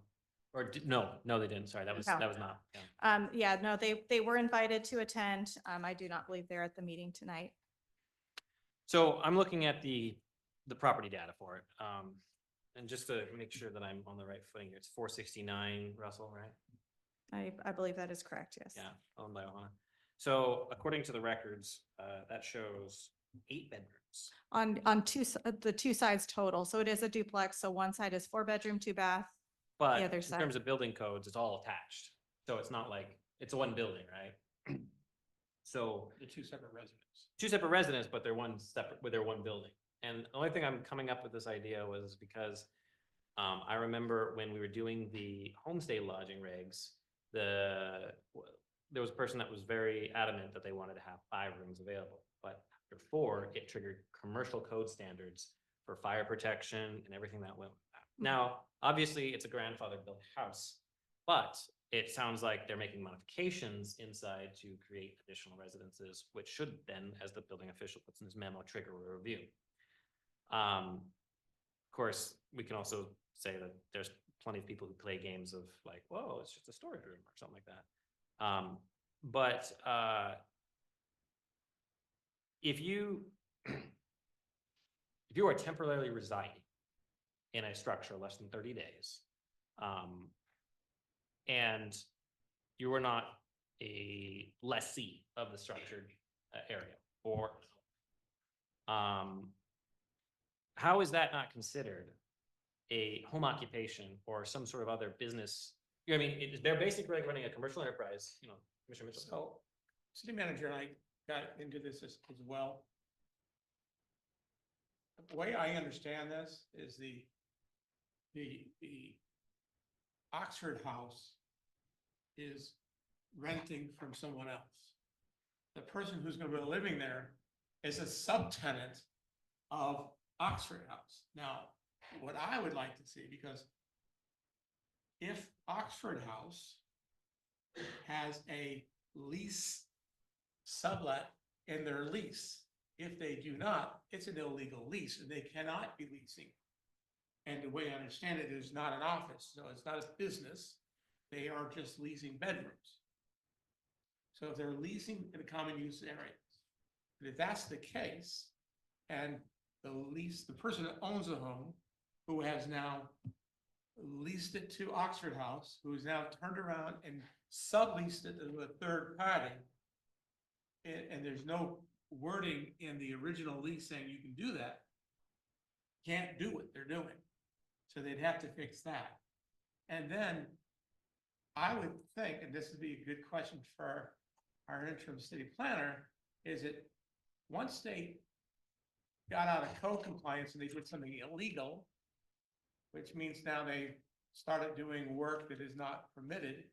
Or no, they didn't. Sorry, that was No. not. Yeah. Yeah, no, they were invited to attend. I do not believe they're at the meeting tonight. So I'm looking at the property data for it. And just to make sure that I'm on the right footing here, it's 469 Russell, right? I believe that is correct, yes. Yeah, owned by Ohana. So according to the records, that shows 8 bedrooms. On the 2 sides total. So it is a duplex. So one side is 4-bedroom, 2-bath. But The other in side. terms of building codes, it's all attached. So it's not like, it's one building, right? So The 2 separate residents. 2 separate residents, but they're one separate, but they're one building. And the only thing I'm coming up with this idea was because I remember when we were doing the homestay lodging regs, there was a person that was very adamant that they wanted to have 5 rooms available. But before, it triggered commercial code standards for fire protection and everything that went with that. Now, obviously, it's a grandfather built house, but it sounds like they're making modifications inside to create additional residences, which should then, as the building official puts in his memo, trigger a review. Of course, we can also say that there's plenty of people who play games of like, whoa, it's just a storage room or something like that. But if you are temporarily residing in a structure less than 30 days, and you are not a lessee of the structured area, or how is that not considered a home occupation or some sort of other business? I mean, they're basically like running a commercial enterprise, you know, Commissioner Mitchell. So, city manager and I got into this as well. The way I understand this is the Oxford House is renting from someone else. The person who's gonna be living there is a subtenant of Oxford House. Now, what I would like to see, because if Oxford House has a lease sublet in their lease, if they do not, it's an illegal lease and they cannot be leasing. And the way I understand it is not an office, so it's not a business. They are just leasing bedrooms. So if they're leasing in the common use areas, and if that's the case, and the person that owns the home, who has now leased it to Oxford House, who has now turned around and subleased it to a third party, and there's no wording in the original lease saying you can do that, can't do what they're doing. So they'd have to fix that. And then I would think, and this would be a good question for our interim city planner, is that once they got out of code compliance and they did something illegal, which means now they started doing work that is not permitted,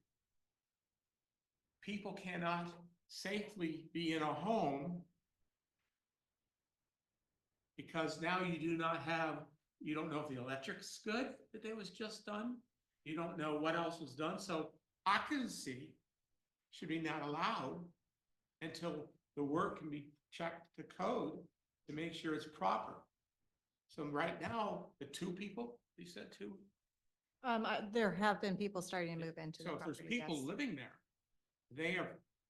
people cannot safely be in a home because now you do not have, you don't know if the electric's good that it was just done. You don't know what else was done. So occupancy should be not allowed until the work can be checked to code to make sure it's proper. So right now, the two people, you said two? There have been people starting to move into the So if there's property, people yes. living there, they are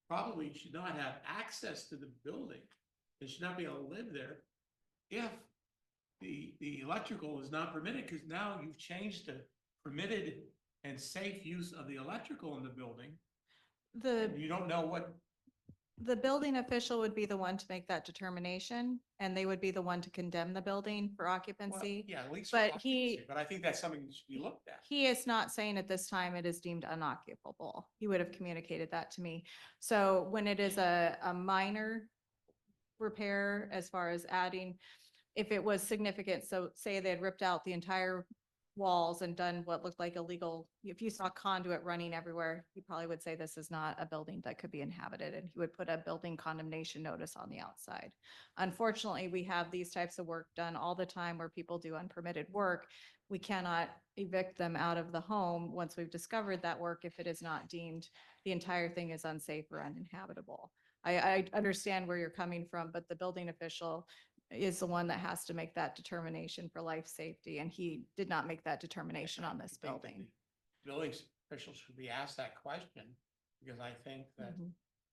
probably should not have access to the building. They should not be able to live there if the electrical is not permitted, because now you've changed the permitted and safe use of the electrical in the building. You don't know what. The building official would be the one to make that determination, and they would be the one to condemn the building for occupancy. Yeah, at least. But But I think that's something that should be looked at. he is not saying at this time it is deemed unoccupable. He would have communicated that to me. So when it is a minor repair, as far as adding, if it was significant, so say they had ripped out the entire walls and done what looked like illegal, if you saw conduit running everywhere, he probably would say this is not a building that could be inhabited, and he would put a building condemnation notice on the outside. Unfortunately, we have these types of work done all the time where people do unpermitted work. We cannot evict them out of the home once we've discovered that work if it is not deemed the entire thing is unsafe or uninhabitable. I understand where you're coming from, but the building official is the one that has to make that determination for life safety, and he did not make that determination on this building. Building officials should be asked that question, because I think that,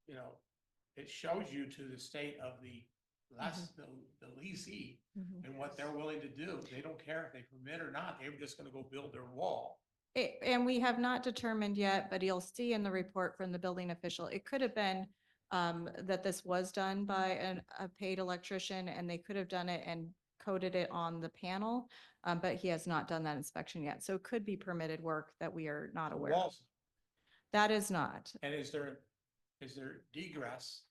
you know, it shows you to the state of the leasee and what they're willing to do. They don't care if they permit or not. They're just gonna go build their wall. And we have not determined yet, but you'll see in the report from the building official, it could have been that this was done by a paid electrician, and they could have done it and coded it on the panel, but he has not done that inspection yet. So it could be permitted work that we are not aware of. Walls. That is not. And is there egress?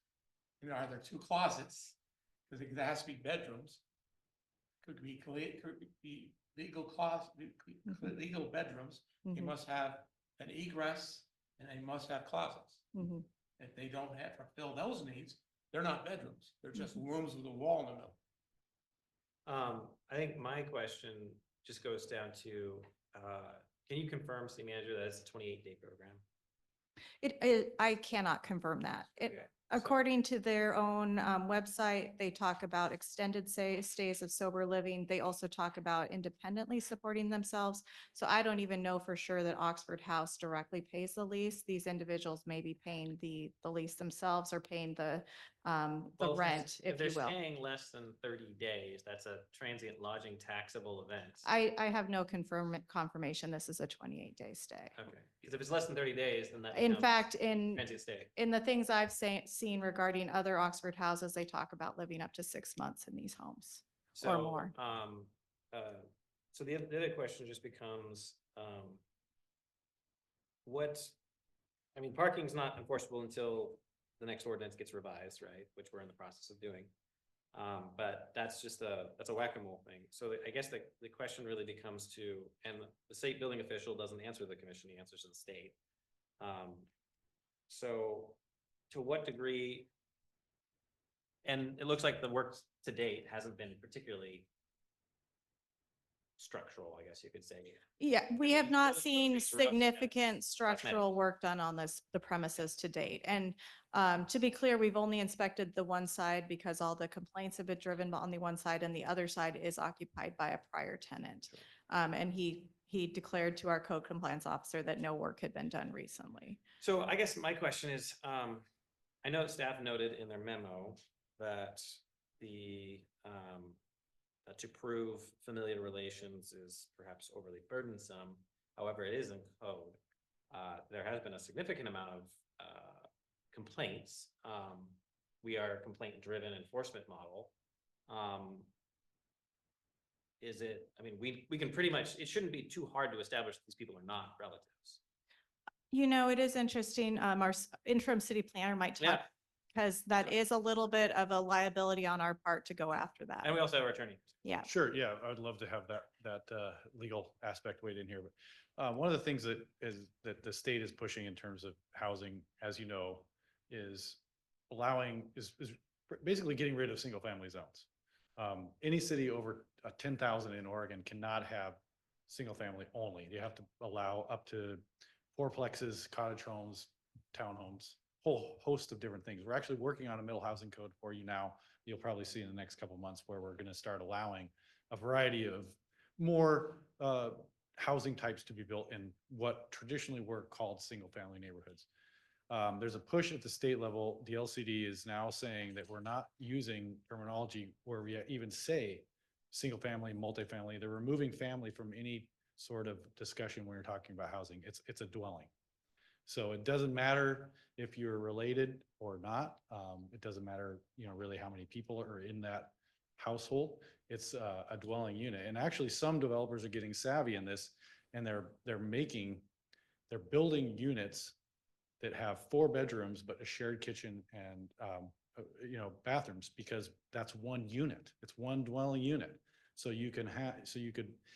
You know, are there two closets? Because there has to be bedrooms. Could be legal closet, legal bedrooms. You must have an egress and they must have closets. If they don't have fulfill those needs, They're not bedrooms. They're just rooms with a wall in the middle. I think my question just goes down to, can you confirm, city manager, that it's a 28-day program? I cannot confirm that. Okay, According to their own website, they talk about extended stays of sober living. They also talk about independently supporting themselves. So I don't even know for sure that Oxford House directly pays the lease. These individuals may be paying the lease themselves or paying the Well, rent, if you they're will. staying less than 30 days, that's a transient lodging taxable event. I have no confirmation this is a 28-day stay. Okay, because if it's less than 30 days, then that In becomes fact, in transient stay. the things I've seen regarding other Oxford houses, they talk about living up to 6 months in these homes or So, more. So the other question just becomes, parking's not enforceable until the next ordinance gets revised, right? Which we're in the process of doing. But that's just that's a whack-a-mole thing. So I guess the question really becomes to, and the state building official doesn't answer the commission, he answers to the state. So to what degree, and it looks like the work to date hasn't been particularly structural, I guess you could say. Yeah, we have not those seen things are rough, significant structural work done on the premises to date. And to be clear, we've only inspected the one side because all the complaints have been driven on the one side and the other side is occupied by a prior tenant. And he declared to our code compliance officer that no work had been done recently. So I guess my question is, I know staff noted in their memo that to prove familial relations is perhaps overly burdensome. However, it is in code. There has been a significant amount of complaints. We are a complaint-driven enforcement model. We can pretty much, it shouldn't be too hard to establish that these people are not relatives. You know, it is interesting. Our interim city planner might talk, because that is a little bit of a liability on our part to go after that. And we also have our attorney. Yeah. Sure, yeah, I would love to have that legal aspect weighed in here, but one of the things that the state is pushing in terms of housing, as you know, is basically getting rid of single family zones. Any city over 10,000 in Oregon cannot have single family only. You have to allow up to fourplexes, cottage homes, townhomes, whole host of different things. We're actually working on a middle housing code for you now. You'll probably see in the next couple of months where we're going to start allowing a variety of more housing types to be built in what traditionally were called single family neighborhoods. There's a push at the state level. The LCD is now saying that we're not using terminology where we even say single family, multifamily. They're removing family from any sort of discussion when you're talking about housing. It's a dwelling. So it doesn't matter if you're related or not. It doesn't matter, really how many people are in that household. It's a dwelling unit. And actually some developers are getting savvy in this, and they're building units that have 4 bedrooms, but a shared kitchen and, bathrooms, because that's one unit. It's one dwelling unit. So you could,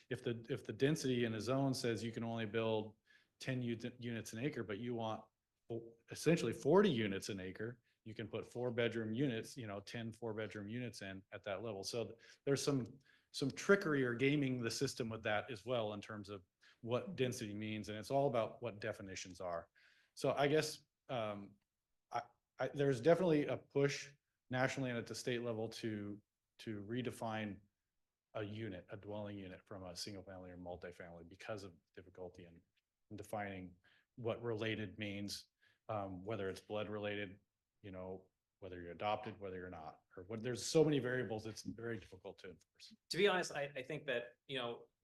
if the density in a zone says you can only build 10 units an acre, but you want essentially 40 units an acre, you can put 4-bedroom units, 10 4-bedroom units in at that level. So there's some trickery or gaming the system with that as well in terms of what density means. And it's all about what definitions are. So I guess there's definitely a push nationally and at the state level to redefine a unit, a dwelling unit, from a single family or multifamily because of difficulty in defining what related means, whether it's blood related, whether you're adopted, whether you're not, or there's so many variables, it's very difficult to enforce. To be honest, I think that,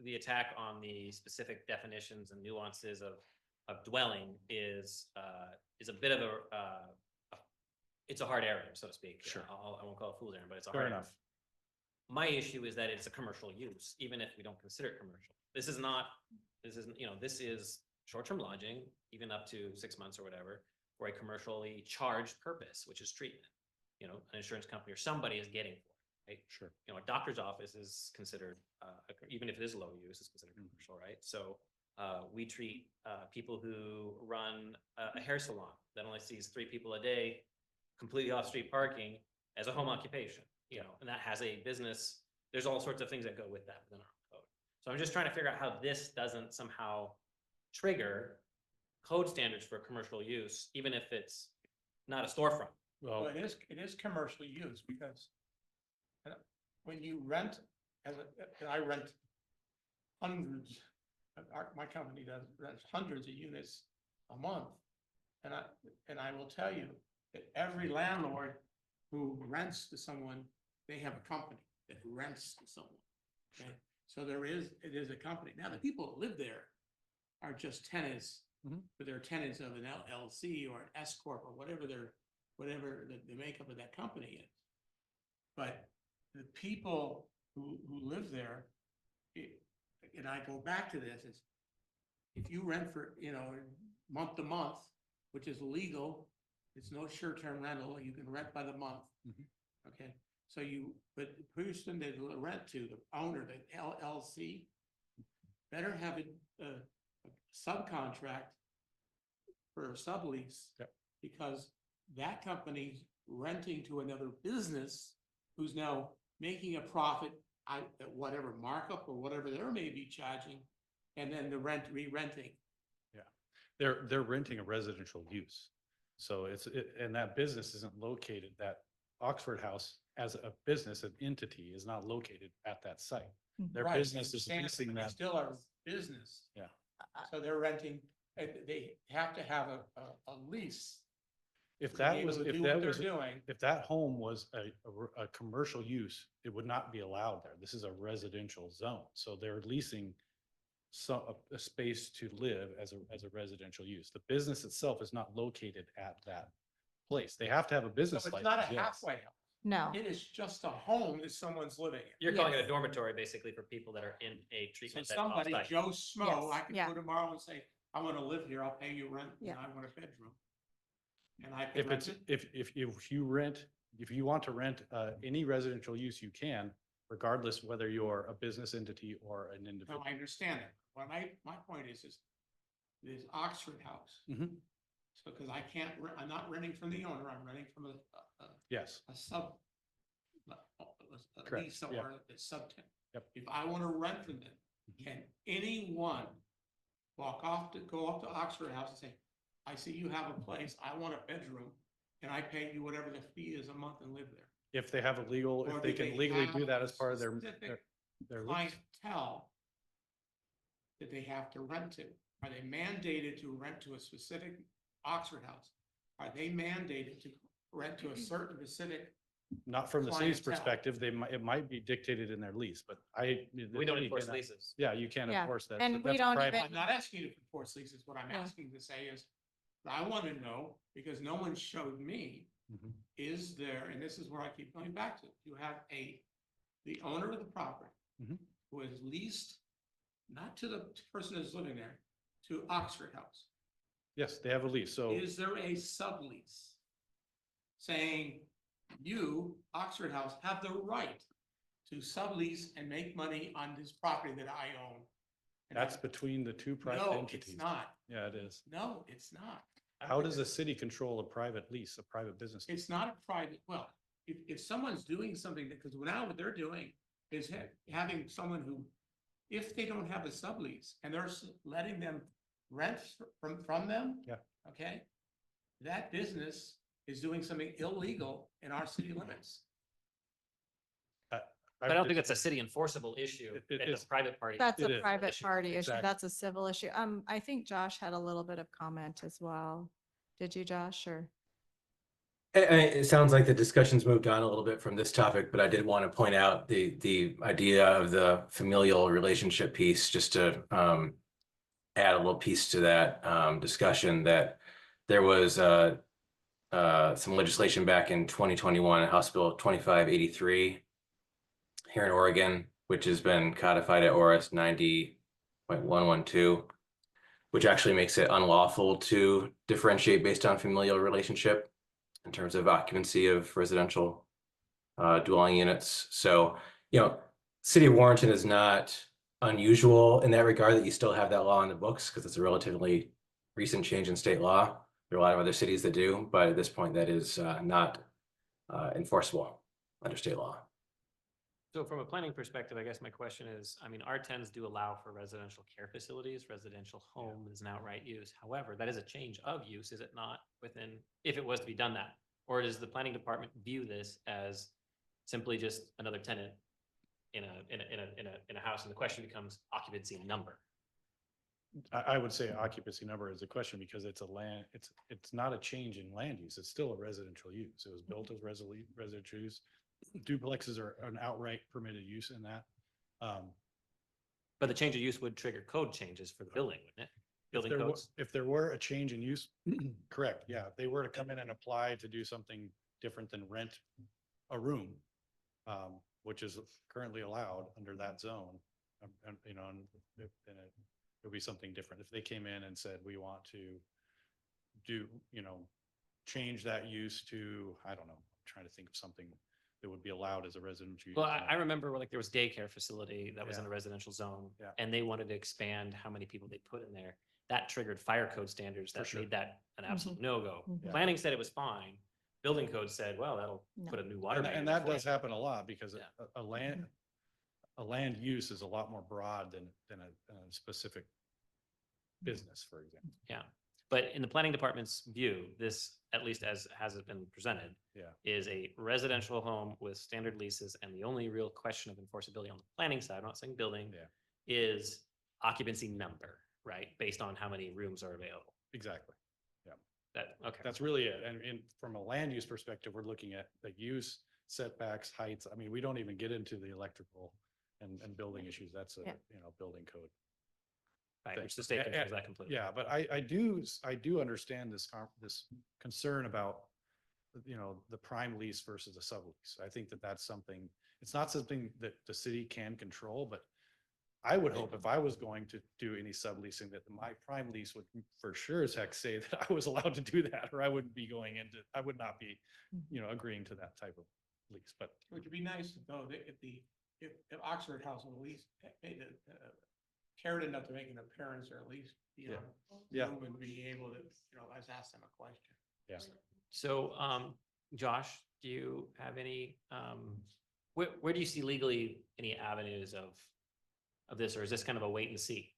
the attack on the specific definitions and nuances of dwelling is a bit of it's a hard area, so to speak. Sure. I won't call it fool's errand, but it's a Fair hard enough. My issue is that it's a commercial use, even if we don't consider it commercial. This is short-term lodging, even up to 6 months or whatever, for a commercially charged purpose, which is treatment. An insurance company or somebody is getting for it, right? Sure. A doctor's office is considered, even if it is low use, is considered commercial, right? So we treat people who run a hair salon that only sees 3 people a day. completely off-street parking as a home occupation, you know, and that has a business, there's all sorts of things that go with that within our code. So I'm just trying to figure out how this doesn't somehow trigger code standards for commercial use, even if it's not a storefront. Well, it is commercial use because when you rent, and I rent hundreds, my company does rent hundreds of units a month. And I will tell you that every landlord who rents to someone, they have a company that rents to someone. Okay, so it is a company. Now, the people that live there are just tenants, but they're tenants of an LLC or an S corp or whatever the makeup of that company is. But the people who live there, and I go back to this, is if you rent for, month to month, which is legal, it's no short-term rental, you can rent by the month. Okay, so but the person that you rent to, the owner, the LLC, better have a subcontract for a sublease. Yep. Because that company's renting to another business who's now making a profit at whatever markup or whatever they may be charging, and then the re-renting. Yeah, they're renting a residential use. So and that business isn't located, that Oxford House as a business, an entity is not located at that site. Their Right, business is understand, leasing but that. they still are business. Yeah. So they're renting, they have to have a lease. If to be that able was, to if do that what they're was, doing. if that home was a commercial use, it would not be allowed there. This is a residential zone. So they're leasing a space to live as a residential use. The business itself is not located at that place. They have to have a So business it's license. not a yes. halfway house. No. It is just a home that someone's living in. You're calling it a Yes. dormitory basically for people that are in a So treatment. that's somebody, off-site. Joe Smo, I Yes, could yeah. go tomorrow and say, I want to live here, I'll pay you rent, and Yeah. I want a bedroom. And I can If rent it's, it. if you want to rent any residential use, you can, regardless whether you're a business entity or an No, individual. I understand it. What my point is Oxford House. Mhm. So, because I'm not renting from the owner, I'm renting from Yes, a sub. A Correct, lease yeah. or a subtenant. Yep. If I want to rent from them, can anyone go off to Oxford House and say, I see you have a place, I want a bedroom, and I pay you whatever the fee is a month and live there? if they have a legal, Or if they do can they legally have do that a as part of their specific lease. clientele that they have to rent to? Are they mandated to rent to a specific Oxford House? Are they mandated to rent to a certain specific? Not from the city's clientele? perspective, it might be dictated in their lease, but We don't enforce leases. Yeah, you can't Yeah, enforce that. and So we that's don't private. I'm not asking you to enforce leases. What I'm Yeah. asking to say is, I want to know, because no one showed me, Mhm. is there, and this is where I keep going back to, you have the owner of the property Mhm. who is leased, not to the person who's living there, to Oxford House. Yes, they have a lease, so. Is there a sublease saying you, Oxford House, have the right to sublease and make money on this property that I own? And That's between the two private No, entities. it's not. Yeah, it is. No, it's not. How does the city control a private lease, a private business? It's not a private, well, if someone's doing something, because now what they're doing is having someone who, if they don't have a sublease and they're letting them rent from them. Yeah. Okay, that business is doing something illegal in our city limits. But I don't think it's a city enforceable issue. It It's is. a private party. That's It a is. private issue. party issue. Exactly. That's a civil issue. I think Josh had a little bit of comment as well. Did you, Josh, or? It sounds like the discussion's moved on a little bit from this topic, but I did want to point out the idea of the familial relationship piece, just to add a little piece to that discussion, that there was some legislation back in 2021, House Bill 2583 here in Oregon, which has been codified at ORS 90.112, which actually makes it unlawful to differentiate based on familial relationship in terms of occupancy of residential dwelling units. So, City of Warrenton is not unusual in that regard, that you still have that law in the books, because it's a relatively recent change in state law. There are a lot of other cities that do, but at this point, that is not enforceable under state law. So from a planning perspective, I guess my question is, I mean, R10s do allow for residential care facilities, residential home is an outright use. However, that is a change of use, is it not, within, if it was to be done that? Or does the planning department view this as simply just another tenant in a house, and the question becomes occupancy number? I would say occupancy number is a question because it's it's not a change in land use. It's still a residential use. It was built as residential use. Duplexes are an outright permitted use in that. But the change of use would trigger code changes for the building, wouldn't it? Building codes? If there were a change in use, correct, yeah, if they were to come in and apply to do something different than rent a room, which is currently allowed under that zone, and, you know, and it would be something different. If they came in and said, we want to do, you know, change that use to, I don't know, I'm trying to think of something that would be allowed as a residential use. Well, I remember like there was daycare facility that was in Yeah. a residential zone, Yeah. and they wanted to expand how many people they put in there. That triggered fire code standards that sure. made that an absolute no-go. Mhm. Planning said it was fine. Building code said, well, that'll No. put a new water main. And in that for does you. happen a lot because Yeah. a land use is a lot more broad than a specific business, for example. Yeah, but in the planning department's view, this, at least as has it been presented, Yeah. is a residential home with standard leases, and the only real question of enforceability on the planning side, I'm not saying building, Yeah. is occupancy number, right? Based on how many rooms are available. Exactly. Okay. That's really it. And from a land use perspective, we're looking at the use, setbacks, heights. I mean, we don't even get into the electrical and building issues. That's a, Yeah. you know, building code. Right, thing. which the state controls that completely. Yeah, but I do understand this concern about, you know, the prime lease versus a sublease. I think that that's something, it's not something that the city can control, but I would hope if I was going to do any subleasing that my prime lease would for sure as heck say that I was allowed to do that, or I wouldn't be I would not be, you know, agreeing to that type of lease, but. Which would be nice though, that if Oxford House at least cared enough to make an appearance or at least, you know, Yeah. Zoom and be able to, you know, let's ask them a question. Yeah. So, Josh, do you have any, where do you see legally any avenues of this, or is this kind of a wait and see?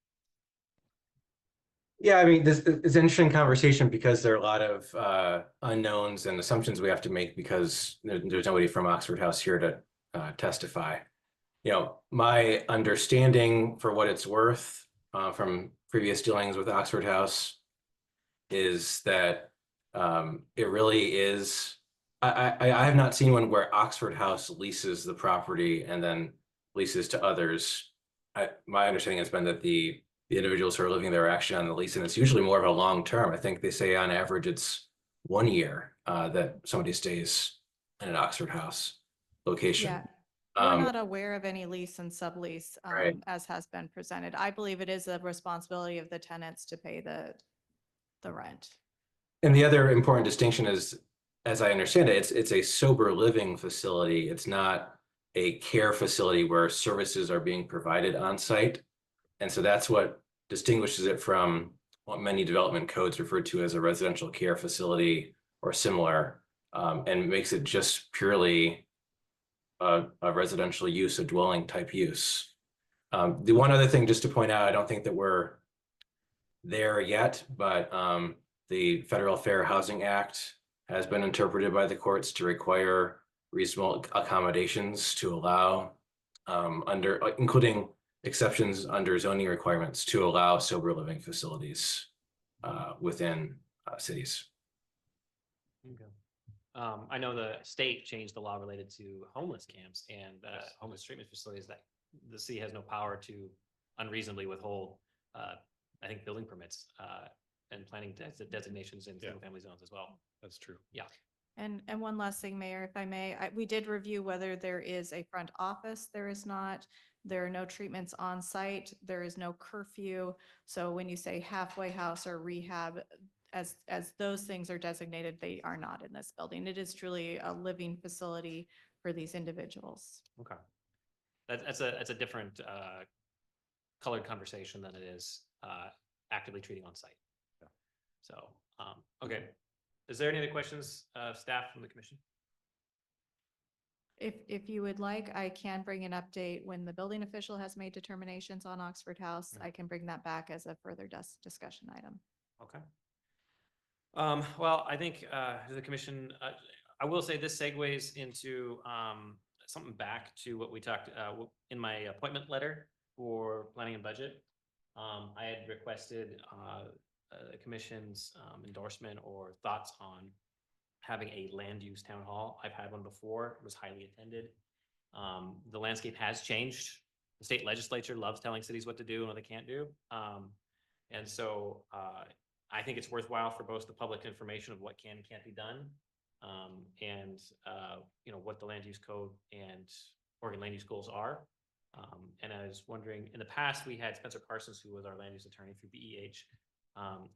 Yeah, I mean, this is an interesting conversation because there are a lot of unknowns and assumptions we have to make because there's nobody from Oxford House here to testify. You know, my understanding, for what it's worth, from previous dealings with Oxford House, is that it really is. I have not seen one where Oxford House leases the property and then leases to others. My understanding has been that the individuals who are living there are actually on the lease, and it's usually more of a long term. I think they say on average it's 1 year that somebody stays in an Oxford House location. Yeah. We're not aware of any lease and sublease, Right. as has been presented. I believe it is a responsibility of the tenants to pay the rent. And the other important distinction is, as I understand it, it's a sober living facility. It's not a care facility where services are being provided on site. And so that's what distinguishes it from what many development codes refer to as a residential care facility or similar, and makes it just purely a residential use, a dwelling type use. The one other thing just to point out, I don't think that we're there yet, but the Federal Fair Housing Act has been interpreted by the courts to require reasonable accommodations to allow including exceptions under zoning requirements to allow sober living facilities within cities. Okay. I know the state changed the law related to homeless camps and homeless treatment facilities that the city has no power to unreasonably withhold, I think, building permits and planning designations in single family zones as well. That's true. Yeah. And one last thing, Mayor, if I may, we did review whether there is a front office. There is not. There are no treatments on site. There is no curfew. So when you say halfway house or rehab, as those things are designated, they are not in this building. It is truly a living facility for these individuals. Okay. That's a different colored conversation than it is actively treating on site. So, okay. Is there any other questions, staff from the commission? If you would like, I can bring an update when the building official has made determinations on Oxford House. I can bring that back as a further discussion item. Okay. Well, I think, the commission, I will say this segues into, something back to what we talked, in my appointment letter for planning and budget. I had requested, the commission's, endorsement or thoughts on having a land use town hall. I've had one before, it was highly attended. The landscape has changed. The state legislature loves telling cities what to do and what they can't do. And so, I think it's worthwhile for both the public information of what can and can't be done. And, you know, what the land use code and Oregon land use goals are. And I was wondering, in the past, we had Spencer Parsons, who was our land use attorney through BEH.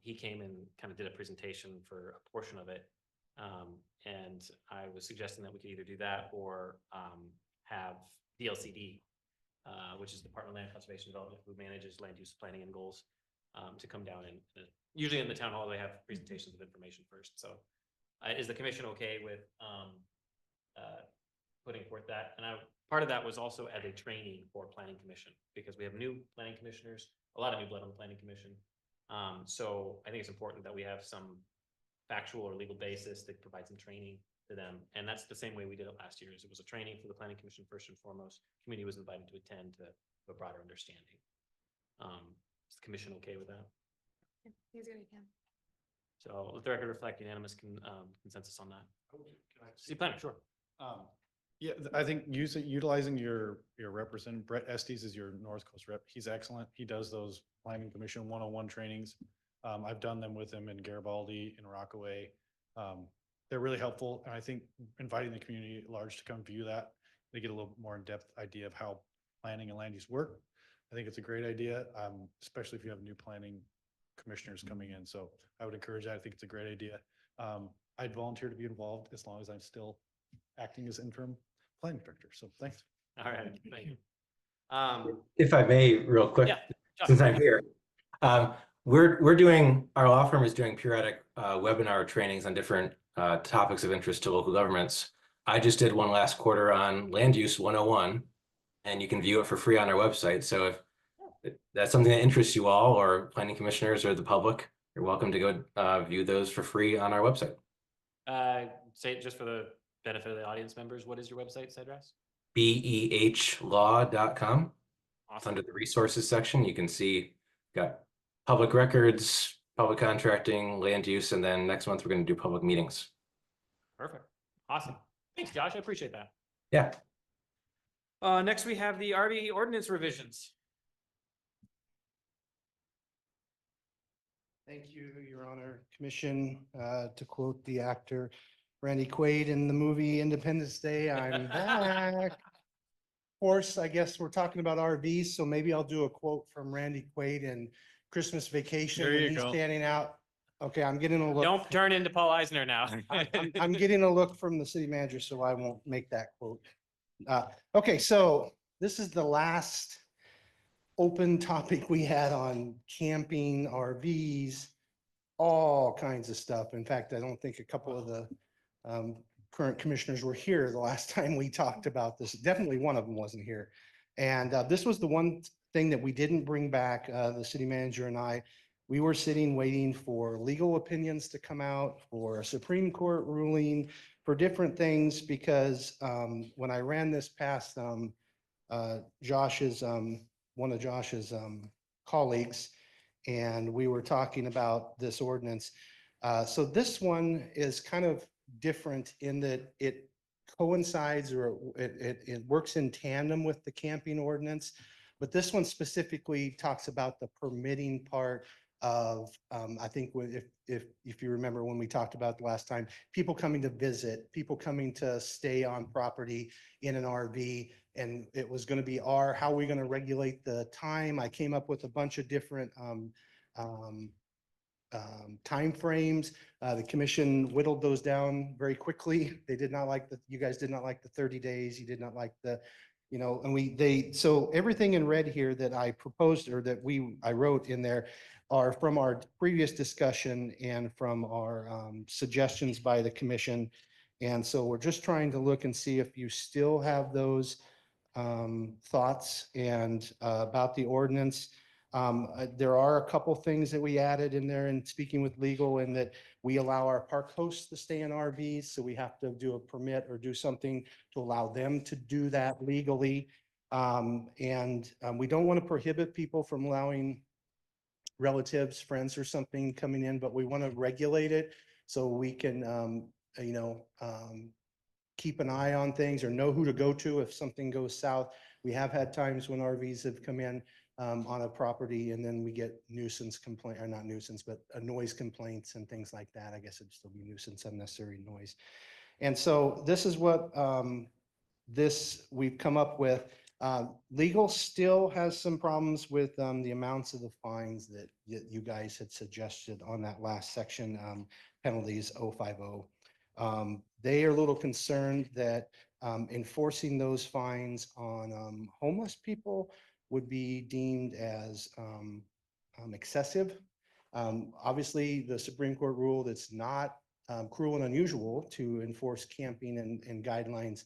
He came and kind of did a presentation for a portion of it. And I was suggesting that we could either do that or have DLCD, which is Department of Land Conservation Development, who manages land use planning and goals, to come down and usually in the town hall, they have presentations of information first. So is the commission okay with putting forth that? And part of that was also as a training for planning commission, because we have new planning commissioners, a lot of new blood on the planning commission. So I think it's important that we have some factual or legal basis that provide some training to them. And that's the same way we did it last year. Is it was a training for the planning commission first and foremost. Committee was invited to attend to have a broader understanding. Is the commission okay with that? He's gonna can. So let the record reflect unanimous consensus on that. City planner, sure. Yeah, I think utilizing your representative, Brett Estes is your North Coast rep. He's excellent. He does those planning commission 101 trainings. I've done them with him in Garibaldi, in Rockaway. They're really helpful. And I think inviting the community at large to come view that, they get a little more in-depth idea of how planning and land use work. I think it's a great idea, especially if you have new planning commissioners coming in. So I would encourage that. I think it's a great idea. I'd volunteer to be involved as long as I'm still acting as interim planning director. So thanks. All right, thank you. If I may, real quick, Yeah, since I'm here, we're doing, our law firm is doing periodic webinar trainings on different topics of interest to local governments. I just did one last quarter on land use 101, and you can view it for free on our website. So if that's something that interests you all, or planning commissioners or the public, you're welcome to go view those for free on our website. Say it just for the benefit of the audience members. What is your website address? behlaw.com. Awesome. Under the resources section, you can see got public records, public contracting, land use, and then next month we're going to do public meetings. Perfect. Awesome. Thanks, Josh. I appreciate that. Yeah. Next we have the RV ordinance revisions. Thank you, Your Honor. Commission, to quote the actor Randy Quaid in the movie Independence Day, I'm back. Of course, I guess we're talking about RVs, so maybe I'll do a quote from Randy Quaid in Christmas Vacation. There when you he's go. standing out. Okay, I'm getting a look. Don't turn into Paul Eisner now. I'm getting a look from the city manager, so I won't make that quote. Okay, so this is the last open topic we had on camping, RVs, all kinds of stuff. In fact, I don't think a couple of the current commissioners were here the last time we talked about this. Definitely one of them wasn't here. And this was the one thing that we didn't bring back, the city manager and I. We were sitting waiting for legal opinions to come out, for a Supreme Court ruling, for different things, because when I ran this past Josh's, one of Josh's colleagues, and we were talking about this ordinance. So this one is kind of different in that it coincides, or it works in tandem with the camping ordinance. But this one specifically talks about the permitting part of, I think if you remember when we talked about the last time, people coming to visit, people coming to stay on property in an RV, and it was going to be how are we going to regulate the time? I came up with a bunch of different timeframes. The commission whittled those down very quickly. They did not like you guys did not like the 30 days. You did not like the, and so everything in red here that I proposed, or that I wrote in there, are from our previous discussion and from our suggestions by the commission. And so we're just trying to look and see if you still have those thoughts and about the ordinance. There are a couple things that we added in there in speaking with legal, and that we allow our park hosts to stay in RVs. So we have to do a permit or do something to allow them to do that legally. We don't want to prohibit people from allowing relatives, friends or something coming in, but we want to regulate it so we can, keep an eye on things or know who to go to if something goes south. We have had times when RVs have come in on a property and then we get nuisance complaint, or not nuisance, but noise complaints and things like that. I guess it'd still be nuisance, unnecessary noise. And so this is what we've come up with. Legal still has some problems with the amounts of the fines that you guys had suggested on that last section, penalties 050. They are a little concerned that enforcing those fines on homeless people would be deemed as excessive. Obviously, the Supreme Court ruled it's not cruel and unusual to enforce camping and guidelines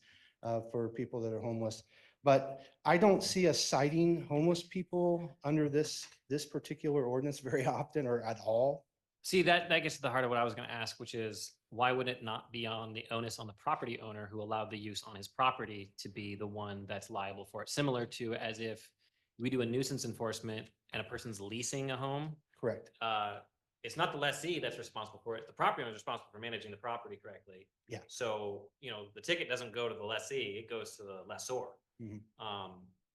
for people that are homeless. But I don't see us citing homeless people under this particular ordinance very often or at all. See, that gets to the heart of what I was going to ask, which is why would it not be on the onus on the property owner who allowed the use on his property to be the one that's liable for it? Similar to as if we do a nuisance enforcement and a person's leasing a home. Correct. It's not the lessee that's responsible for it. The property owner is responsible for managing the property correctly. Yeah. So, the ticket doesn't go to the lessee, it goes to the lessor. Mhm.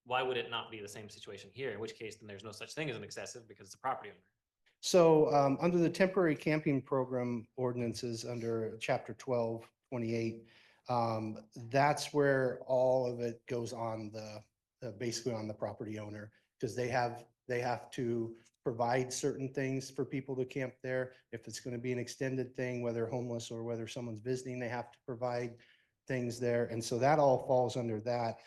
Why would it not be the same situation here? In which case, then there's no such thing as an excessive because it's the property owner. So under the temporary camping program ordinances under chapter 1228, that's where all of it goes on basically on the property owner, because they have to provide certain things for people to camp there. If it's going to be an extended thing, whether homeless or whether someone's visiting, they have to provide things there. And so that all falls under that.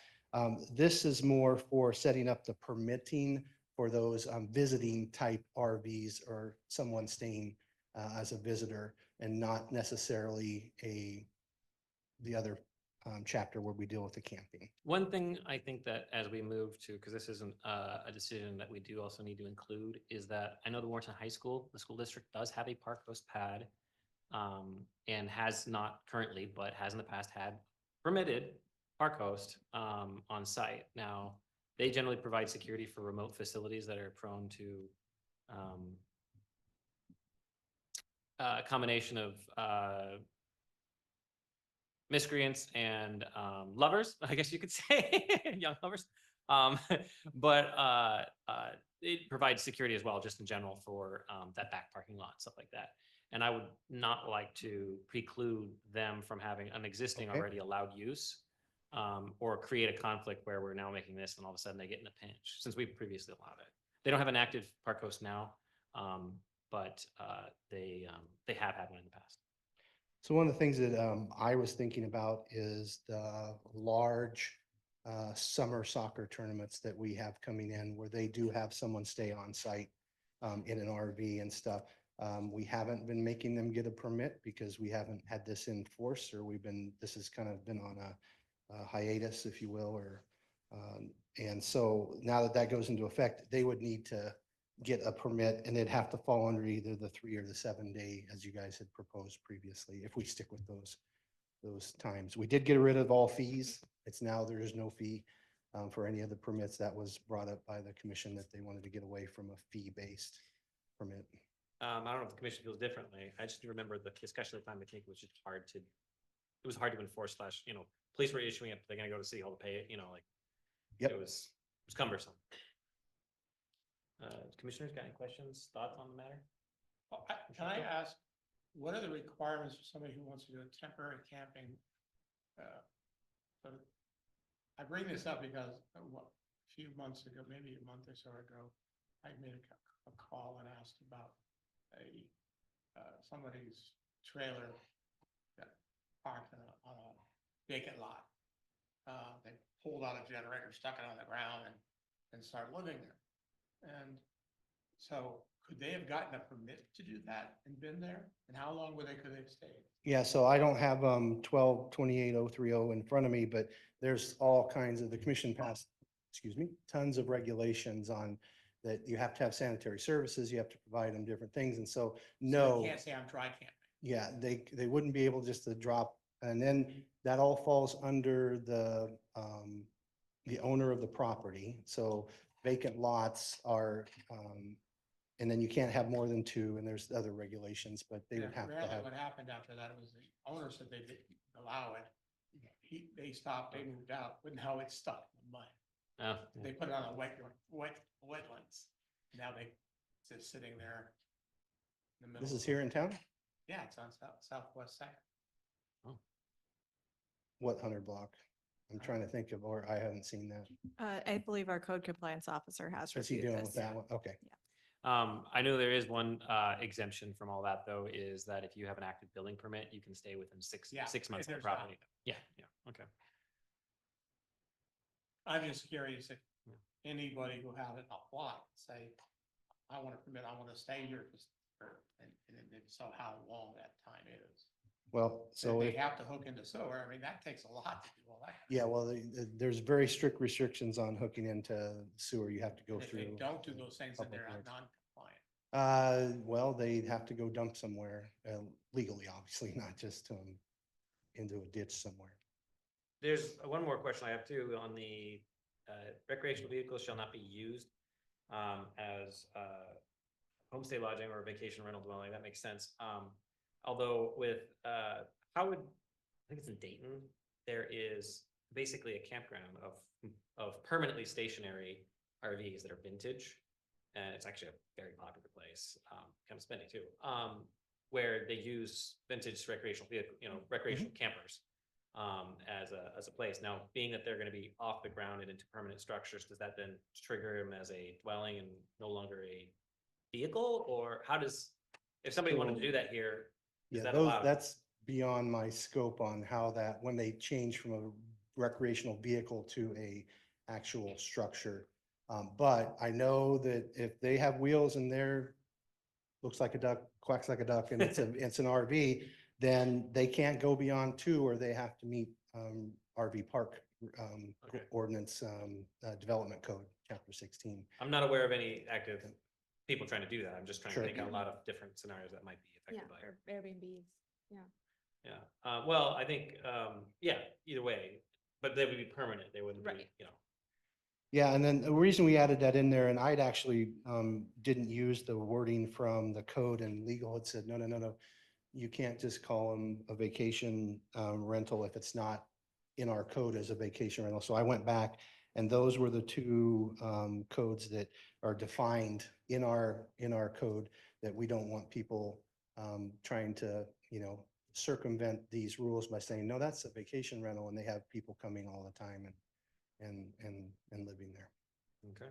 This is more for setting up the permitting for those visiting type RVs or someone staying as a visitor, and not necessarily the other chapter where we deal with the camping. One thing I think that as we move to, because this isn't a decision that we do also need to include, is that I know the Warrenton High School, the school district does have a park host pad, and has not currently, but has in the past had permitted park host on site. Now, they generally provide security for remote facilities that are prone to a combination of miscreants and lovers, I guess you could say, young lovers. But it provides security as well, just in general for that back parking lot, stuff like that. And I would not like to preclude them from having an existing already allowed use, or create a conflict where we're now making this and all of a sudden they get in a pinch, since we previously allowed it. They don't have an active park host now, but they have had one in the past. So one of the things that I was thinking about is the large summer soccer tournaments that we have coming in, where they do have someone stay on site in an RV and stuff. We haven't been making them get a permit because we haven't had this in force, or this has kind of been on a hiatus, if you will, and so now that goes into effect, they would need to get a permit, and they'd have to fall under either the 3 or the 7 day, as you guys had proposed previously, if we stick with those times. We did get rid of all fees. It's now there is no fee for any of the permits. That was brought up by the commission, that they wanted to get away from a fee-based permit. I don't know if the commission feels differently. I just remember the discussion at the time. I think it was just hard to enforce. Police were issuing it, they're gonna go to City Hall to pay it. Yep. It was cumbersome. Commissioners, got any questions, thoughts on the matter? Can I ask, what are the requirements for somebody who wants to do a temporary camping? I bring this up because a few months ago, maybe a month or so ago, I made a call and asked about somebody's trailer that parked on a vacant lot. They pulled out a generator, stuck it on the ground, and started living there. And so could they have gotten a permit to do that and been there? And how long could they have stayed? Yeah, so I don't have 12/28/030 in front of me, but there's all kinds of, the commission passed, excuse me, tons of regulations on that you have to have sanitary services, you have to provide them different things. And so, So no. you can't say I'm dry camping. Yeah, they wouldn't be able just to drop, and then that all falls under the owner of the property. So vacant lots are, and then you can't have more than two, and there's other regulations, but they would Yeah, have to really have. what happened after that was the owner said they didn't allow it. They stopped, they moved out, but now it's stuck in the mud. Oh, They put it on a wetlands. Now it's just sitting there. In the middle This is of here in town? Yeah, it's on southwest side. What 100 block? I'm trying to think of, or I haven't seen that. I believe our code compliance officer has What's he reviewed doing this. with that one? Okay. I know there is one exemption from all that, though, is that if you have an active building permit, you can stay within Yeah, 6 months of the there's that. property. Yeah, okay. I'm just curious if anybody who had it apply, say, I want to permit, I want to stay here, and so how long that time is. Well, so If if, they have to hook into sewer, I mean, that takes a lot to do all that. yeah, well, there's very strict restrictions on hooking into sewer. You have to go And if through. they don't do those things, then Public they're Works. non-compliant. Well, they'd have to go dump somewhere, legally, obviously, not just into a ditch somewhere. There's one more question I have too on the recreational vehicles shall not be used as homestay lodging or vacation rental dwelling. That makes sense. Although with how would, I think it's in Dayton, there is basically a campground of permanently stationary RVs that are vintage. And it's actually a very popular place, kind of spendy too, where they use vintage recreational vehicle, recreational campers as a place. Now, being that they're going to be off the ground and into permanent structures, does that then trigger them as a dwelling and no longer a vehicle? Or how does, if somebody wanted to do that here, is Yeah, that allowed? that's beyond my scope on how that, when they change from a recreational vehicle to a actual structure. But I know that if they have wheels and they're, looks like a duck, quacks like a duck, and it's an RV, then they can't go beyond 2, or they have to meet RV park ordinance, development code, chapter 16. I'm not aware of any active people trying to do that. I'm just trying Sure. to think out loud of different scenarios that might be Yeah, affected by it. or Airbnbs, yeah. Yeah, well, I think, yeah, either way, but they would be permanent. They wouldn't be, Right. Yeah, and then the reason we added that in there, and I'd actually didn't use the wording from the code, and legal had said, no, you can't just call them a vacation rental if it's not in our code as a vacation rental. So I went back, and those were the 2 codes that are defined in our code, that we don't want people trying to, circumvent these rules by saying, no, that's a vacation rental, and they have people coming all the time and living there. Okay.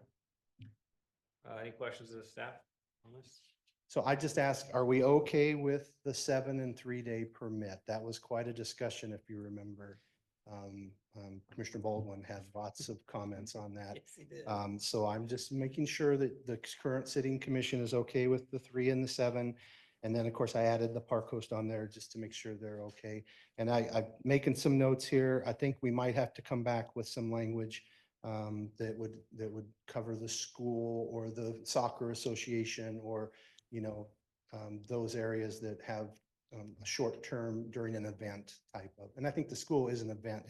Any questions of the staff on this? So I just asked, are we okay with the 7 and 3-day permit? That was quite a discussion, if you remember. Commissioner Baldwin had lots of comments on that. Yes, he did. So I'm just making sure that the current sitting commission is okay with the 3 and the 7. And then, of course, I added the park host on there just to make sure they're okay. And I'm making some notes here. I think we might have to come back with some language that would cover the school or the soccer association, or, those areas that have a short term during an event type of. And I think the school is an event,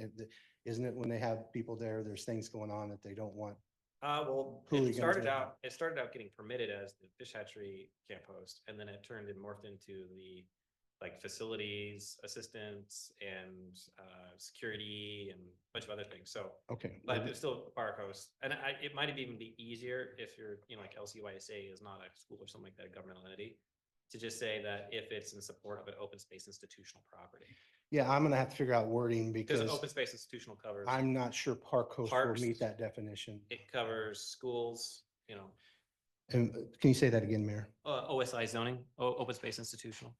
isn't it? When they have people there, there's things going on that they don't want. Well, Hooligans it started out getting permitted as the fish hatchery camp host, and then it turned and morphed into the facilities assistants and security and a bunch of other things. So, Okay. but it's still a park host, and it might even be easier if you're, like LCYSA is not a school or something like that, a governmental entity, to just say that if it's in support of an open space institutional property. Yeah, I'm gonna have to figure out wording, Because because open space institutional covers. I'm not sure park host will Parks. meet that definition. It covers schools, And can you say that again, Mayor? OSI zoning, open space institutional.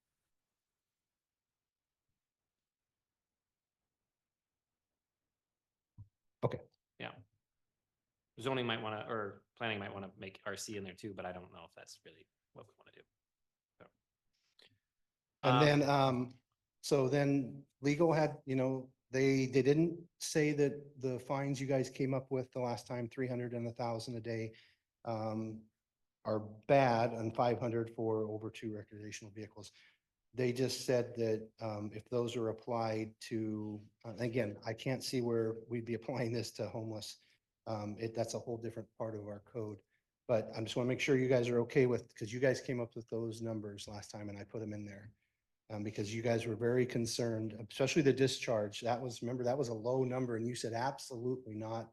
Okay. Yeah. Zoning might want to, or planning might want to make RC in there too, but I don't know if that's really what we want to do. And then, so then legal had, they didn't say that the fines you guys came up with the last time, 300 and 1,000 a day, are bad, and 500 for over 2 recreational vehicles. They just said that if those are applied to, again, I can't see where we'd be applying this to homeless. That's a whole different part of our code. But I just want to make sure you guys are okay with, because you guys came up with those numbers last time and I put them in there. Because you guys were very concerned, especially the discharge. Remember, that was a low number and you said absolutely not.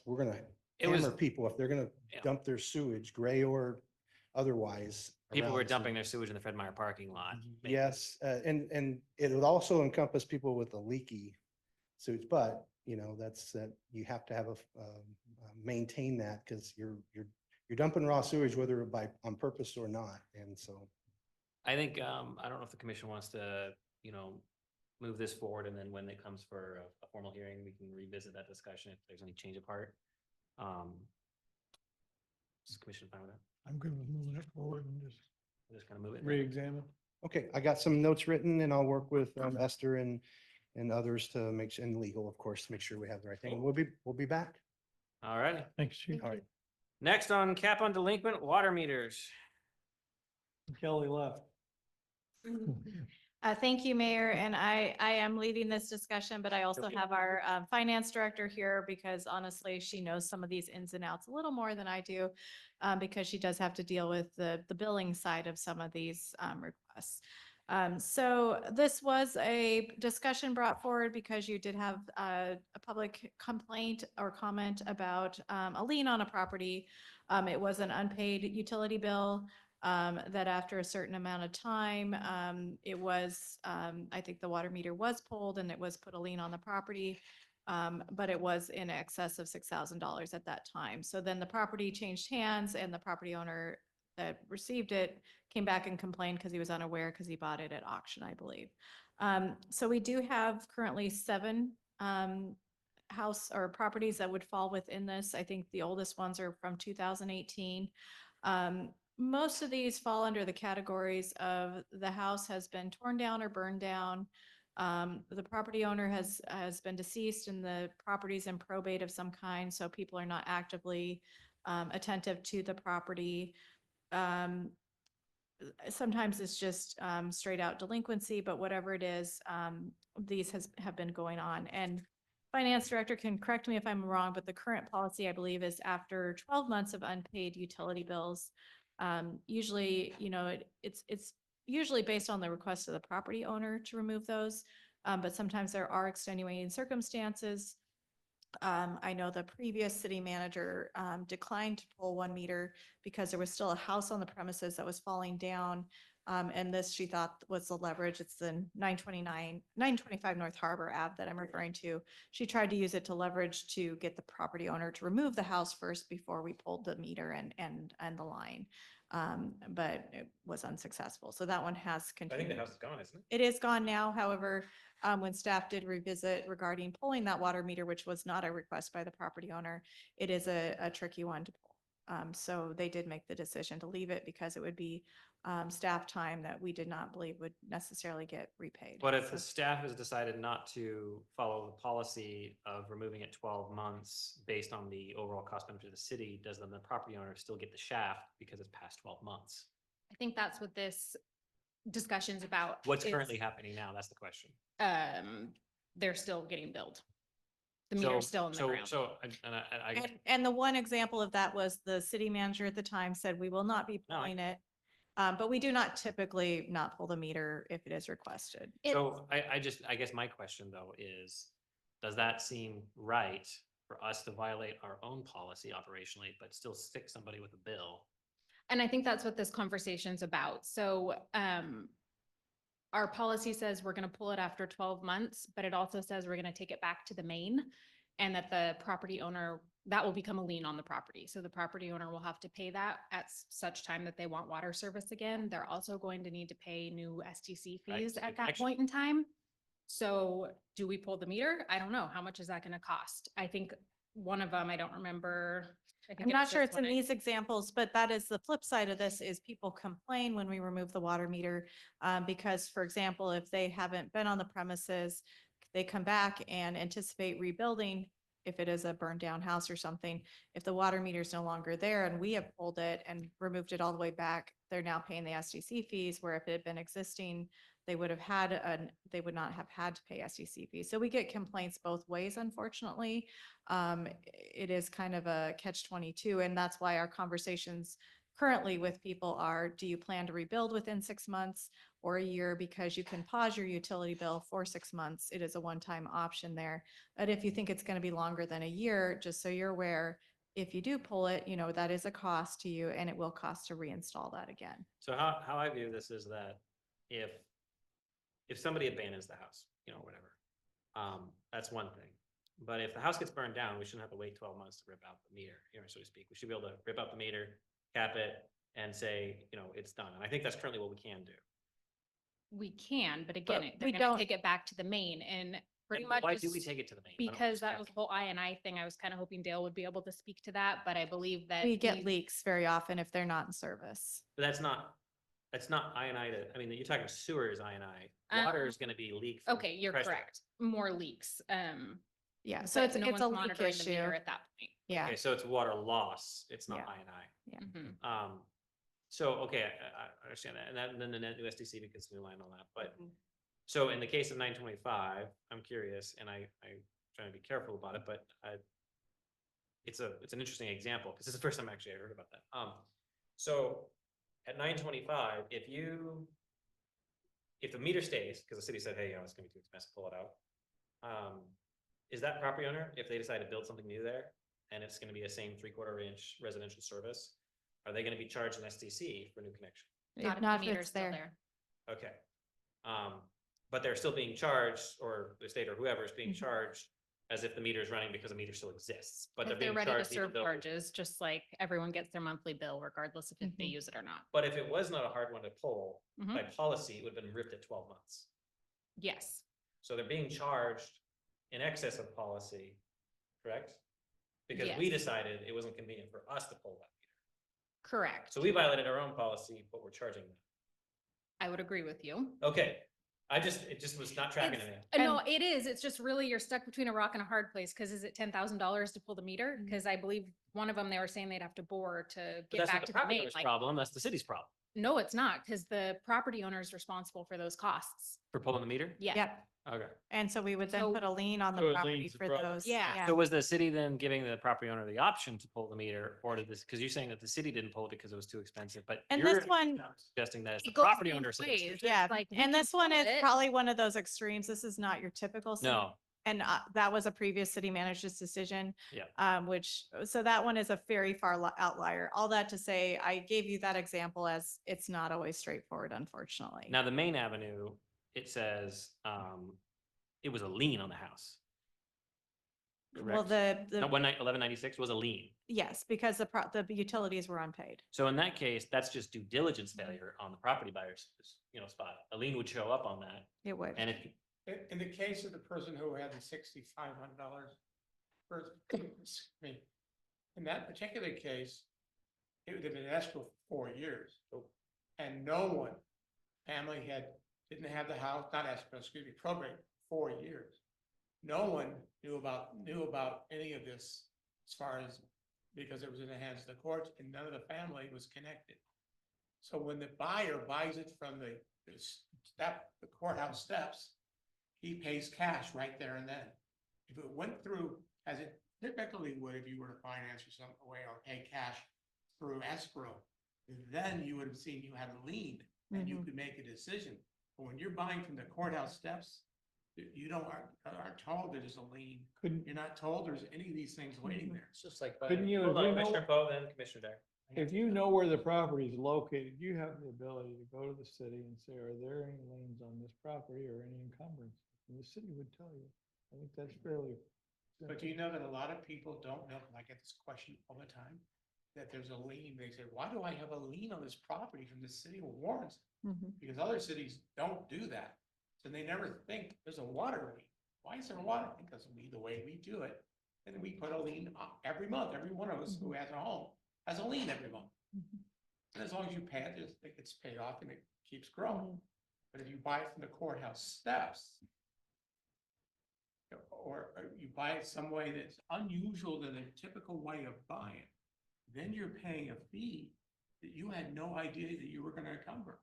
We're gonna hammer people if they're gonna dump their sewage, gray or otherwise. People around were the dumping city. their sewage in the Fred Meyer parking lot. Yes, and it would also encompass people with a leaky sewage, but that's that you have to have maintain that because you're dumping raw sewage whether on purpose or not, and so. I think, I don't know if the commission wants to, move this forward, and then when it comes for a formal hearing, we can revisit that discussion if there's any change of heart. Is the commission fine with that? I'm good with moving it forward and just We'll just kind of move it. re-examine. Okay, I got some notes written and I'll work with Esther and others to make sure, and legal, of course, to make sure we have the right thing. We'll be back. All righty. Thanks, Chief. All right. Next on cap on delinquent water meters. Kelly left. Thank you, Mayor, and I am leading this discussion, but I also have our finance director here because honestly, she knows some of these ins and outs a little more than I do, because she does have to deal with the billing side of some of these requests. So this was a discussion brought forward because you did have a public complaint or comment about a lien on a property. It was an unpaid utility bill. That after a certain amount of time, it was, I think the water meter was pulled and it was put a lien on the property, but it was in excess of $6,000 at that time. So then the property changed hands and the property owner that received it came back and complained because he was unaware because he bought it at auction, I believe. So we do have currently 7 house or properties that would fall within this. I think the oldest ones are from 2018. Most of these fall under the categories of the house has been torn down or burned down. The property owner has been deceased and the property's in probate of some kind, so people are not actively attentive to the property. Sometimes it's just straight out delinquency, but whatever it is, these have been going on. And finance director can correct me if I'm wrong, but the current policy, I believe, is after 12 months of unpaid utility bills. Usually, it's usually based on the request of the property owner to remove those, but sometimes there are extenuating circumstances. I know the previous city manager declined to pull 1 meter because there was still a house on the premises that was falling down. And this she thought was the leverage. It's the 925 North Harbor Ave that I'm referring to. She tried to use it to leverage to get the property owner to remove the house first before we pulled the meter and the line. But it was unsuccessful. So that one has I continued. think the house is gone, isn't it? It is gone now. However, when staff did revisit regarding pulling that water meter, which was not a request by the property owner, it is a tricky one to pull. So they did make the decision to leave it because it would be staff time that we did not believe would necessarily get repaid. But if the staff has decided not to follow the policy of removing it 12 months based on the overall cost benefit of the city, does then the property owner still get the shaft because it's past 12 months? I think that's what this discussion's about. What's is, currently happening now? That's the question. They're still getting billed. The meter's still in the ground. And the one example of that was the city manager at the time said, we will not be pulling it. But we do not typically not pull the meter if it is requested. So I guess my question though is, does that seem right for us to violate our own policy operationally, but still stick somebody with a bill? And I think that's what this conversation's about. So our policy says we're going to pull it after 12 months, but it also says we're going to take it back to the main and that the property owner, that will become a lien on the property. So the property owner will have to pay that at such time that they want water service again. They're also going to need to pay new STC fees at that point in time. So do we pull the meter? I don't know. How much is that going to cost? I think one of them, I don't remember I'm not sure it's in these examples, but that is the flip side of this is people complain when we remove the water meter. Because for example, if they haven't been on the premises, they come back and anticipate rebuilding. If it is a burned down house or something, if the water meter is no longer there and we have pulled it and removed it all the way back, they're now paying the SDC fees, where if it had been existing, they would not have had to pay SDC fees. So we get complaints both ways, unfortunately. It is kind of a catch-22, and that's why our conversations currently with people are, do you plan to rebuild within 6 months or a year? Because you can pause your utility bill for 6 months. It is a one-time option there. But if you think it's going to be longer than a year, just so you're aware, if you do pull it, that is a cost to you, and it will cost to reinstall that again. So how I view this is that if somebody abandons the house, whatever, that's one thing. But if the house gets burned down, we shouldn't have to wait 12 months to rip out the meter, so to speak. We should be able to rip out the meter, cap it, and say, it's done. And I think that's currently what we can do. We can, but again, But they're we gonna don't- take it back to the main and pretty And much. why do just we take it to the main? I don't Because that understand. was the whole I&I thing. I was kind of hoping Dale would be able to speak to that, but I believe that. We get leaks very often if they're not in service. But that's not I&I I mean, you're talking sewer is I&I. Um, Water is gonna be leak. from Okay, you're pressure. correct. More leaks. Yeah, so But it's no a one's leak monitoring the meter issue. at that point. Yeah. Okay, so it's water loss. It's not Yeah. I&I. Mhm. So, okay, I understand that. And then the net new SDC because new line on that, but so in the case of 925, I'm curious, and I'm trying to be careful about it, but it's an interesting example because it's the first time actually I heard about that. So at 925, if the meter stays, because the city said, hey, it's gonna be too expensive, pull it out. Is that property owner, if they decide to build something new there and it's gonna be a same 3/4 inch residential service, are they gonna be charged an SDC for new connection? Not if Not the if meter's it's still there. there. Okay. But they're still being charged, or the state or whoever is being charged as if the meter is running because the meter still exists, but they're If they're being ready to charged even serve though. charges, just like everyone gets their monthly bill regardless of if they use it or not. But if it was not a hard one to pull, Mhm. by policy, it would have been ripped at 12 months. Yes, So they're being charged in excess of policy, correct? Because we Yes. decided it wasn't convenient for us to pull that meter. correct. So we violated our own policy, but we're charging them. I would agree with you. Okay, it just was not tracking It's- anything. No, it is. It's just really, you're stuck between a rock and a hard place. Cause is it $10,000 to pull the meter? Cause I believe one of them, they were saying they'd have to bore to But get that's back not the to the property main. owner's Like, problem, that's the city's problem. no, it's not. Cause the property owner is responsible for those costs. For pulling the meter? Yeah. Yep. Okay. And so we would then So- put a lien on So the it property liens the for problem. those. Yeah. So was the city then giving the property owner the option to pull the meter, or did this, because you're saying that the city didn't pull it because it was too expensive, but And you're this one, suggesting that it's the It goes property both owner. said ways. it's- It's yeah, like, we and can this one pull is it. probably one of those extremes. This is not your typical. No, And that was a previous city manager's decision. Yeah. So that one is a very far outlier. All that to say, I gave you that example as it's not always straightforward, unfortunately. now the main avenue, it says, it was a lien on the house. Well, Correct? the, No, 1196 was a lien. yes, because the utilities were unpaid. So in that case, that's just due diligence failure on the property buyer's, spot. A lien would show up on that. It would. And if, In the case of the person who had the $6,500 first, in that particular case, it would have been escrow for 4 years. And no one, family didn't have the house, not escrow, excuse me, probate, 4 years. No one knew about any of this as far as, because it was in the hands of the courts and none of the family was connected. So when the buyer buys it from the courthouse steps, he pays cash right there and then. If it went through, as it typically would if you were to finance or some way or pay cash through escrow, then you would have seen you had a lien and you could make a decision. But when you're buying from the courthouse steps, you aren't told there's a lien. You're not told there's any of these things waiting there. it's just like. Couldn't you, Hold if on, you know- Commissioner Poe, then Commissioner Dare. If you know where the property is located, you have the ability to go to the city and say, are there any liens on this property or any encumbrance? And the city would tell you. I think that's fairly. But do you know that a lot of people don't know, and I get this question all the time, that there's a lien, they say, why do I have a lien on this property from the city of Warrenton? Because other cities don't do that. So they never think there's a water lien. Why is there a water? Because the way we do it then we put a lien every month. Every one of us who has a home has a lien every month. And as long as you pay it, it gets paid off and it keeps growing. But if you buy it from the courthouse steps, or you buy it some way that's unusual than a typical way of buying, then you're paying a fee that you had no idea that you were gonna encumber.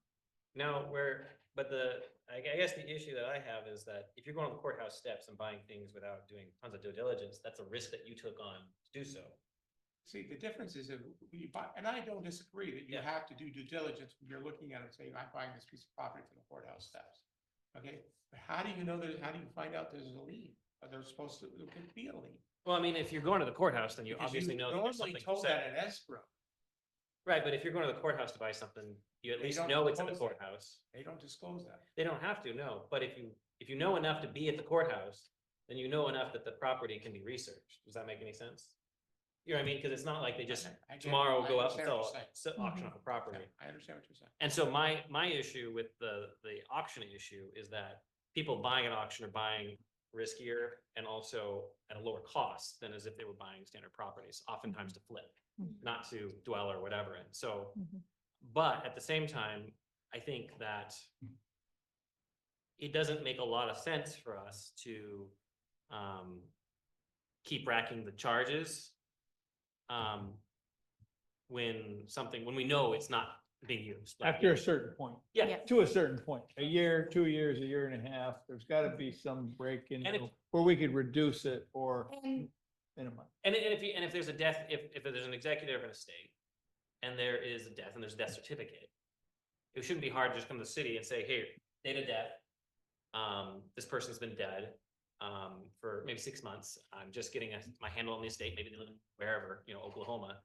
Now, I guess the issue that I have is that if you're going to the courthouse steps and buying things without doing tons of due diligence, that's a risk that you took on to do so. See, the difference is if you buy, and I don't disagree that you have to do due diligence when you're looking at it, saying, I'm buying this piece of property from the courthouse steps. Okay, but how do you know that, how do you find out there's a lien? Are there supposed to, there could be a lien? Well, I mean, if you're going to the courthouse, then you Because obviously know that there's normally something told set. that at escrow. Right, but if you're going to the courthouse to buy something, you at They least don't know it's at the disclose that. courthouse. They don't disclose that. They don't have to, no, but if you know enough to be at the courthouse, then you know enough that the property can be researched. Does that make any sense? You know what I mean? Because it's not like they just I get it. tomorrow I go out and understand what you're saying. auction off a property. I understand what you're saying. And so my issue with the auction issue is that people buying at auction are buying riskier and also at a lower cost than as if they were buying standard properties, oftentimes to flip, not to dwell or whatever. And so, but at the same time, I think that it doesn't make a lot of sense for us to keep racking the charges when we know it's not being used. Like, After a certain point. Yeah. To a certain point, a year, 2 years, a year and a half, there's gotta be some break in And if- where we could reduce it or minimize. And if there's a death, if there's an executor of an estate and there is a death and there's a death certificate, it shouldn't be hard to just come to the city and say, hey, date of death. This person's been dead for maybe 6 months. I'm just getting my handle on the estate. Maybe they live wherever, Oklahoma.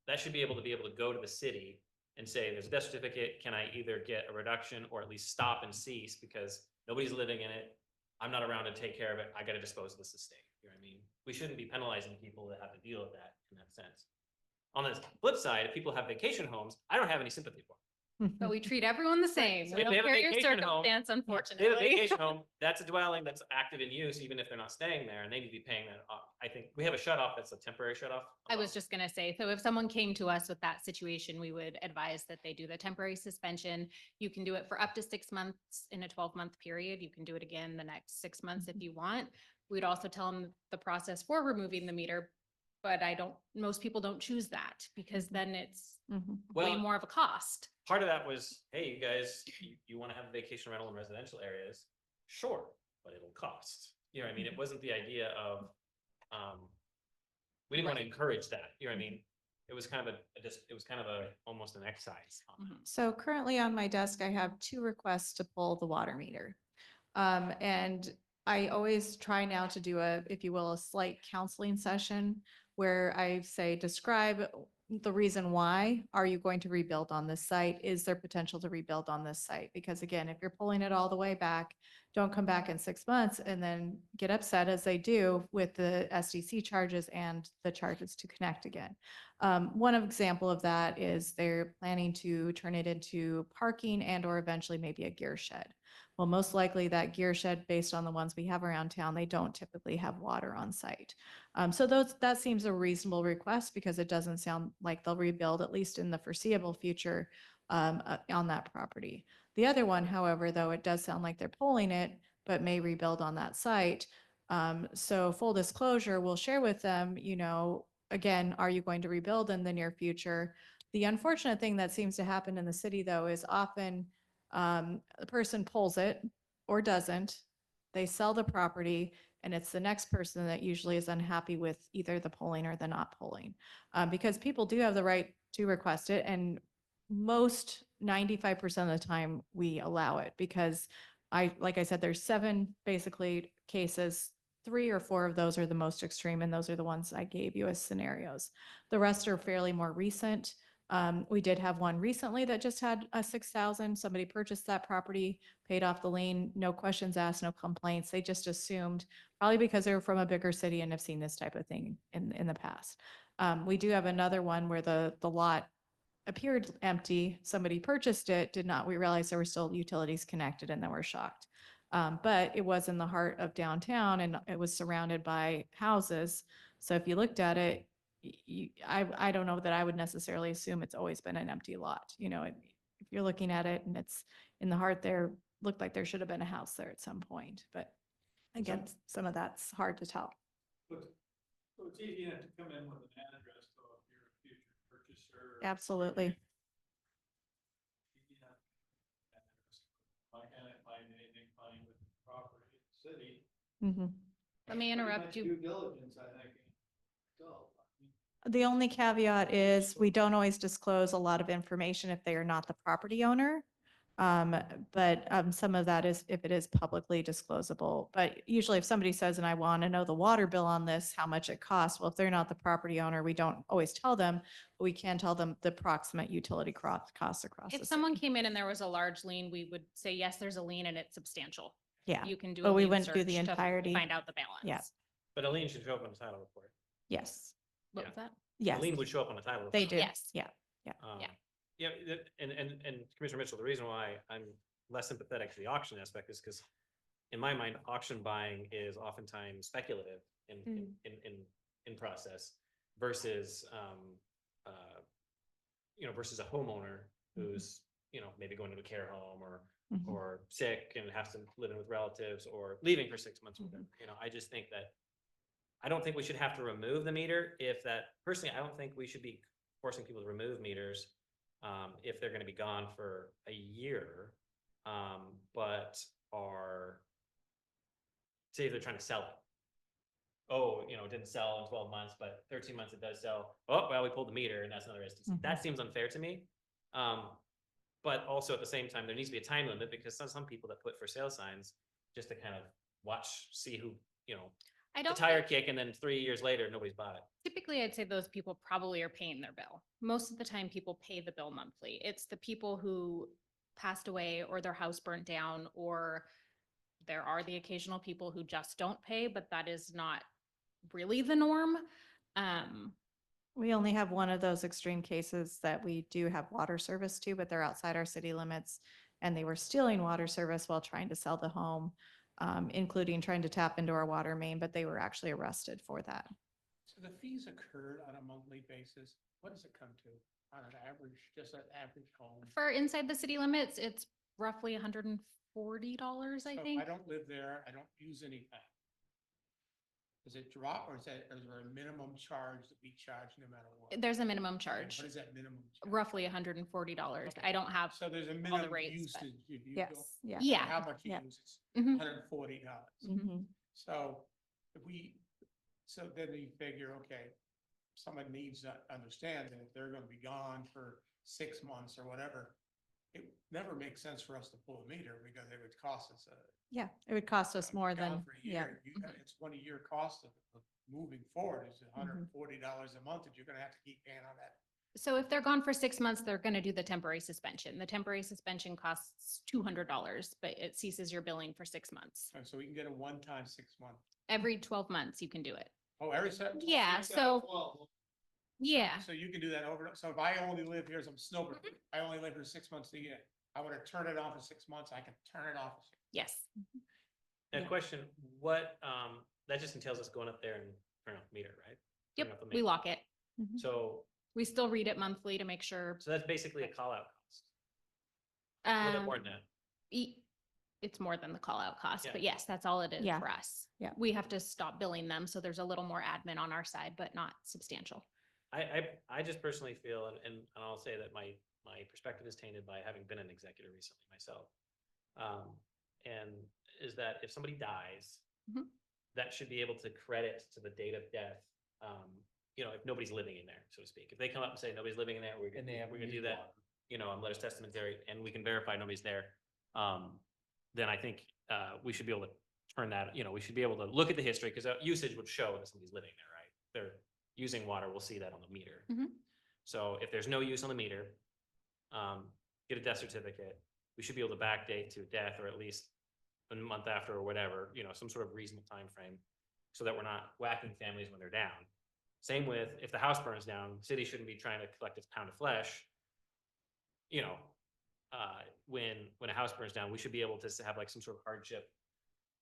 That should be able to go to the city and say, there's a death certificate. Can I either get a reduction or at least stop and cease because nobody's living in it. I'm not around to take care of it. I got to dispose of this estate. You know what I mean? We shouldn't be penalizing people that have to deal with that in that sense. On the flip side, if people have vacation homes, I don't have any sympathy for them. But we treat everyone the same. So We if don't they have a care your vacation home- circumstance, They have a unfortunately. vacation home, that's a dwelling that's active in use, even if they're not staying there, and they need to be paying that off. I think we have a shut off that's a temporary shut off. I was just gonna say, so if someone came to us with that situation, we would advise that they do the temporary suspension. You can do it for up to 6 months in a 12-month period. You can do it again the next 6 months if you want. We'd also tell them the process for removing the meter, but most people don't choose that because then it's way Well- more of a cost. Part of that was, hey, you guys, you want to have a vacation rental in residential areas? Sure, but it'll cost. You know what I mean? It wasn't the idea of, we didn't want to encourage that. You know what I mean? It was kind of almost an exercise. on that. So currently on my desk, I have 2 requests to pull the water meter. And I always try now to do if you will, a slight counseling session where I say, describe the reason why. Are you going to rebuild on this site? Is there potential to rebuild on this site? Because again, if you're pulling it all the way back, don't come back in 6 months and then get upset as they do with the SDC charges and the charges to connect again. One example of that is they're planning to turn it into parking and or eventually maybe a gear shed. Well, most likely that gear shed, based on the ones we have around town, they don't typically have water on site. So that seems a reasonable request because it doesn't sound like they'll rebuild, at least in the foreseeable future, on that property. The other one, however, though, it does sound like they're pulling it, but may rebuild on that site. So full disclosure, we'll share with them, again, are you going to rebuild in the near future? The unfortunate thing that seems to happen in the city, though, is often the person pulls it or doesn't. They sell the property and it's the next person that usually is unhappy with either the pulling or the not pulling. Because people do have the right to request it, and most 95% of the time we allow it because like I said, there's 7 basically cases. 3 or 4 of those are the most extreme, and those are the ones I gave you as scenarios. The rest are fairly more recent. We did have one recently that just had a 6,000. Somebody purchased that property, paid off the lien, no questions asked, no complaints. They just assumed, probably because they were from a bigger city and have seen this type of thing in the past. We do have another one where the lot appeared empty. Somebody purchased it, we realized there were still utilities connected, and then we're shocked. But it was in the heart of downtown and it was surrounded by houses. So if you looked at it, I don't know that I would necessarily assume it's always been an empty lot. You know, if you're looking at it and it's in the heart there, looked like there should have been a house there at some point, but again, some of that's hard to tell. So it's easy enough to come in with an address, so if you're a future purchaser. Absolutely. Easy enough address. Why can't I find anything funny with the property in the city? Mhm. Let me interrupt you. Due diligence, I think. So, The only caveat is we don't always disclose a lot of information if they are not the property owner. But some of that is if it is publicly disclosable. But usually if somebody says, and I want to know the water bill on this, how much it costs, well, if they're not the property owner, we don't always tell them, but we can tell them the approximate utility costs across. If the someone city. came in and there was a large lien, we would say, yes, there's a lien and it's substantial. Yeah, You can do but a we lien wouldn't do the search to entirety. find out the balance. Yeah. But a lien should show up on the title report. Yes, What was that? A yes, lien would show up on the title report. they do. Yes. Yeah, Yeah. Yeah, and Commissioner Mitchell, the reason why I'm less sympathetic to the auction aspect is because in my mind, auction buying is oftentimes speculative in process versus, versus a homeowner who's, maybe going to a care home or sick and has to live in with relatives or leaving for 6 months. I just think that, I don't think we should have to remove the meter personally, I don't think we should be forcing people to remove meters if they're going to be gone for a year, but say if they're trying to sell it. Oh, it didn't sell in 12 months, but 13 months it does sell. Oh, well, we pulled the meter and that's another instance. That seems unfair to me. But also at the same time, there needs to be a time limit because some people that put for sale signs just to kind of see who, I the don't tire think- kick and then 3 years later, nobody's bought it. Typically, I'd say those people probably are paying their bill. Most of the time, people pay the bill monthly. It's the people who passed away or their house burnt down, or there are the occasional people who just don't pay, but that is not really the norm. We only have one of those extreme cases that we do have water service to, but they're outside our city limits. And they were stealing water service while trying to sell the home, including trying to tap into our water main, but they were actually arrested for that. So the fees occurred on a monthly basis. What does it come to on an average, just an average home? For inside the city limits, it's roughly $140, I So if think. I don't live there, I don't use anything. Does it drop or is there a minimum charge that we charge no matter what? There's a minimum And charge, what is that minimum? charge? roughly $140. Okay. I don't have, So there's a the minimum rates, but- usage. If you Yes, don't- yeah. yeah. How much you Yeah. use, it's Mhm. $140. Mhm. So then you figure, okay, someone needs to understand that if they're gonna be gone for 6 months or whatever, it never makes sense for us to pull a meter because it would cost us Yeah, it would cost us more gone than, for a yeah. year. It's one of your costs of moving forward is $140 a month that you're gonna have to keep paying on that. So if they're gone for 6 months, they're gonna do the temporary suspension. The temporary suspension costs $200, but it ceases your billing for 6 months. So we can get a one-time 6 month. Every 12 months, you can do it. Oh, every seven? Yeah, so- Yeah, So you can do that over, so if I only live here as a snowbird, I only live here 6 months a year. I want to turn it on for 6 months, I can turn it off. yes. A question, that just entails us going up there and turning off the meter, right? Turning off the Yep, we main. lock it. So, We still read it monthly to make sure. so that's basically a call out cost. A little bit Um, more than that. It's more than the call out cost, Yeah. but yes, that's all it is Yeah. for us. Yeah. We have to stop billing them, so there's a little more admin on our side, but not substantial. I just personally feel, and I'll say that my perspective is tainted by having been an executor recently myself. And is that if somebody dies, that should be able to credit to the date of death. If nobody's living in there, so to speak. If they come up and say nobody's living in there, we're gonna do that, and let us testamentary, and we can verify nobody's there. Then I think we should be able to turn that, we should be able to look at the history, because usage would show that somebody's living there, right? They're using water, we'll see that on the meter. So if there's no use on the meter, get a death certificate, we should be able to backdate to death, or at least a month after or whatever, some sort of reasonable time frame, so that we're not whacking families when they're down. Same with if the house burns down, the city shouldn't be trying to collect its pound of flesh. When a house burns down, we should be able to have like some sort of hardship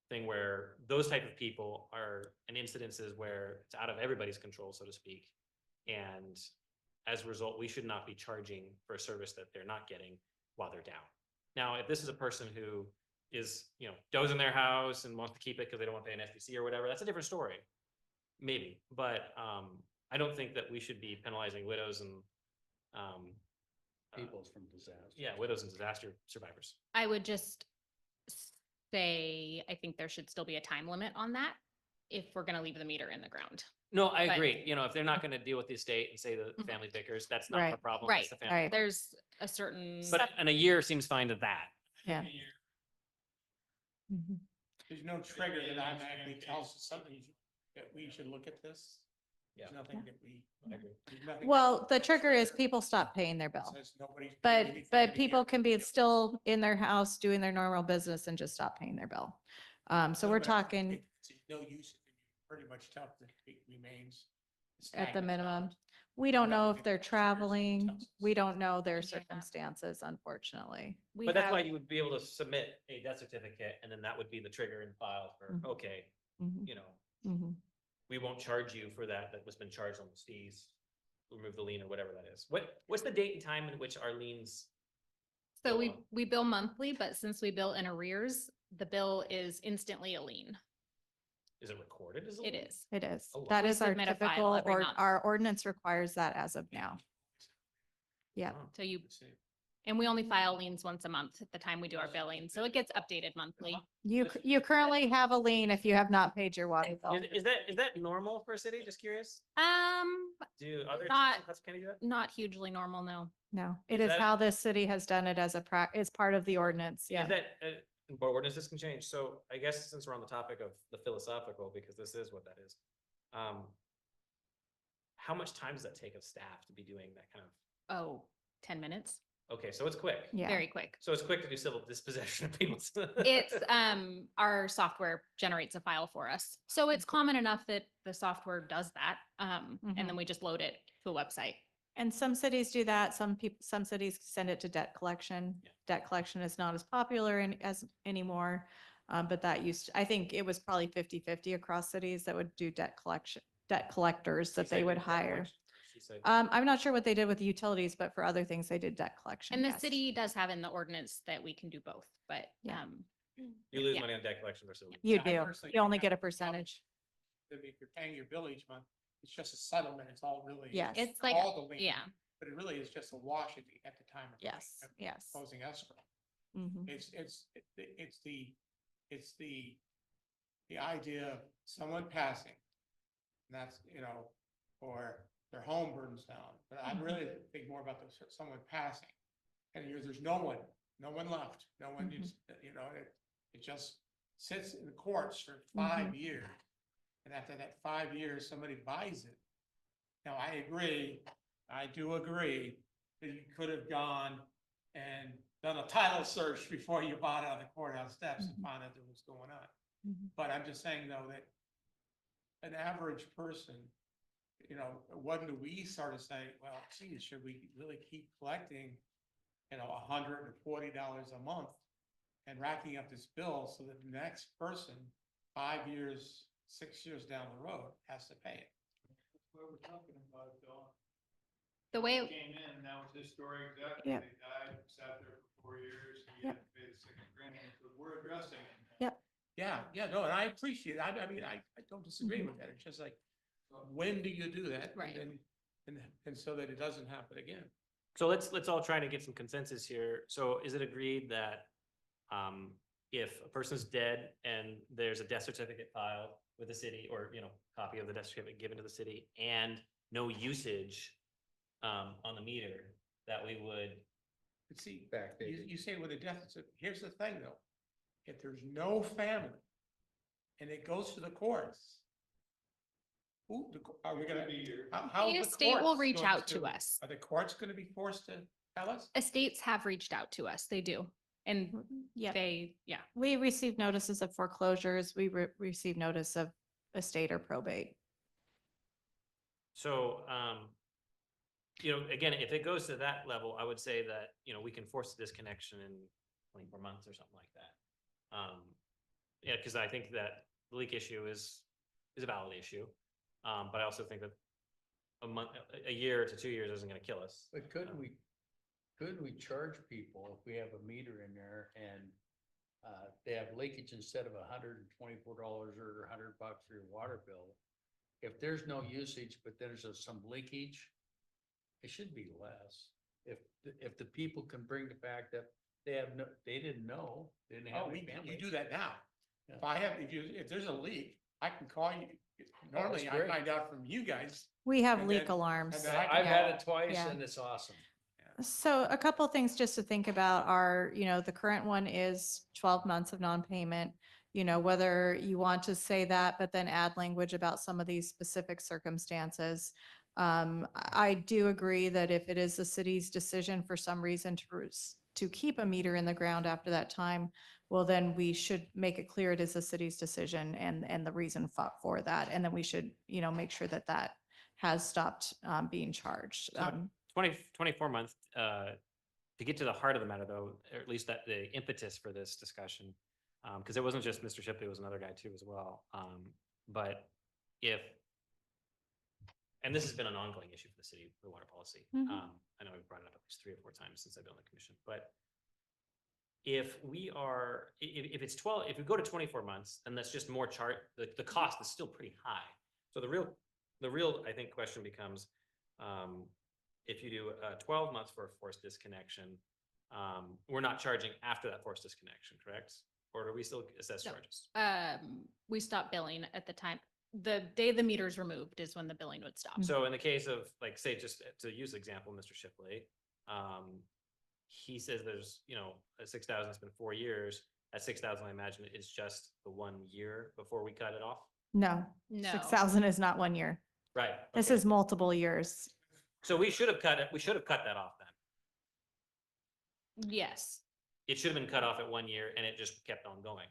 thing where those type of people are in incidences where it's out of everybody's control, so to speak. And as a result, we should not be charging for a service that they're not getting while they're down. Now, if this is a person who is, does in their house and wants to keep it because they don't want to pay an SDC or whatever, that's a different story. Maybe, but I don't think that we should be penalizing widows and Peoples from disaster. yeah, widows and disaster survivors. I would just say, I think there should still be a time limit on that if we're gonna leave the meter in the ground. No, I But- agree. If they're not going to deal with the estate and say the Mhm. family bickers, that's not Right, the problem. Right, It's the family. there's a certain. But and a year seems fine to that. Yeah. Mhm. There's no trigger that automatically tells us something that we should look at this. There's nothing that we. there's nothing Well, that the trigger is people stop paying their bill. says nobody's paying But, anything but in a people year. can be still in their house doing their normal business and just stop paying their bill. So we're But talking it's no use, if you pretty much tell that it remains. at the stagnant. minimum. We don't know if they're Nothing traveling. tells us. We don't know their Yeah. circumstances, unfortunately. We But that's why have- you would be able to submit a death certificate and then that would be the trigger and file for, Mhm. okay, Mhm, mhm. we won't charge you for that was been charged on those fees. Remove the lien or whatever that is. What's the date and time in which our liens? So go we, on? we bill monthly, but since we bill in arrears, the bill is instantly a lien. Is it recorded as a It lien? is. It is. Oh, wow. That We is our submit a file typical, every or month. our ordinance requires that as of now. Yeah. Oh, So you, I see. and we only file liens once a month at the time we do our billing, so it gets updated monthly. You currently have a lien if you have not paid your water bill. Is that normal for a city? Just curious. Do other cities Not- in Hudson County do that? Not hugely normal, no. No, it Is is that- how this city has done it as is part of the ordinance. Yeah. Is that, but ordinances can change, so I guess since we're on the topic of the philosophical, because this is what that is. How much time does that take of staff to be doing that kind of, Oh, 10 minutes, okay, so it's quick. Yeah. very quick. So it's quick to do civil dispossession of people. It's, our software generates a file for us. So it's common enough that the software does that. And then we just load it to a website. And some cities do that. Some cities send it to debt collection. Yeah. Debt collection is not as popular as anymore. But that I think it was probably 50-50 across cities that would do debt collectors that they would hire. She said, I'm not sure what they did with the utilities, but for other things, they did debt collection. And the yes. city does have in the ordinance that we can do both, but, Yeah. you lose yeah. money on debt collection versus. You Yeah, I do. personally You only think get a that's a problem. percentage. If you're paying your bill each month, it's just a settlement, it's all really. Yes. It's like, All the lien, yeah. but it really is just a wash at the time of. Yes, of yes. Closing escrow. Mhm. It's the idea of someone passing. And that's, or their home burns down, but I really think more about someone passing. And there's no one left, no one, Mhm. it just sits in the courts for 5 years. And after that 5 years, somebody buys it. Now, I do agree that you could have gone and done a title search before you bought out of the courthouse steps and found out what's going on. Mhm. But I'm just saying though that an average person, when do we start to say, well, geez, should we really keep collecting, $140 a month and racking up this bill so that the next person, 5 years, 6 years down the road has to pay it? That's what we're talking about, Bill. The way, Came in, that was his story exactly. Yep. They died, sat there for 4 years, and he Yep. had to pay the $6,000, so we're addressing it. Yep. Yeah, no, and I appreciate it. I mean, I don't disagree with that. It's just like, when do you do that? Right. And so that it doesn't happen again. So let's all try to get some consensus here. So is it agreed that if a person's dead and there's a death certificate filed with the city or, copy of the death certificate given to the city and no usage on the meter, that we would, But see, you say with a deficit, here's the thing though. If there's no family and it goes to the courts, are we gonna be, how? the estate will reach out to us. Are the courts gonna be forced to tell us? Estates have reached out to us. They do. And Yeah. yeah. We receive notices of foreclosures. We receive notice of estate or probate. so, again, if it goes to that level, I would say that, we can force the disconnection in 24 months or something like that. yeah, because I think that the leak issue is a valid issue. But I also think that a year to 2 years isn't gonna kill us. But could we charge people if we have a meter in there and they have leakage instead of $124 or $100 for your water bill? If there's no usage, but there's some leakage, it should be less. If the people can bring the fact that they didn't know, didn't have. Oh, any we family. do that now. Yeah. If there's a leak, I can call you. Normally that's I great. find out from you guys. We have And leak then- alarms. and then I can I've had call- it twice Yeah. and it's awesome. So a couple of things just to think about are, the current one is 12 months of non-payment. Whether you want to say that, but then add language about some of these specific circumstances. I do agree that if it is the city's decision for some reason to keep a meter in the ground after that time, well, then we should make it clear it is the city's decision and the reason for that. And then we should, make sure that that has stopped being charged. So 24 months, to get to the heart of the matter though, or at least that the impetus for this discussion, because it wasn't just Mr. Shipley, it was another guy too as well. But and this has been an ongoing issue for the city, the water policy. Mhm. I know we've brought it up at least 3 or 4 times since I've been on the commission, but if we are, if it's 12, if we go to 24 months, then that's just more the cost is still pretty high. So the real, I think, question becomes, if you do 12 months for a forced disconnection, we're not charging after that forced disconnection, correct? Or do we still assess No. charges? We stop billing at the time. The day the meter's removed is when the billing would stop. So in the case of, like, say, just to use the example, Mr. Shipley, he says there's, a 6,000, it's been 4 years. At 6,000, I imagine is just the 1 year before we cut it off. No, No. 6,000 is not 1 year. Right. This okay. is multiple years. So we should have cut it. We should have cut that off then. Yes, It should have been cut off at 1 year and it just kept on going.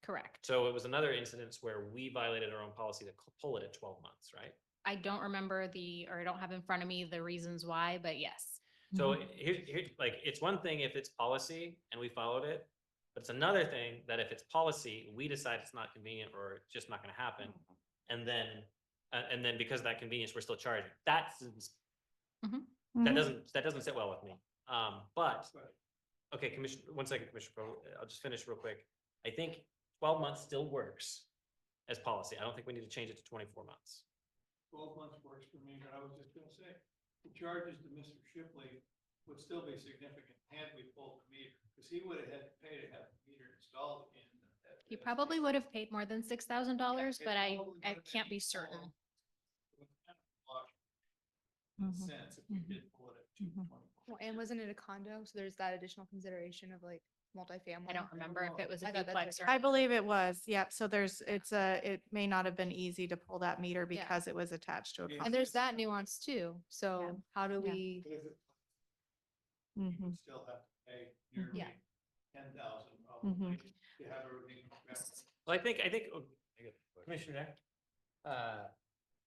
correct. So it was another incident where we violated our own policy to pull it at 12 months, right? I don't remember or I don't have in front of me the reasons why, but yes. So here, like, it's one thing if it's policy and we followed it, but it's another thing that if it's policy, we decide it's not convenient or it's just not gonna happen. And then because of that convenience, we're still charging. That doesn't sit well with me. But, okay, one second, Commissioner Pro, I'll just finish real quick. I think 12 months still works as policy. I don't think we need to change it to 24 months. 12 months works for me, but I was just gonna say, the charges to Mr. Shipley would still be significant had we pulled the meter, because he would have had to pay to have the meter installed again. He probably would have paid more than $6,000, but I can't be certain. Sense if we did pull it at 224. Well, and wasn't it a condo? So there's that additional consideration of like multifamily. I don't remember if it was a I thought that's duplex what- or. I believe it was. Yep. So it may not have been easy to pull that meter Yeah. because it was attached to a. Yeah. And there's that nuance too. So how do Yeah. we? But if it, you Mhm. would still have to pay nearly Yeah. 10,000 probably to have everything. Well, I think, Commissioner,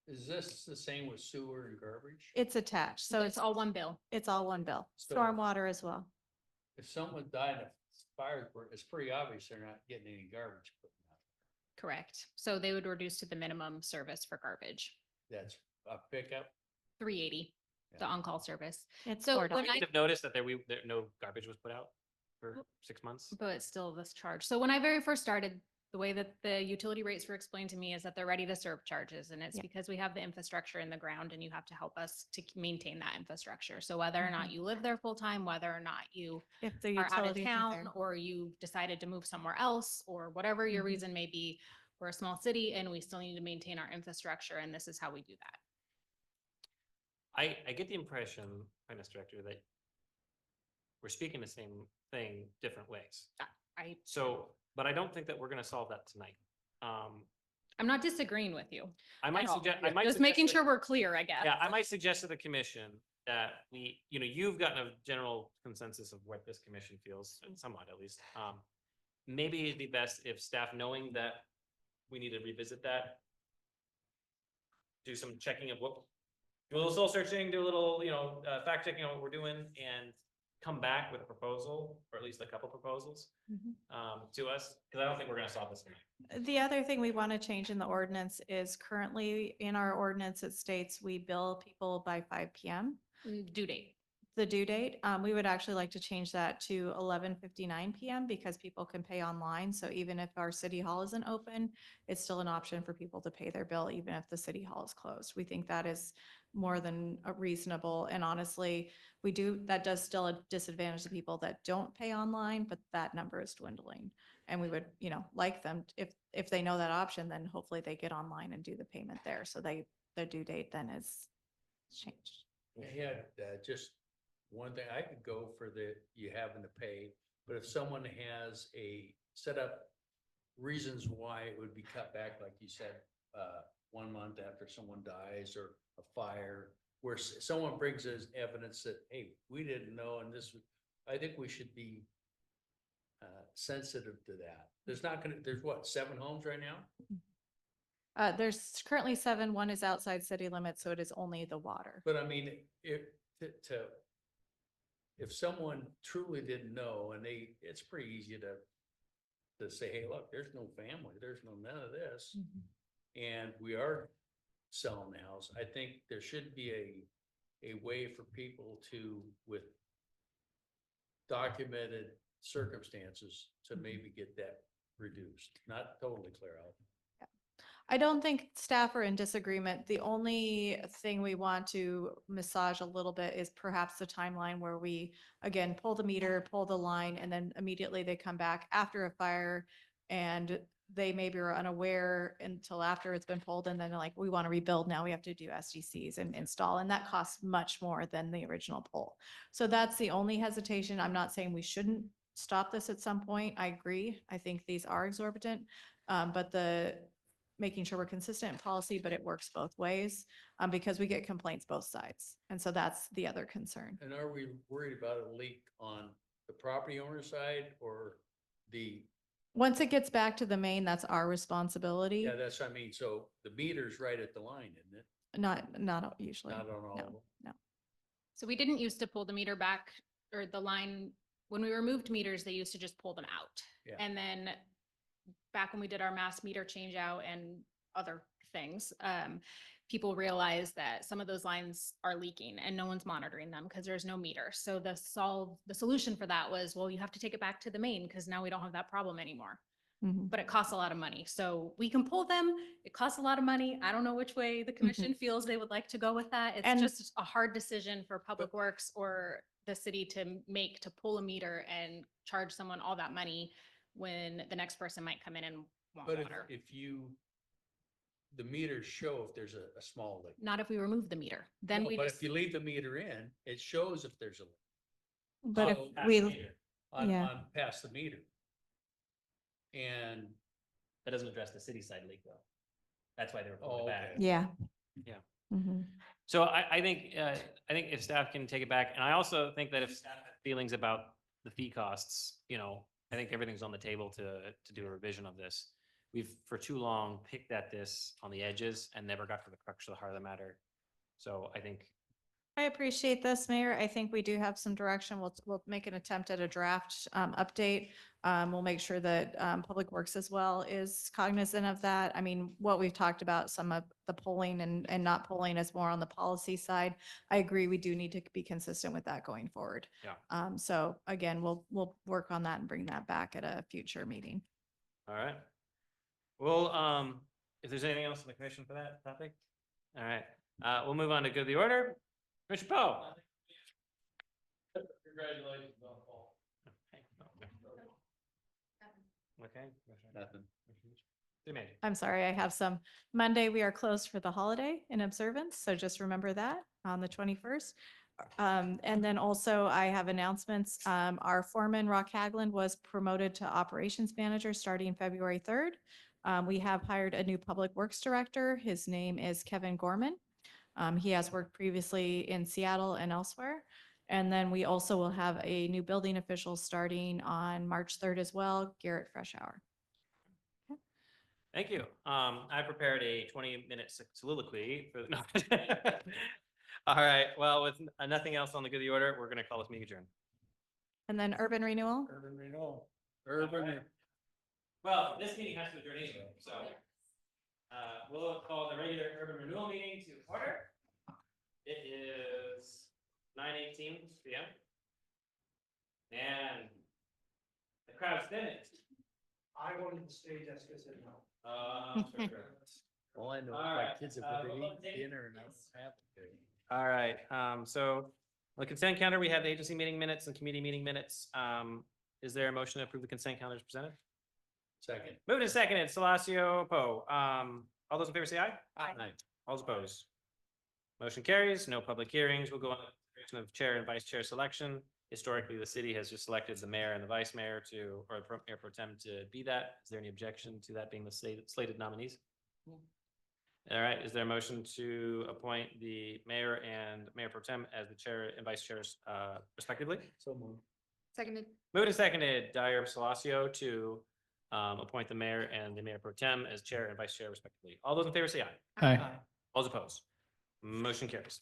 Is this the same with sewer and garbage? It's attached. So So it's all one bill. it's all one bill. So- Stormwater as well. If someone died of fire, it's pretty obvious they're not getting any garbage put out. Correct. So they would reduce to the minimum service for garbage, That's a pickup. 380, the Yeah. on-call service. It's So $4. when I, have noticed that there no garbage was put out for 6 months. but it's still this charge. So when I very first started, the way that the utility rates were explained to me is that they're ready to serve charges. And it's Yeah. because we have the infrastructure in the ground and you have to help us to maintain that infrastructure. So whether or not you live there full time, whether or not you If the are out of utilities are town there. or you decided to move somewhere else or whatever your Mhm. reason may be, we're a small city and we still need to maintain our infrastructure and this is how we do that. I get the impression, Finance Director, that we're speaking the same thing different ways. But I don't think that we're gonna solve that tonight. I'm not disagreeing with you. I might at all. suggest, Just making sure we're clear, I guess. Yeah, I might suggest to the commission that you've gotten a general consensus of what this commission feels, and somewhat at least. Maybe it'd be best if staff, knowing that we need to revisit that, do some checking of do a little soul searching, do a little, fact checking on what we're doing, and come back with a proposal, or at least a couple proposals, to us, because I don't think we're gonna solve this tonight. The other thing we want to change in the ordinance is currently in our ordinance, it states we bill people by 5 PM. Due date. The due date, we would actually like to change that to 11:59 PM because people can pay online. So even if our city hall isn't open, it's still an option for people to pay their bill, even if the city hall is closed. We think that is more than reasonable. And honestly, that does still disadvantage the people that don't pay online, but that number is dwindling. And we would, like them, if they know that option, then hopefully they get online and do the payment there. So the due date then is changed. I had just one thing, I could go for you having to pay, but if someone has a set up reasons why it would be cut back, like you said, 1 month after someone dies or a fire, where someone brings us evidence that, hey, we didn't know, and I think we should be sensitive to that. There's what, 7 homes right now? There's currently 7, 1 is outside city limits, so it is only the water. But I mean, if someone truly didn't know, and it's pretty easy to say, hey, look, there's no family, there's none of this. And we are selling the house. I think there should be a way for people to, with documented circumstances, to maybe get that reduced, not totally clear out. I don't think staff are in disagreement. The only thing we want to massage a little bit is perhaps the timeline where we, again, pull the meter, pull the line, and then immediately they come back after a fire and they maybe are unaware until after it's been pulled, and then they're like, we want to rebuild now, we have to do SDCs and install, and that costs much more than the original pull. So that's the only hesitation. I'm not saying we shouldn't stop this at some point. I agree. I think these are exorbitant, but making sure we're consistent in policy, but it works both ways, because we get complaints both sides. And so that's the other concern. And are we worried about a leak on the property owner side or Once it gets back to the main, that's our responsibility. yeah, that's what I mean. So the meter's right at the line, isn't it? Not usually. Not on all of them. No. So we didn't used to pull the meter back or the line. When we removed meters, they used to just pull them out. Yeah. And then back when we did our mass meter change out and other things, people realized that some of those lines are leaking and no one's monitoring them because there's no meter. So the solution for that was, well, you have to take it back to the main because now we don't have that problem anymore. But it costs a lot of money. So we can pull them. It costs a lot of money. I don't know which way the commission feels they would like to go with that. It's just a hard decision for Public Works or the city to make, to pull a meter and charge someone all that money when the next person might come in and want But water. if the meters show if there's a small leak. Not if we remove the meter, then No, we but just, if you leave the meter in, it shows if there's a leak. But if Oh, we, on yeah. past the meter. And That doesn't address the city side leak though. That's why they were pulling Oh, it back. okay. Yeah. Yeah. Mhm. So I think if staff can take it back, and I also think that if staff has feelings about the fee costs, I think everything's on the table to do a revision of this. We've for too long picked at this on the edges and never got to the crux of the heart of the matter. So I think I appreciate this, Mayor. I think we do have some direction. We'll make an attempt at a draft update. We'll make sure that Public Works as well is cognizant of that. I mean, what we've talked about, some of the polling and not polling is more on the policy side. I agree, we do need to be consistent with that going forward. Yeah. So again, we'll work on that and bring that back at a future meeting. All right. Well, if there's anything else in the commission for that topic, all right. We'll move on to good of the order. Commissioner Poe. congratulations on the fall. Okay. Nothing. I'm sorry, I have some. Monday, we are closed for the holiday in observance, so just remember that on the 21st. And then also I have announcements. Our foreman, Rock Haglund, was promoted to operations manager starting February 3rd. We have hired a new public works director. His name is Kevin Gorman. He has worked previously in Seattle and elsewhere. And then we also will have a new building official starting on March 3rd as well, Garrett Freshour. Thank you. I prepared a 20-minute soliloquy for no. All right. Well, with nothing else on the good of the order, we're going to call this meeting adjourned. And then urban renewal? Urban renewal. Well, this meeting has to adjourn anyway, so. We'll call the regular urban renewal meeting to order. It is 9:18 p.m. And the crowd's thinning. I wanted to stay, Jessica said no. All I know, All my right, kids have we'll been take- eating dinner and I don't have to. All right, so on the consent calendar, we have the agency meeting minutes and committee meeting minutes. Is there a motion to approve the consent calendar as presented? Second. Moved and seconded, Salacio Poe. All those in favor say aye. Aye. All those opposed. Motion carries, no public hearings. We'll go on to the consideration of chair and vice chair selection. Historically, the city has just selected the mayor and the vice mayor to, or the mayor pro tem to be that. Is there any objection to that being the slated nominees? All right, is there a motion to appoint the mayor and mayor pro tem as the chair and vice chairs respectively? So moved. Seconded. Moved and seconded, Dyer Salacio to appoint the mayor and the mayor pro tem as chair and vice chair respectively. All those in favor say aye. Aye. All those opposed. Motion carries.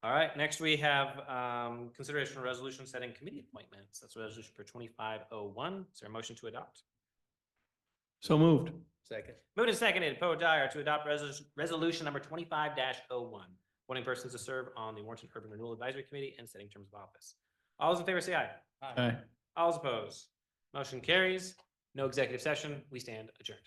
All right, next we have consideration of resolution setting committee appointments. That's resolution for 2501. Is there a motion to adopt? So moved. Second. Moved and seconded, Poe Dyer to adopt resolution number 25-01, appointing persons to serve on the Warrenton Urban Renewal Advisory Committee and setting terms of office. All those in favor say aye. Aye. All those opposed. Motion carries. No executive session. We stand adjourned.